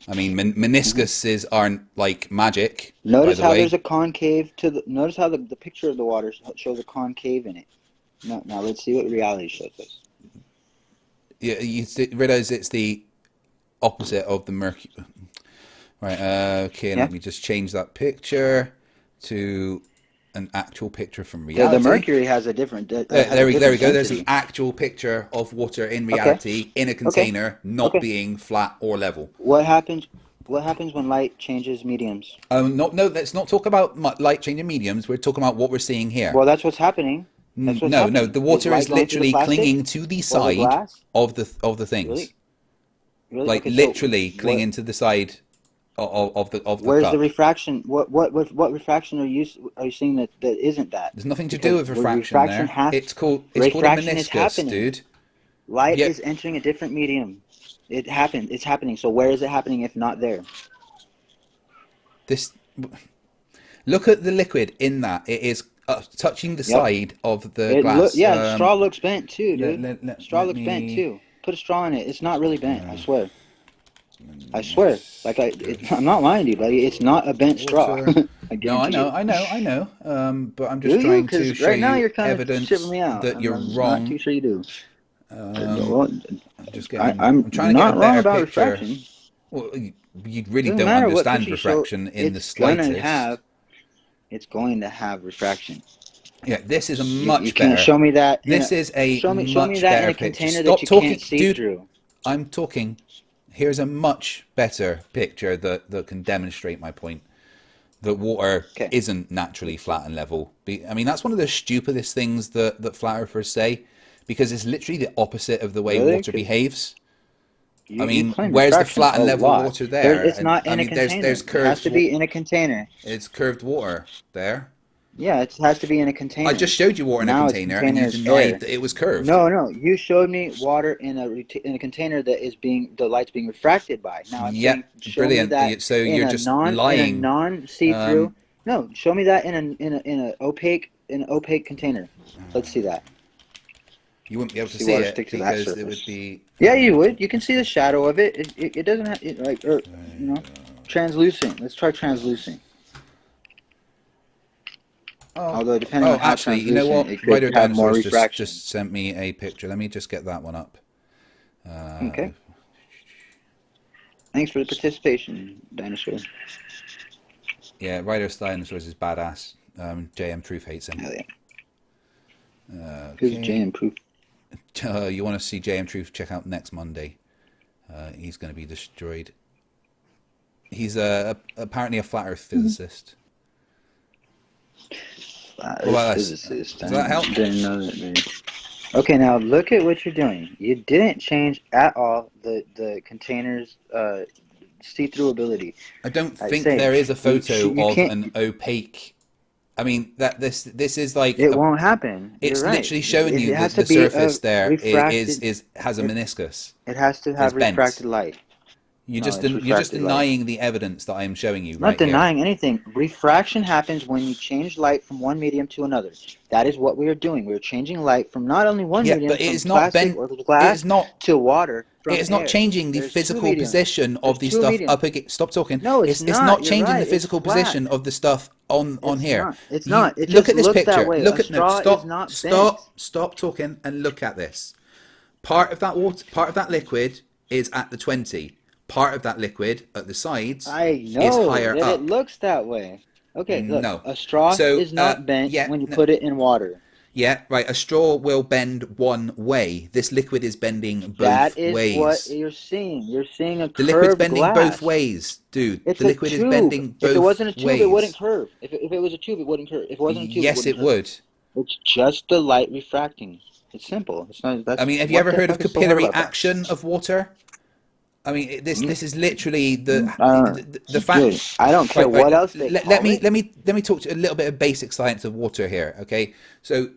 I mean, meniscuses aren't like magic. Notice how there's a concave to the. Notice how the picture of the water shows a concave in it. Now let's see what reality shows us. Yeah, you realize it's the opposite of the mercury. Right. Okay. Let me just change that picture to an actual picture from reality. The mercury has a different. There we go. There's an actual picture of water in reality in a container, not being flat or level. What happens when light changes mediums? No. Let's not talk about light changing mediums. We're talking about what we're seeing here. Well, that's what's happening. No. The water is literally clinging to the side of the things. Really? Like literally clinging to the side of the Where's cup. the refraction? What refraction are you seeing that isn't that? There's nothing to do with refraction there. It's called a meniscus, dude. Light is entering a different medium. It happened. It's happening. So where is it happening if not there? Look at the liquid in that. It is touching the side of the glass. Straw looks bent too, dude. Straw looks bent too. Put a straw in it. It's not really bent. I swear. I'm not lying to you, buddy. It's not a bent straw. I know. But I'm just trying to show you evidence that you're wrong. I'm not too sure you do. I'm trying to get a better picture. Refraction. Well, you really don't understand refraction in the slightest. It's going to have refraction. Yeah, this is a much you better. Can show me that. This is a show me much that better in a container picture. that you can't see through. I'm talking. Here's a much better picture that can demonstrate my point. That water isn't naturally flat and level. I mean, that's one of the stupidest things that flat earthers say, because it's literally the opposite of the way water behaves. Where's the flat and level water there? It's not in a container. There's curved. It has to be in a container. It's curved water there. Yeah, it has to be in a container. I just showed you water in a container, and you denied that it was curved. No, you showed me water in a container that is the light's being refracted by. Now I'm saying, show brilliant. me that So you're just lying. In a non-see-through. No, show me that in an opaque container. Let's see that. You wouldn't be able to see it because it would be. Yeah, you would. You can see the shadow of it. It doesn't have translucent. Let's try translucent. Although depending on how actually, you know what? It Writer could have more Dinosaurs refraction. just sent me a picture. Let me just get that one up. Okay. Thanks for the participation, Dinosaur. Yeah, Writer Dinosaurs is badass. JM Proof hates him. Hell yeah. Who's JM Proof? You want to see JM Truth? Check out next Monday. He's going to be destroyed. He's apparently a flat Earth physicist. Physicist. Does that help? Didn't know that, man. Okay, now look at what you're doing. You didn't change at all the container's see-through ability. I don't think there is a photo of an opaque. I mean, that this is like it won't happen. It's You're literally right. showing you that the surface there has a meniscus. It has to have refracted light. You're just denying the evidence that I'm showing you. Not denying anything. Refraction happens when you change light from one medium to another. That is what we are doing. We're changing light from not only one medium, but it is from not plastic or glass to water. It is not changing the physical position of the stuff up against. Stop talking. No, it's not changing the physical position of the stuff on here. It's not. It look just at this looks picture. that way. Look at Stop stop talking and look at this. Part of that water, part of that liquid is at the 20. Part of that liquid at the sides is higher up. It looks that way. Okay, look, no. A straw is not bent when you put it in water. Yeah, right. A straw will bend one way. This liquid is bending both ways. That is what you're seeing. You're seeing a curved The liquid's bending glass. both ways, dude. It's the liquid is bending both ways. If it wasn't a tube, it wouldn't curve. If it was a tube, it wouldn't curve. If it wasn't a tube, yes, it would. It's just the light refracting. It's simple. It's not. I mean, have you ever heard of capillary action of water? I mean, this is literally the fact. I don't care what else they let me talk to a little bit of basic science of water here. Okay, so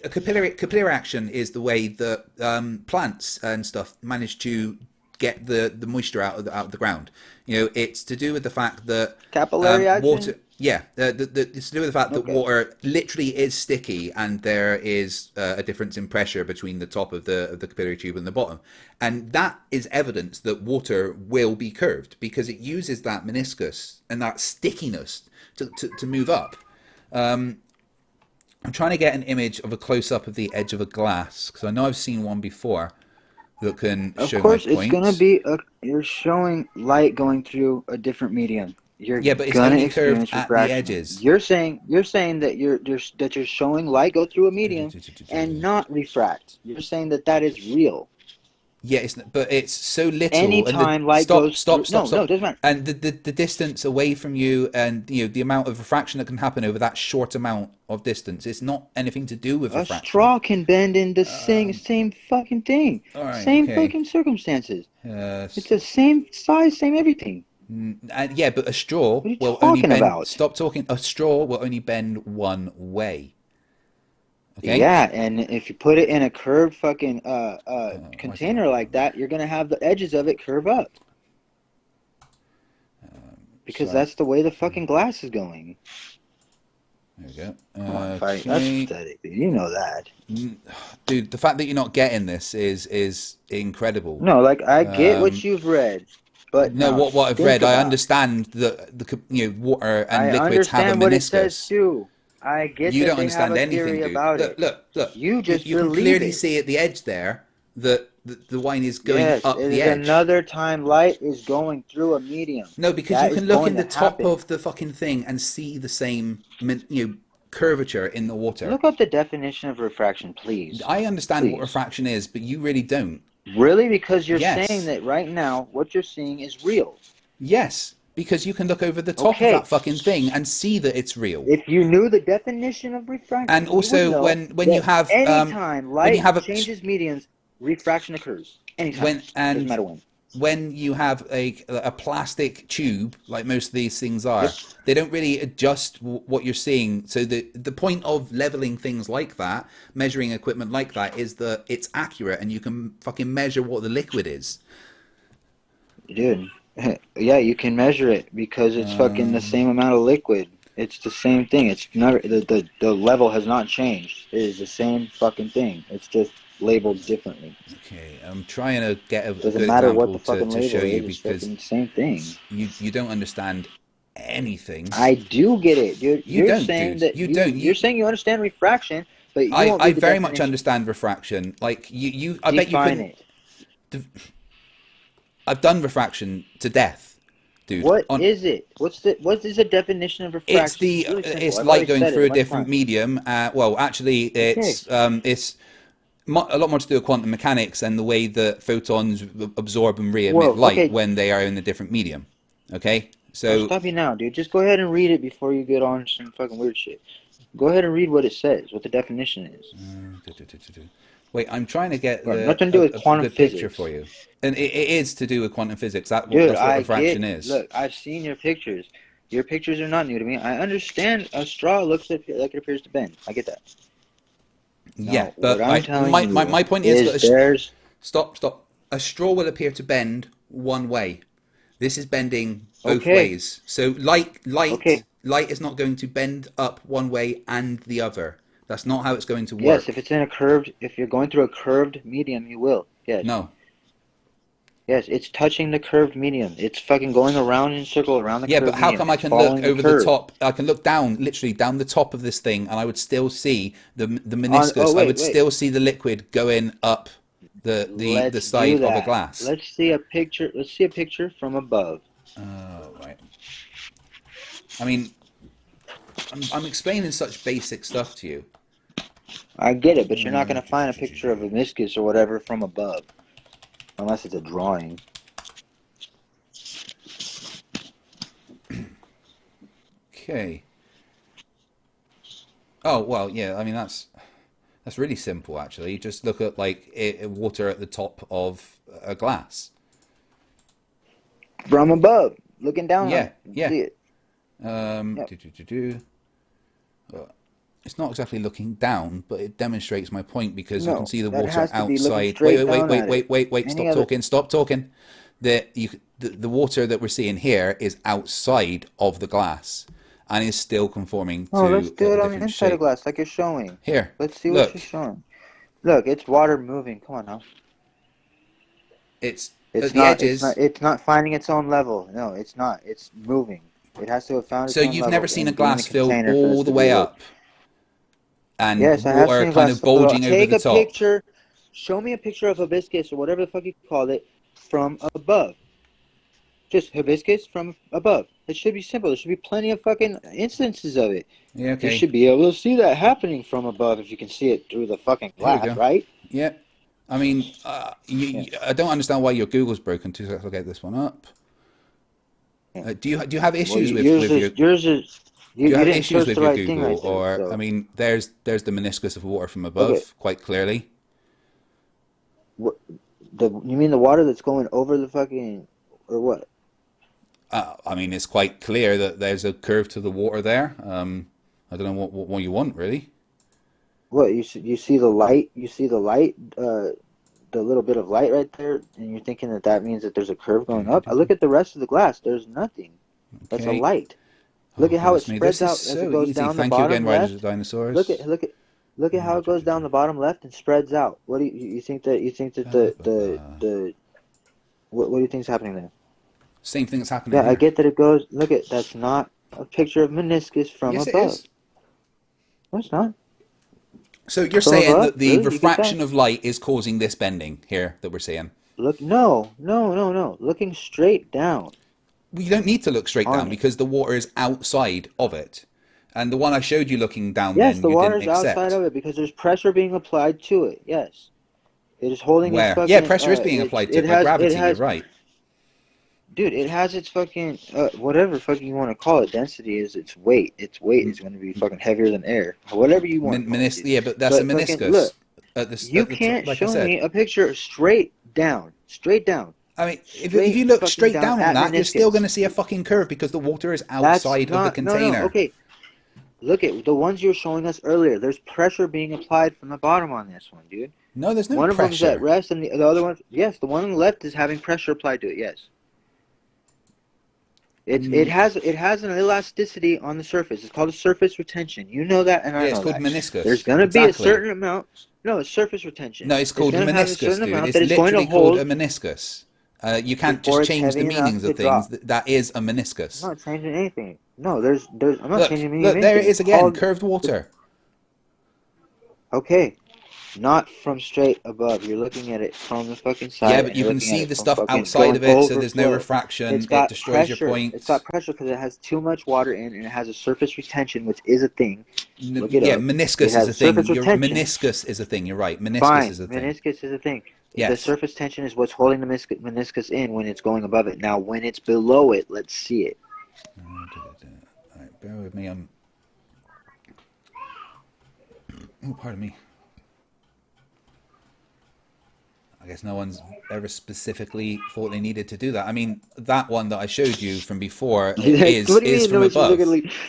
a capillary action is the way that plants and stuff manage to get the moisture out of the ground. You know, it's to do with the fact that capillary action. Water. Yeah, it's to do with the fact that water literally is sticky, and there is a difference in pressure between the top of the capillary tube and the bottom, and that is evidence that water will be curved because it uses that meniscus and that stickiness to move up. I'm trying to get an image of a close up of the edge of a glass because I know I've seen one before that can show my points. Of course, it's going to be you're showing light going through a different medium. But it's only curved at the edges. You're saying that you're showing light go through a medium and not refract. You're saying that is real. Yeah, but it's so little. Anytime light goes stop. No, it doesn't matter. And the distance away from you, and the amount of refraction that can happen over that short amount of distance, it's not anything to do with refraction. A straw can bend in the same fucking thing. Right, same fucking circumstances. It's the same size, same everything. Yeah, but a straw will only bend. Stop talking. A straw will only bend one way. Okay. Yeah, and if you put it in a curved fucking container like that, you're gonna have the edges of it curve up. Because that's the way the fucking glass is going. There we go. That's pathetic. You know that. Dude, the fact that you're not getting this is incredible. No, like I get what you've read. But no, what I've read, I understand that water and liquids have a meniscus. I understand what it says too. I get you that don't they understand have a anything, theory dude. about it. Look. You just you can clearly see at the edge there that the wine is going up the edge. Another time light is going through a medium. No, because you can look in the top of the fucking thing and see the same curvature in the water. Look up the definition of refraction, please. I understand what refraction is, but you really don't. Really? Because you're saying that right now what you're seeing is real. Yes, because you can look over the top of that fucking thing and see that it's real. If you knew the definition of refraction, and also when you have anytime light changes mediums, refraction occurs. Anytime. Doesn't matter when. when you have a plastic tube, like most of these things are, they don't really adjust what you're seeing. So the point of leveling things like that, measuring equipment like that, is that it's accurate and you can fucking measure what the liquid is. Dude, yeah, you can measure it because it's fucking the same amount of liquid. It's the same thing. It's never the level has not changed. It is the same fucking thing. It's just labeled differently. Okay, I'm trying to get a Doesn't good matter what the example fucking to label show you is. It's because fucking the same thing. you don't understand anything. I do get it, dude. You You're don't, saying dude. that You don't. You're saying you understand refraction, but you won't I read the very much definition. understand refraction. Like you I Define bet you couldn't. it. I've done refraction to death, dude. What is it? What is the definition of refraction? It's the really simple. it's I've light already going said through it a much different time. medium. Well, actually, it's a lot more to do with quantum mechanics and the way that photons absorb and re-emit light when they are in a different medium. Okay, so stop you now, dude. Just go ahead and read it before you get on some fucking weird shit. Go ahead and read what it says, what the definition is. Wait, I'm trying to get nothing to do with quantum good physics. picture for you, and it is to do with quantum physics. That's Dude, what refraction is. Look, I've seen your pictures. Your pictures are not new to me. I understand a straw looks like it appears to bend. I get that. Yeah, but my point is that stop. A straw will appear to bend one way. This is bending both ways. So light is not going to bend up one way and the other. That's not how it's going to work. Yes, if you're going through a curved medium, you will. Yes. No. Yes, it's touching the curved medium. It's fucking going around in a circle around the curved medium. Yeah, but how come I can look over the top? I can look down, literally down the top of this thing, and I would still see the meniscus. I would still see the liquid going up the side of a glass. Let's see a picture. Let's see a picture from above. Oh, right. I mean, I'm explaining such basic stuff to you. I get it, but you're not going to find a picture of a meniscus or whatever from above. Unless it's a drawing. Okay. Oh, well, yeah, I mean, that's really simple, actually. Just look at, like, water at the top of a glass. From above, looking down on it. See it. It's not exactly looking down, but it demonstrates my point because you can see the water outside. Wait! Stop talking. The water that we're seeing here is outside of the glass and is still conforming to let's do it on the inside shape. of glass, like you're showing. Here, let's see what you're showing. Look, it's water moving. Come on now. It's at the edges. It's not finding its own level. No, it's not. It's moving. It has to have found its own level. So you've never seen a glass filled all the way up? And yes, I have seen kind of bulging over the top. Take a picture. Show me a picture of hibiscus or whatever the fuck you call it from above. Just hibiscus from above. It should be simple. There should be plenty of fucking instances of it. Yeah, okay. You should be able to see that happening from above if you can see it through the fucking glass, right? Yeah. I mean, I don't understand why your Google's broken too. So I'll get this one up. Do you have issues with your? Yours is. Do you have issues with your Google, or I mean, there's the meniscus of water from above quite clearly. What? You mean the water that's going over the fucking, or what? I mean, it's quite clear that there's a curve to the water there. I don't know what you want really. What you see the light? You see the light, the little bit of light right there, and you're thinking that means that there's a curve going up. I look at the rest of the glass. There's nothing. That's a light. Look at how it spreads out as it goes down the bottom left. Dinosaurs. Look at how it goes down the bottom left and spreads out. What do you think that what do you think is happening there? Same thing that's happening. Yeah, here. I get that it goes. Look at that's not a picture of meniscus from above. It is. No, it's not. So you're saying that the refraction of light is causing this bending here that we're seeing? Look, no. Looking straight down. Well, you don't need to look straight down because the water is outside of it. And the one I showed you looking down yes, the water is outside of it because there's pressure being applied to it. Yes. It is holding its fucking... Yeah, pressure is being applied to it by gravity, you're right. Dude, it has its fucking... whatever fucking you want to call it, density is its weight. Its weight is going to be fucking heavier than air. Whatever you want. Yeah, but that's a meniscus. Look, you can't show me a picture straight down. Straight down. I mean, if you look straight down on that, you're still going to see a fucking curve because the water is outside of the container. No, okay. Look at the ones you were showing us earlier. There's pressure being applied from the bottom on this one, dude. No, there's no pressure. One of them's at rest, and the other one, yes, the one on the left is having pressure applied to it. Yes. It has an elasticity on the surface. It's called a surface retention. You know that, and I know that. It's called meniscus. There's going to be a certain amount. No, it's surface retention. No, it's called a meniscus, dude. It's literally called a meniscus. You can't just change the meanings of things. That is a meniscus. I'm not changing anything. No, I'm not changing anything. Look, there it is again, curved water. Okay. Not from straight above. You're looking at it from the fucking side. Yeah, but you can see the stuff outside of it, so there's no refraction. It destroys your point. It's got pressure because it has too much water in, and it has a surface retention, which is a thing. Meniscus is a thing. Meniscus is a thing. You're right. Meniscus is a thing. Meniscus is a thing. Yes. The surface tension is what's holding the meniscus in when it's going above it. Now, when it's below it, let's see it. All right, bear with me. Oh, pardon me. I guess no one's ever specifically thought they needed to do that. I mean, that one that I showed you from before is from above.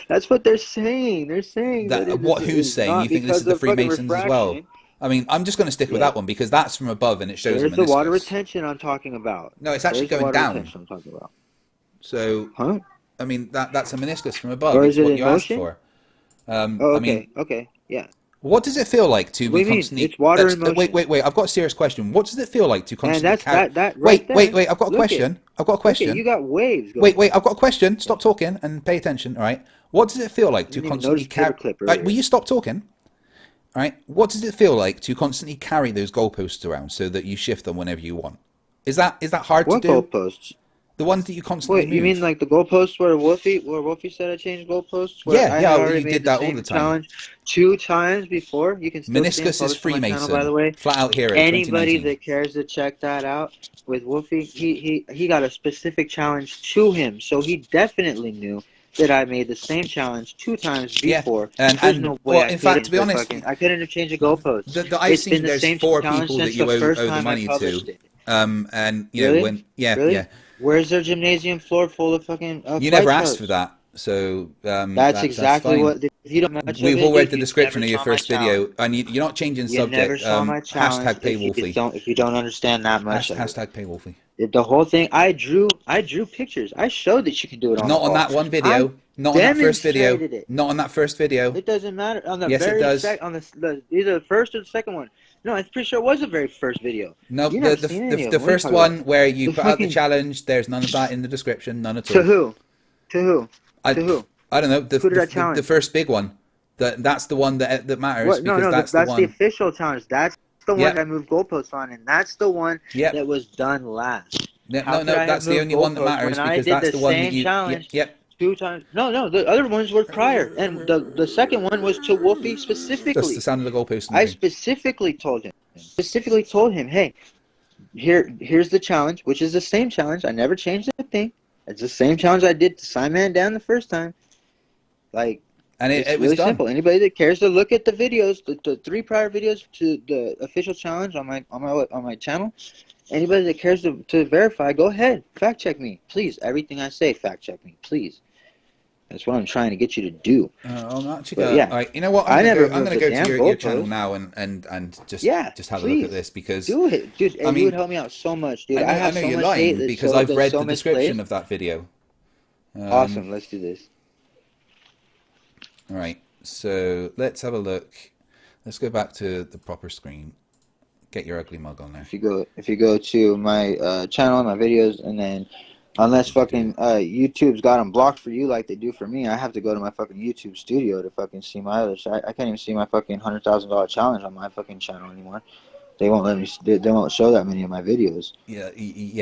That's what they're saying. They're saying that. Who's saying? You think this is the Freemasons as well? I mean, I'm just going to stick with that one because that's from above and it shows. There's the water retention I'm talking about. No, it's actually going down. I'm talking about. So, I mean, that's a meniscus from above. Or is it what in you motion? asked for. Okay, yeah. What does it feel like to be constantly? It's water in motion. Wait. I've got a serious question. What does it feel like to constantly carry? Wait. I've got a question. You got waves. Wait. I've got a question. Stop talking and pay attention. All right. What does it feel like to constantly carry? Right, will you stop talking? All right. What does it feel like to constantly carry those goalposts around so that you shift them whenever you want? Is that hard to do? What goalposts? The ones that you constantly move. You mean like the goalposts where Wolfie said I changed goalposts? You did that all the time. Challenge 2 times before. You can still Meniscus is Freemason, by the way. Flat out here. Anybody that cares to check that out with Wolfie, he got a specific challenge to him, so he definitely knew that I made the same challenge 2 times before. And no way in fact, to be honest, I couldn't have changed the goalposts. I've seen there's 4 people that you owe the money to. And you know when Really? Where's their gymnasium floor full of fucking? You never asked for that, so that's exactly what. If you don't much We've all read the description of your first video, and you're not changing subject. Never saw my challenge. Hashtag pay Wolfie. If you don't understand that much. Hashtag pay Wolfie. The whole thing. I drew pictures. I showed that you can do it on. Not on that one video. Not on that first video. Not on that first video. It doesn't matter. On the yes, it does. On either the first or the second one. No, I'm pretty sure it was the very first video. No, the first one where you put out the challenge, there's none of that in the description, none at all. To who? I don't know. Who did I challenge? The first big one. That's the one that matters. That's the official challenge. That's the one I moved goalposts on, and that's the one that was done last. No, that's the only one that matters because that's the one that you. Yep. 2 times. No, the other ones were prior, and the second one was to Wolfie specifically. That's the sound of the goalpost. I specifically told him, hey, here's the challenge, which is the same challenge. I never changed a thing. It's the same challenge I did to Simon Dan the first time. And it was really simple. Anybody that cares to look at the videos, the 3 prior videos to the official challenge on my channel. Anybody that cares to verify, go ahead, fact check me, please. Everything I say, fact check me, please. That's what I'm trying to get you to do. I'm actually all right. You know what? I'm going to go to your channel now and just have a look at this because do it, dude. You would help me out so much, dude. I know you're lying because I've read the description of that video. Awesome. Let's do this. All right. So let's have a look. Let's go back to the proper screen. Get your ugly mug on there. If you go to my channel, my videos, and then. Unless fucking YouTube's got them blocked for you like they do for me, I have to go to my fucking YouTube studio to fucking see my other. I can't even see my fucking $100,000 challenge on my fucking channel anymore. They won't let me. They won't show that many of my videos. Yeah.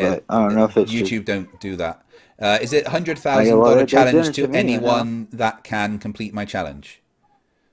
But I don't know if it's YouTube don't do that. Is it $100,000 challenge to anyone that can complete my challenge?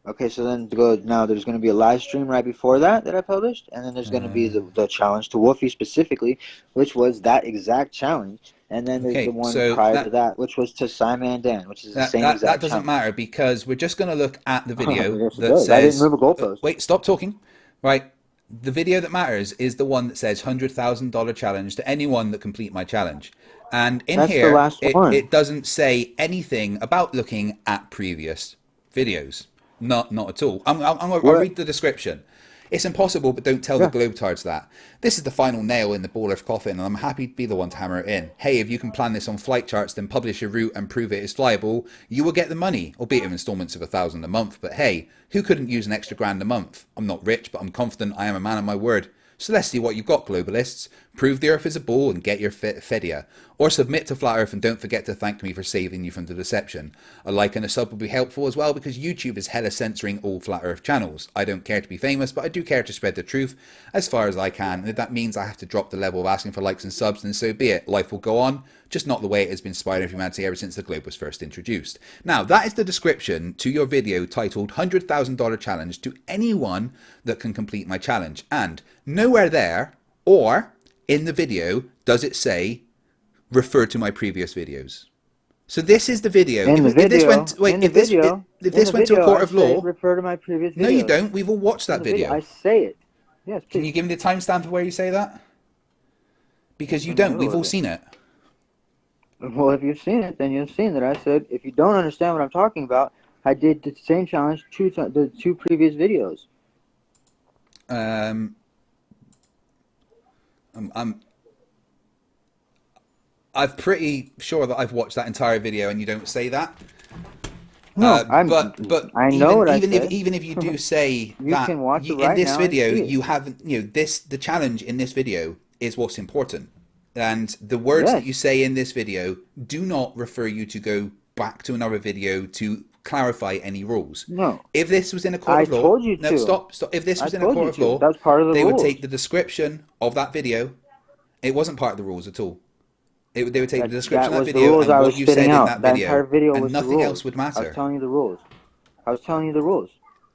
Okay, so then there's going to be a live stream right before that I published, and then there's going to be the challenge to Wolfie specifically, which was that exact challenge. And then there's the one prior to that, which was to Simon Dan, which is the same exact That doesn't matter because we're just going to look at the video that says... I didn't move a goalpost. Wait, stop talking. Right. The video that matters is the one that says $100,000 challenge to anyone that complete my challenge. And in That's here, the last one. it doesn't say anything about looking at previous videos. Not at all. I'll read the description. It's impossible, but don't tell the globetards that. This is the final nail in the baller's coffin, and I'm happy to be the one to hammer it in. Hey, if you can plan this on flight charts, then publish your route and prove it is flyable, you will get the money, albeit in installments of $1,000 a month. But hey, who couldn't use an extra grand a month? I'm not rich, but I'm confident I am a man of my word. So let's see what you've got, globalists. Prove the Earth is a ball and get your Fedia. Or submit to Flat Earth and don't forget to thank me for saving you from the deception. A like and a sub will be helpful as well because YouTube is hella censoring all Flat Earth channels. I don't care to be famous, but I do care to spread the truth as far as I can. And if that means I have to drop the level of asking for likes and subs, then so be it. Life will go on, just not the way it has been inspiring humanity ever since the globe was first introduced. Now, that is the description to your video titled $100,000 Challenge to anyone that can complete my challenge. And nowhere there or in the video does it say refer to my previous videos. So this is the video. If this went to a court of law, refer to my previous videos. No, you don't. We've all watched that video. I say it. Yes. Please. Can you give me the timestamp of where you say that? Because you don't. We've all seen it. Well, if you've seen it, then you've seen that I said if you don't understand what I'm talking about, I did the same challenge the two previous videos. I'm pretty sure that I've watched that entire video, and you don't say that. No, but I know what I said. Even if you do say you that, can watch it right in this now video, and see it. you haven't. The challenge in this video is what's important, and the words that you say in this video do not refer you to go back to another video to clarify any rules. No. If this was in a court of law, told you to. Stop. If this was in a court of law, that's part of the they rules. would take the description of that video. It wasn't part of the rules at all. They would take the description of that video and what you said in that video, and nothing else would matter. I was telling you the rules. I was telling you the rules.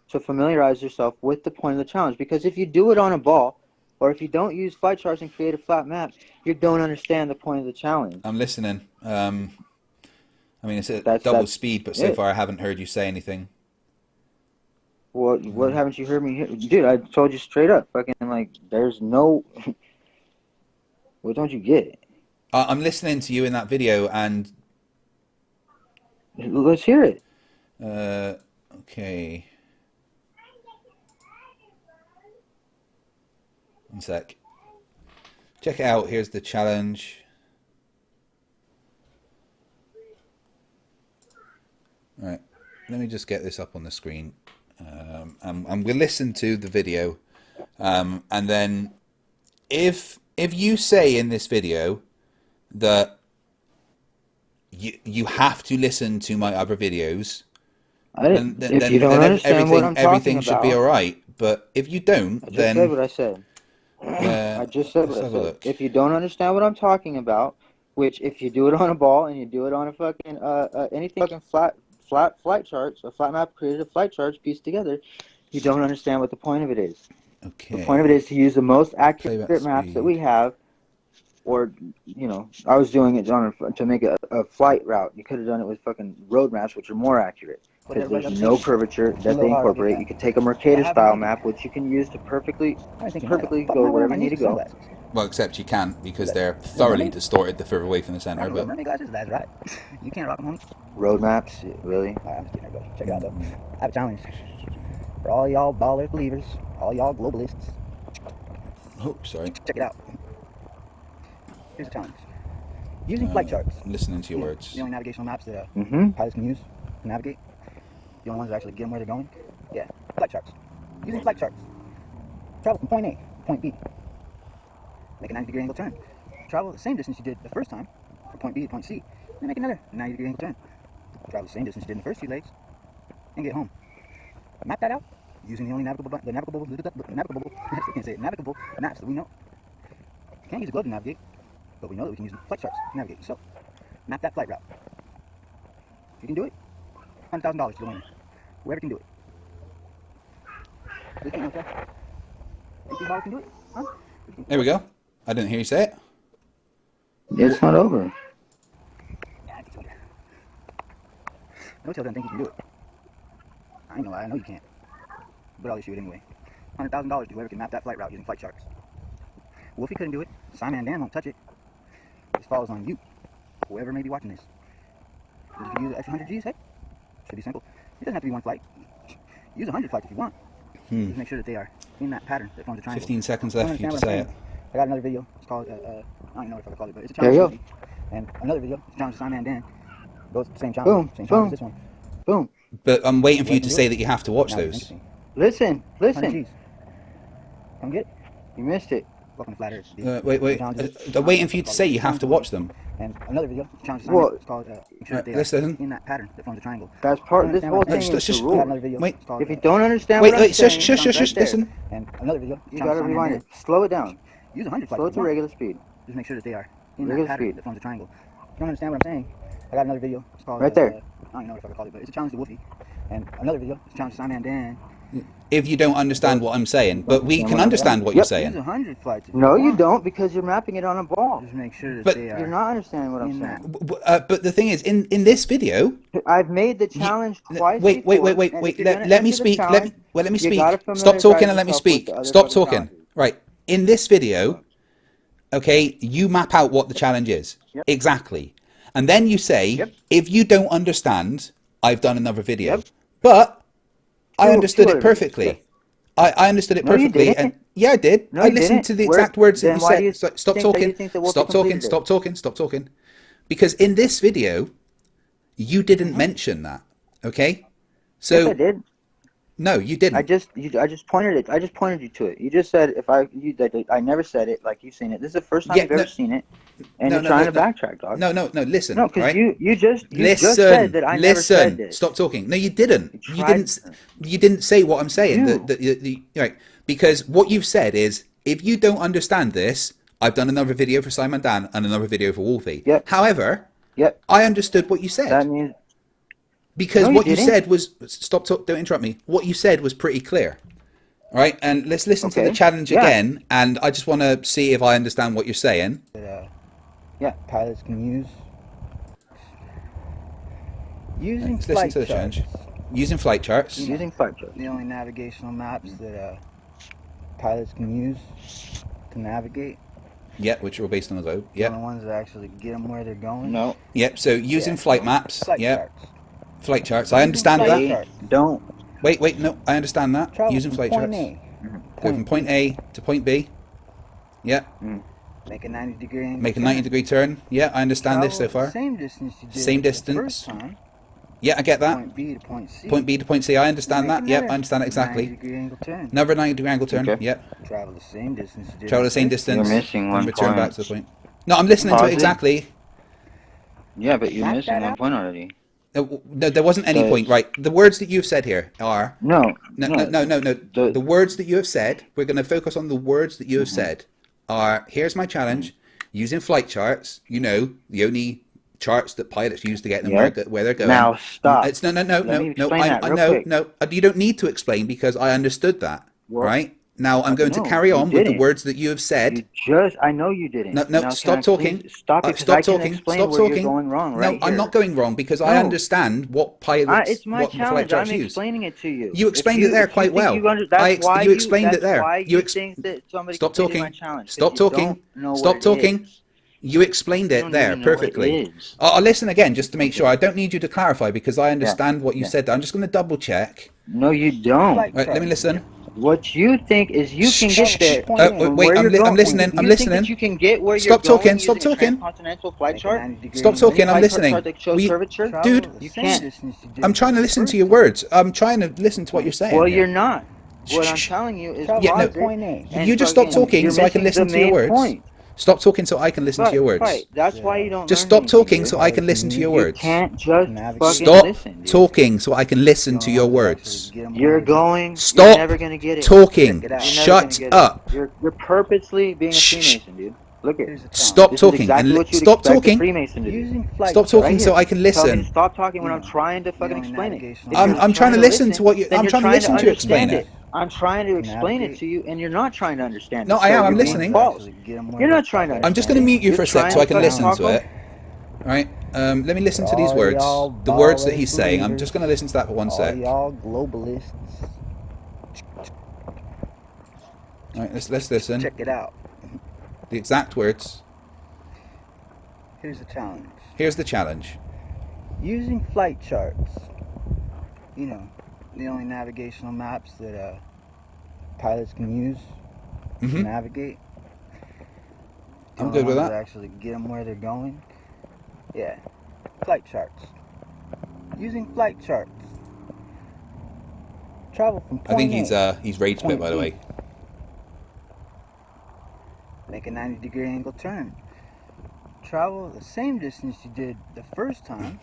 So familiarize yourself with the point of the challenge. Because if you do it on a ball, or if you don't use flight charts and create a flat map, you don't understand the point of the challenge. I'm listening. I mean, it's at double speed, but so far I haven't heard you say anything. What haven't you heard me hear? Dude, I told you straight up. Fucking, like, there's no... What don't you get? I'm listening to you in that video, and... Let's hear it. Okay. One sec. Check it out. Here's the challenge. All right. Let me just get this up on the screen. I'm going to listen to the video. And then if you say in this video that you have to listen to my other videos, then everything should be all right. But if you don't, then... I just said what I said. I just said what I said. If you don't understand what I'm talking about, which if you do it on a ball and you do it on a fucking anything fucking flat flight charts, a flat map created a flight charts pieced together, you don't understand what the point of it is. Okay. The point of it is to use the most accurate maps that we have. Or, I was doing it to make a flight route. You could have done it with fucking road maps, which are more accurate. Because there's no curvature that they incorporate. You could take a Mercator-style map, which you can use to perfectly go wherever you need to go. Well, except you can't, because they're thoroughly distorted the further away from the center. But that's right. You can't rock them, homie. Road maps? Really? I'm just kidding, bro. Check it out, though. I have a challenge. For all y'all baller believers, all y'all globalists. Oh, sorry. Check it out. Here's a challenge. Using flight charts. I'm listening to your words. The only navigational maps that pilots can use to navigate. The only ones that actually get them where they're going. Yeah, flight charts. Using flight charts. Travel from point A to point B. Make a 90-degree angle turn. Travel the same distance you did the first time from point B to point C. Then make another 90-degree angle turn. Travel the same distance you did in the first few legs and get home. Map that out using the only navigable I can't say it, navigable maps that we know. Can't use a globe to navigate. But we know that we can use flight charts to navigate. So, map that flight route. If you can do it, $100,000 to the winner. Whoever can do it. We can, okay? Think you can do it? Huh? There we go. I didn't hear you say it. It's not over. Yeah, I can do it. No tell doesn't think you can do it. I know you can't. But I'll issue it anyway. $100,000 to whoever can map that flight route using flight charts. Wolfie couldn't do it. Simon and Dan won't touch it. This falls on you, whoever may be watching this. If you use extra 100 Gs, hey, should be simple. It doesn't have to be one flight. Use 100 flights if you want. Just make sure that they are in that pattern that forms a triangle. 15 seconds left for you to say it. I got another video. It's called, I don't even know what I call it, but it's a challenge. There you go. And another video, it's a challenge to Simon and Dan. Both the same challenge. Boom, same challenge boom, as this one. boom. But I'm waiting for you to say that you have to watch those. Listen. 100 Gs. Come get it. You missed it. Welcome to Flat Earth. Wait. I'm waiting for you to say you have to watch them. And another video, challenge to Simon. It's called, make sure that they listen. are in that pattern that forms a triangle. That's part of this whole thing. Is the rule. Wait. If you don't understand what I'm saying, shush, listen. And another video, you gotta rewind it. Slow it down. Use 100 flights. Slow it to regular speed. Just make sure that they are in that pattern that forms a triangle. If you don't understand what I'm saying, I got another video. It's called, right there. I don't even know what I call it, but it's a challenge to Wolfie. And another video, it's a challenge to Simon and Dan. If you don't understand what I'm saying, but we can understand what you're saying. Use 100 flights. No, you don't, because you're mapping it on a ball. Just make sure that But they are. You're not understanding what I'm saying. But the thing is, in this video, I've made the challenge twice. wait. Let me speak. Let me speak. Stop talking and let me speak. Stop talking. Right. In this video, okay, you map out what the challenge is. Yep. Exactly. And then you say, Yep. if you don't understand, I've done another video. Yep. But I understood it perfectly. I understood it perfectly. You didn't. And yeah, I did. No, I you listened didn't. to the exact words that you why do you said. Stop think that you talking. think that Wolfie Stop talking. completed it? Stop talking. Stop talking. Because in this video, you didn't mention that. Okay? So Yes, I did. No, you didn't. I just pointed it. I just pointed you to it. You just said I never said it like you've seen it. This is the first time you've ever seen it, and you're trying to backtrack, dog. No. Listen. No, because right? you just said that I never said this. Stop talking. No, you didn't. You didn't say what I'm saying. Right? Because what you've said is, if you don't understand this, I've done another video for Simon Dan and another video for Wolfie. Yep. However, I understood what you said. That means. Because No, what you didn't. said was don't interrupt me. What you said was pretty clear. All right, and let's listen to the challenge again, and I just want to see if I understand what you're saying. Pilots can use using Let's listen to the charts. challenge. Using flight charts. Using flight charts. The only navigational maps that pilots can use to navigate. Yeah, which are based on the globe. The Yeah. only ones that actually get them where they're going. No. Yep. So using flight maps. Flight Yeah. charts. Flight charts. I understand Flight that. charts. Don't. Wait. No, I understand that. Travel Using from flight point charts. A. Go from point A to point B. Yeah. Make a 90-degree angle. Make a 90-degree turn. Yeah, I understand this so Travel far. Same distance you did Same the distance. first time. Yeah, I get that. Point B to point C. Point B to point C. I understand Make that. Yep, another I understand it exactly. 90-degree angle turn. Another 90-degree angle turn. Okay. Yep. Travel the same distance you did Travel the same first distance. You're missing one and return point. back to the point. No, I'm listening to Pause it it. exactly. Yeah, but you're Back missing that one up. point already. No, there wasn't any point. Right. The words that you've said here are No. no. The words that you have said. We're going to focus on the words that you have said. Are here's my challenge. Using flight charts. You know, the only charts that pilots use to get them Yep. where they're going. Now stop. It's no. Let me explain that real No. quick. No. You don't need to explain because I understood that. Well, right. Now I'm going to no, carry you on with the didn't. words that you have said. I know you didn't. No, Now, stop can I talking. please Stop it, 'cause Stop I can talking. explain Stop where talking. you're going wrong No, right I'm here. not going wrong because I No. understand what pilots, It's my what the flight challenge. charts I'm use. explaining it to you. You explained it there quite well. That's why you explained it that's there. Why You you think that somebody Stop completed talking. my challenge, 'cause Stop you talking. don't know Stop what it talking. is. You explained You it don't there even know what it perfectly. is. I'll listen again just to make sure. I don't need you to clarify because I understand what you said there. I'm just going to double check. No, you don't. Flight Right, let me listen. What you think is you can get there. Wait, from wait, where I'm you're li- I'm going. listening, You I'm think listening. that you can get where Stop you're talking, going stop using a talking. transcontinental flight chart? Stop talking, I'm Flight listening. chart that shows We- curvature? Dude, You can't. I'm trying to listen to your words. I'm trying to listen to what you're saying. Well, here. you're not. What I'm Shh. telling you is Yeah, no. pause it and You just stop fucking- talking you're so I can missing listen the to your main words. point. Stop talking so I can listen to your words. Right. That's why you don't Just learn stop anything, talking dude. so I can listen to your words. You can't just fucking Stop listen, dude. talking so I can listen to your words. You're going. Stop You're never gonna get it. talking. You're never Shut gonna get it. up. You're purposely being a Shh. Freemason, dude. Look at it. Stop This is talking exactly and what you'd stop expect a talking. Freemason to do. Stop talking Right so here. I can Tell me to listen. stop talking when I'm trying to fucking explain it. If I'm you're trying to listen to what you. then I'm you're trying to listen to you explain understand it. I'm trying to explain it to you, and you're not trying to understand No, it. I so am. I'm you're being listening. false. You're not trying to. I'm just going to mute you for a sec so I can listen to it. All right. Let me listen to these words. The words that he's saying. I'm just going to listen to that for one sec. All y'all globalists. All right, let's listen. Check it out. The exact words. Here's the challenge. Here's the challenge. Using flight charts. You know, the only navigational maps that pilots can use to navigate. I'm good with that. To actually get them where they're going. Yeah, flight charts. Using flight charts. Travel from point I think he's rage quit, by the way. Make a 90-degree angle turn. Travel the same distance you did the first time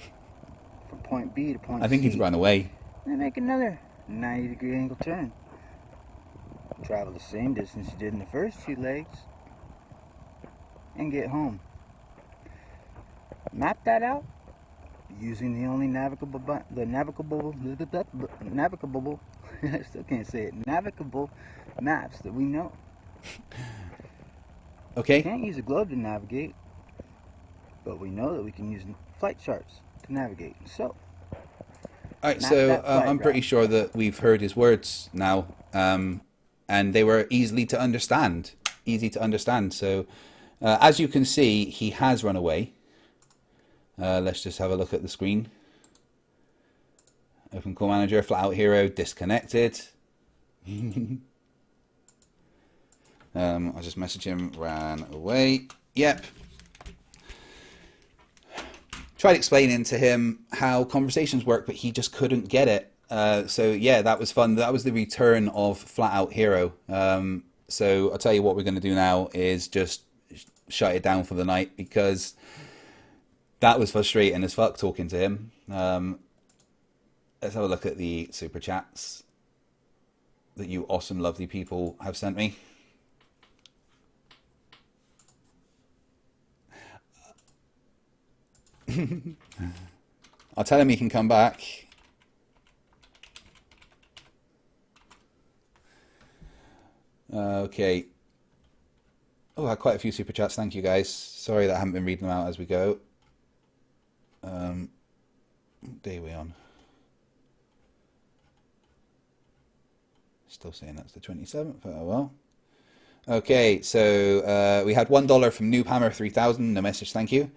from point B to point C. I think he's run away. Then make another 90-degree angle turn. Travel the same distance you did in the first 2 legs and get home. Map that out using the only navigable I still can't say it, navigable maps that we know. Okay. We can't use a globe to navigate, but we know that we can use flight charts to navigate. So, alright, so I'm pretty sure that we've heard his words now, and they were easy to understand. So, as you can see, he has run away. Let's just have a look at the screen. Open Call Manager, Flat Out Hero, disconnected. I'll just message him, ran away. Yep. Tried explaining to him how conversations work, but he just couldn't get it. So yeah, that was fun. That was the return of Flat Out Hero. So I'll tell you what we're going to do now is just shut it down for the night, because that was frustrating as fuck talking to him. Let's have a look at the super chats that you awesome, lovely people have sent me. I'll tell him he can come back. Okay. Oh, I had quite a few super chats. Thank you, guys. Sorry that I haven't been reading them out as we go. What day are we on? Still saying that's the 27th. Oh, well. Okay, so we had $1 from Noobhammer 3000. No message, thank you.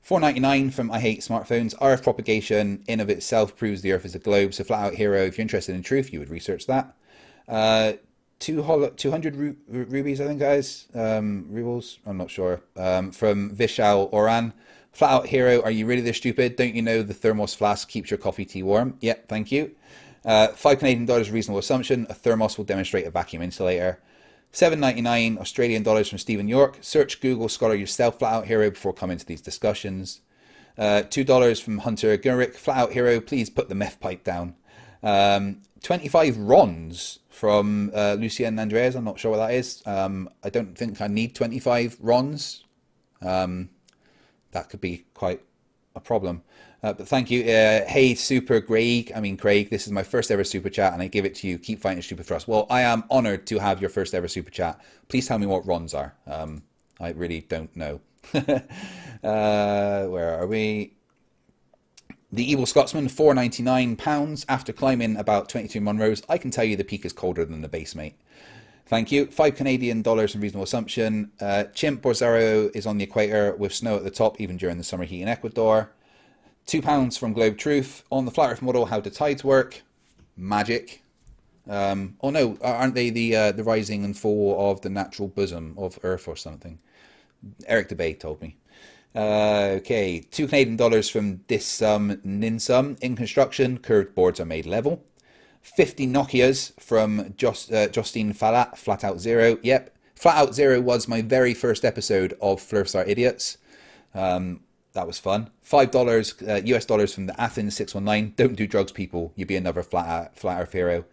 $4.99 from I Hate Smartphones. RF propagation in of itself proves the Earth is a globe. So Flat Out Hero, if you're interested in truth, you would research that. 200 rubies, I think, guys. Rubles, I'm not sure. From Vishal Oran. Flat Out Hero, are you really this stupid? Don't you know the thermos flask keeps your coffee tea warm? Yep, thank you. $5 Canadian reasonable assumption. A thermos will demonstrate a vacuum insulator. $7.99 Australian dollars from Stephen York. Search Google Scholar yourself, Flat Out Hero, before coming to these discussions. $2 from Hunter Gurrick. Flat Out Hero, please put the meth pipe down. 25 Rons from Lucien Andreas. I'm not sure what that is. I don't think I need 25 Rons. That could be quite a problem. But thank you. Hey, Super Craig. This is my first ever super chat, and I give it to you. Keep fighting stupid thrust. Well, I am honoured to have your first ever super chat. Please tell me what Rons are. I really don't know. Where are we? The Evil Scotsman, £4.99. After climbing about 22 Monroes, I can tell you the peak is colder than the base, mate. Thank you. $5 Canadian from Reasonable Assumption. Chimp Borzaro is on the equator with snow at the top, even during the summer heat in Ecuador. £2 from Globe Truth. On the Flat Earth model, how do tides work? Magic. Oh no, aren't they the rising and fall of the natural bosom of Earth or something? Eric DeBay told me. Okay, $2 Canadian from Disum Ninsum. In construction, curved boards are made level. 50 Nokias from Justine Falat, Flat Out Zero. Yep, Flat Out Zero was my very first episode of Flerfs Are Idiots. That was fun. $5 US dollars from the Athens 619. Don't do drugs, people. You'd be another Flat Earth hero.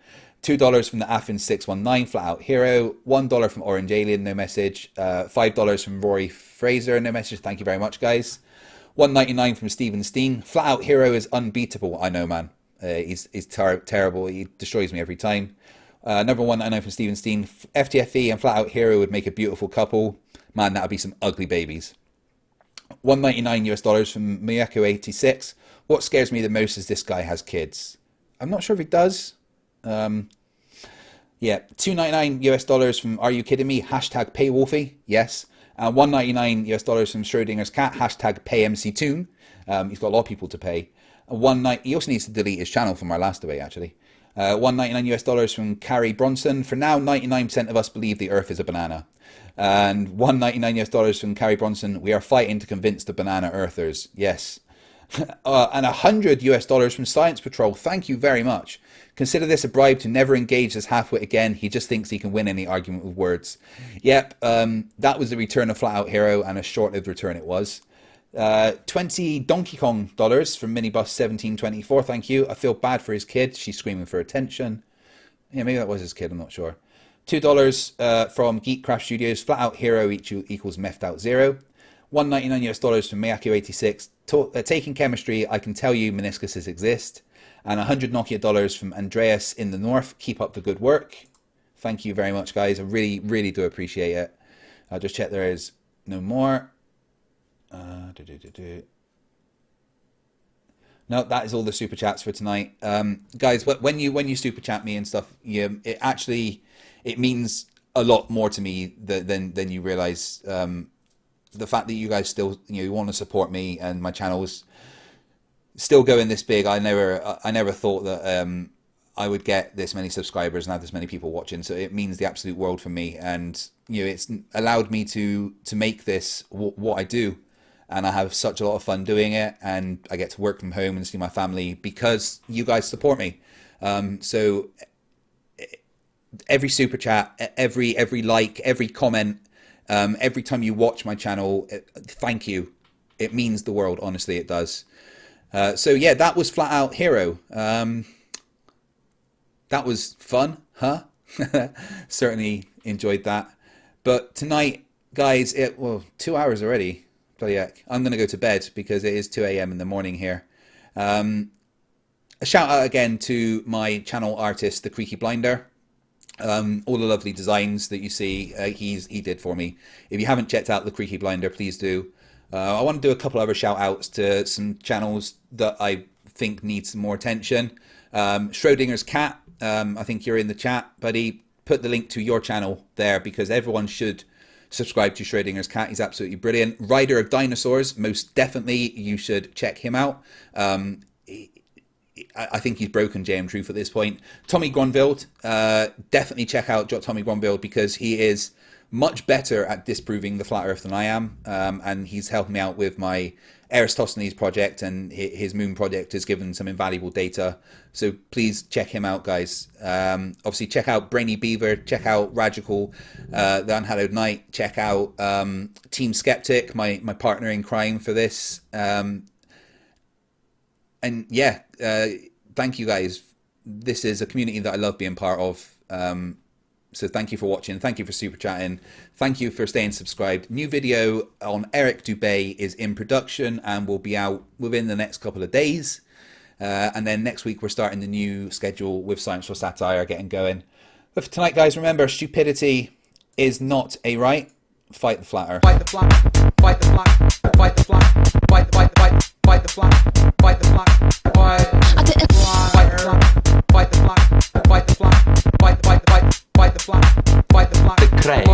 $2 from the Athens 619, Flat Out Hero. $1 from Orange Alien, no message. $5 from Rory Fraser, no message. Thank you very much, guys. $1.99 from Stephen Steen. Flat Out Hero is unbeatable. I know, man. He's terrible. He destroys me every time. Number $1.99 from Stephen Steen. FTFE and Flat Out Hero would make a beautiful couple. Man, that would be some ugly babies. $1.99 US dollars from Miyako86. What scares me the most is this guy has kids. I'm not sure if he does. Yeah, $2.99 US from Are You Kidding Me? Hashtag Pay Wolfie. Yes. $1.99 US from Schrodinger's Cat. Hashtag Pay MC Toon. He's got a lot of people to pay. He also needs to delete his channel from our last debate, actually. $1.99 US from Carrie Bronson. For now, 99% of us believe the Earth is a banana. And $1.99 US from Carrie Bronson. We are fighting to convince the banana earthers. Yes. And $100 US from Science Patrol. Thank you very much. Consider this a bribe to never engage this halfwit again. He just thinks he can win any argument with words. Yep, that was the return of Flat Out Hero, and a short-lived return it was. 20 Donkey Kong dollars from Minibus1724. Thank you. I feel bad for his kid. She's screaming for attention. Yeah, maybe that was his kid. I'm not sure. $2 from Geekcraft Studios. Flat Out Hero equals Methed Out Zero. $1.99 US from Mayako86. Taking chemistry, I can tell you meniscuses exist. And $100 Nokia dollars from Andreas in the North. Keep up the good work. Thank you very much, guys. I really, really do appreciate it. I'll just check there is no more. No, that is all the super chats for tonight, guys. When you super chat me and stuff, it means a lot more to me than you realize. The fact that you guys still you want to support me and my channel's still going this big. I never thought that I would get this many subscribers and have this many people watching. So it means the absolute world for me, and it's allowed me to make this what I do. And I have such a lot of fun doing it, and I get to work from home and see my family because you guys support me. So every super chat, every like, every comment, every time you watch my channel, thank you. It means the world. Honestly, it does. So yeah, that was Flat Out Hero. That was fun, huh? Certainly enjoyed that. But tonight, guys, 2 hours already. Bloody heck. I'm going to go to bed because it is 2 a.m. in the morning here. A shout out again to my channel artist, The Creaky Blinder. All the lovely designs that you see, he did for me. If you haven't checked out The Creaky Blinder, please do. I want to do a couple other shout outs to some channels that I think need some more attention. Schrodinger's Cat, I think you're in the chat, buddy. Put the link to your channel there because everyone should subscribe to Schrodinger's Cat. He's absolutely brilliant. Rider of Dinosaurs, most definitely you should check him out. I think he's broken JM Truth at this point. Tommy Gronvild, definitely check out Tommy Gronvild because he is much better at disproving the flat earth than I am, and he's helped me out with my Eratosthenes project, and his moon project has given some invaluable data. So please check him out, guys. Obviously check out Brainy Beaver, check out Radical, The Unhallowed Knight, check out Team Skeptic, my partner in crime for this. And yeah, thank you guys. This is a community that I love being part of. So thank you for watching. Thank you for super chatting. Thank you for staying subscribed. New video on Eric Dubé is in production and will be out within the next couple of days. And then next week we're starting the new schedule with Science for Satire getting going. But for tonight, guys, remember, stupidity is not a right. Fight the flat earth. Fight the flat. Fight the flat. Fight the flat. Fight the flat. Fight the flat. Fight the flat. Fight the flat. Fight the flat. Fight the flat. Fight the flat. Fight the flat. Fight the flat. Fight the flat. The Craig.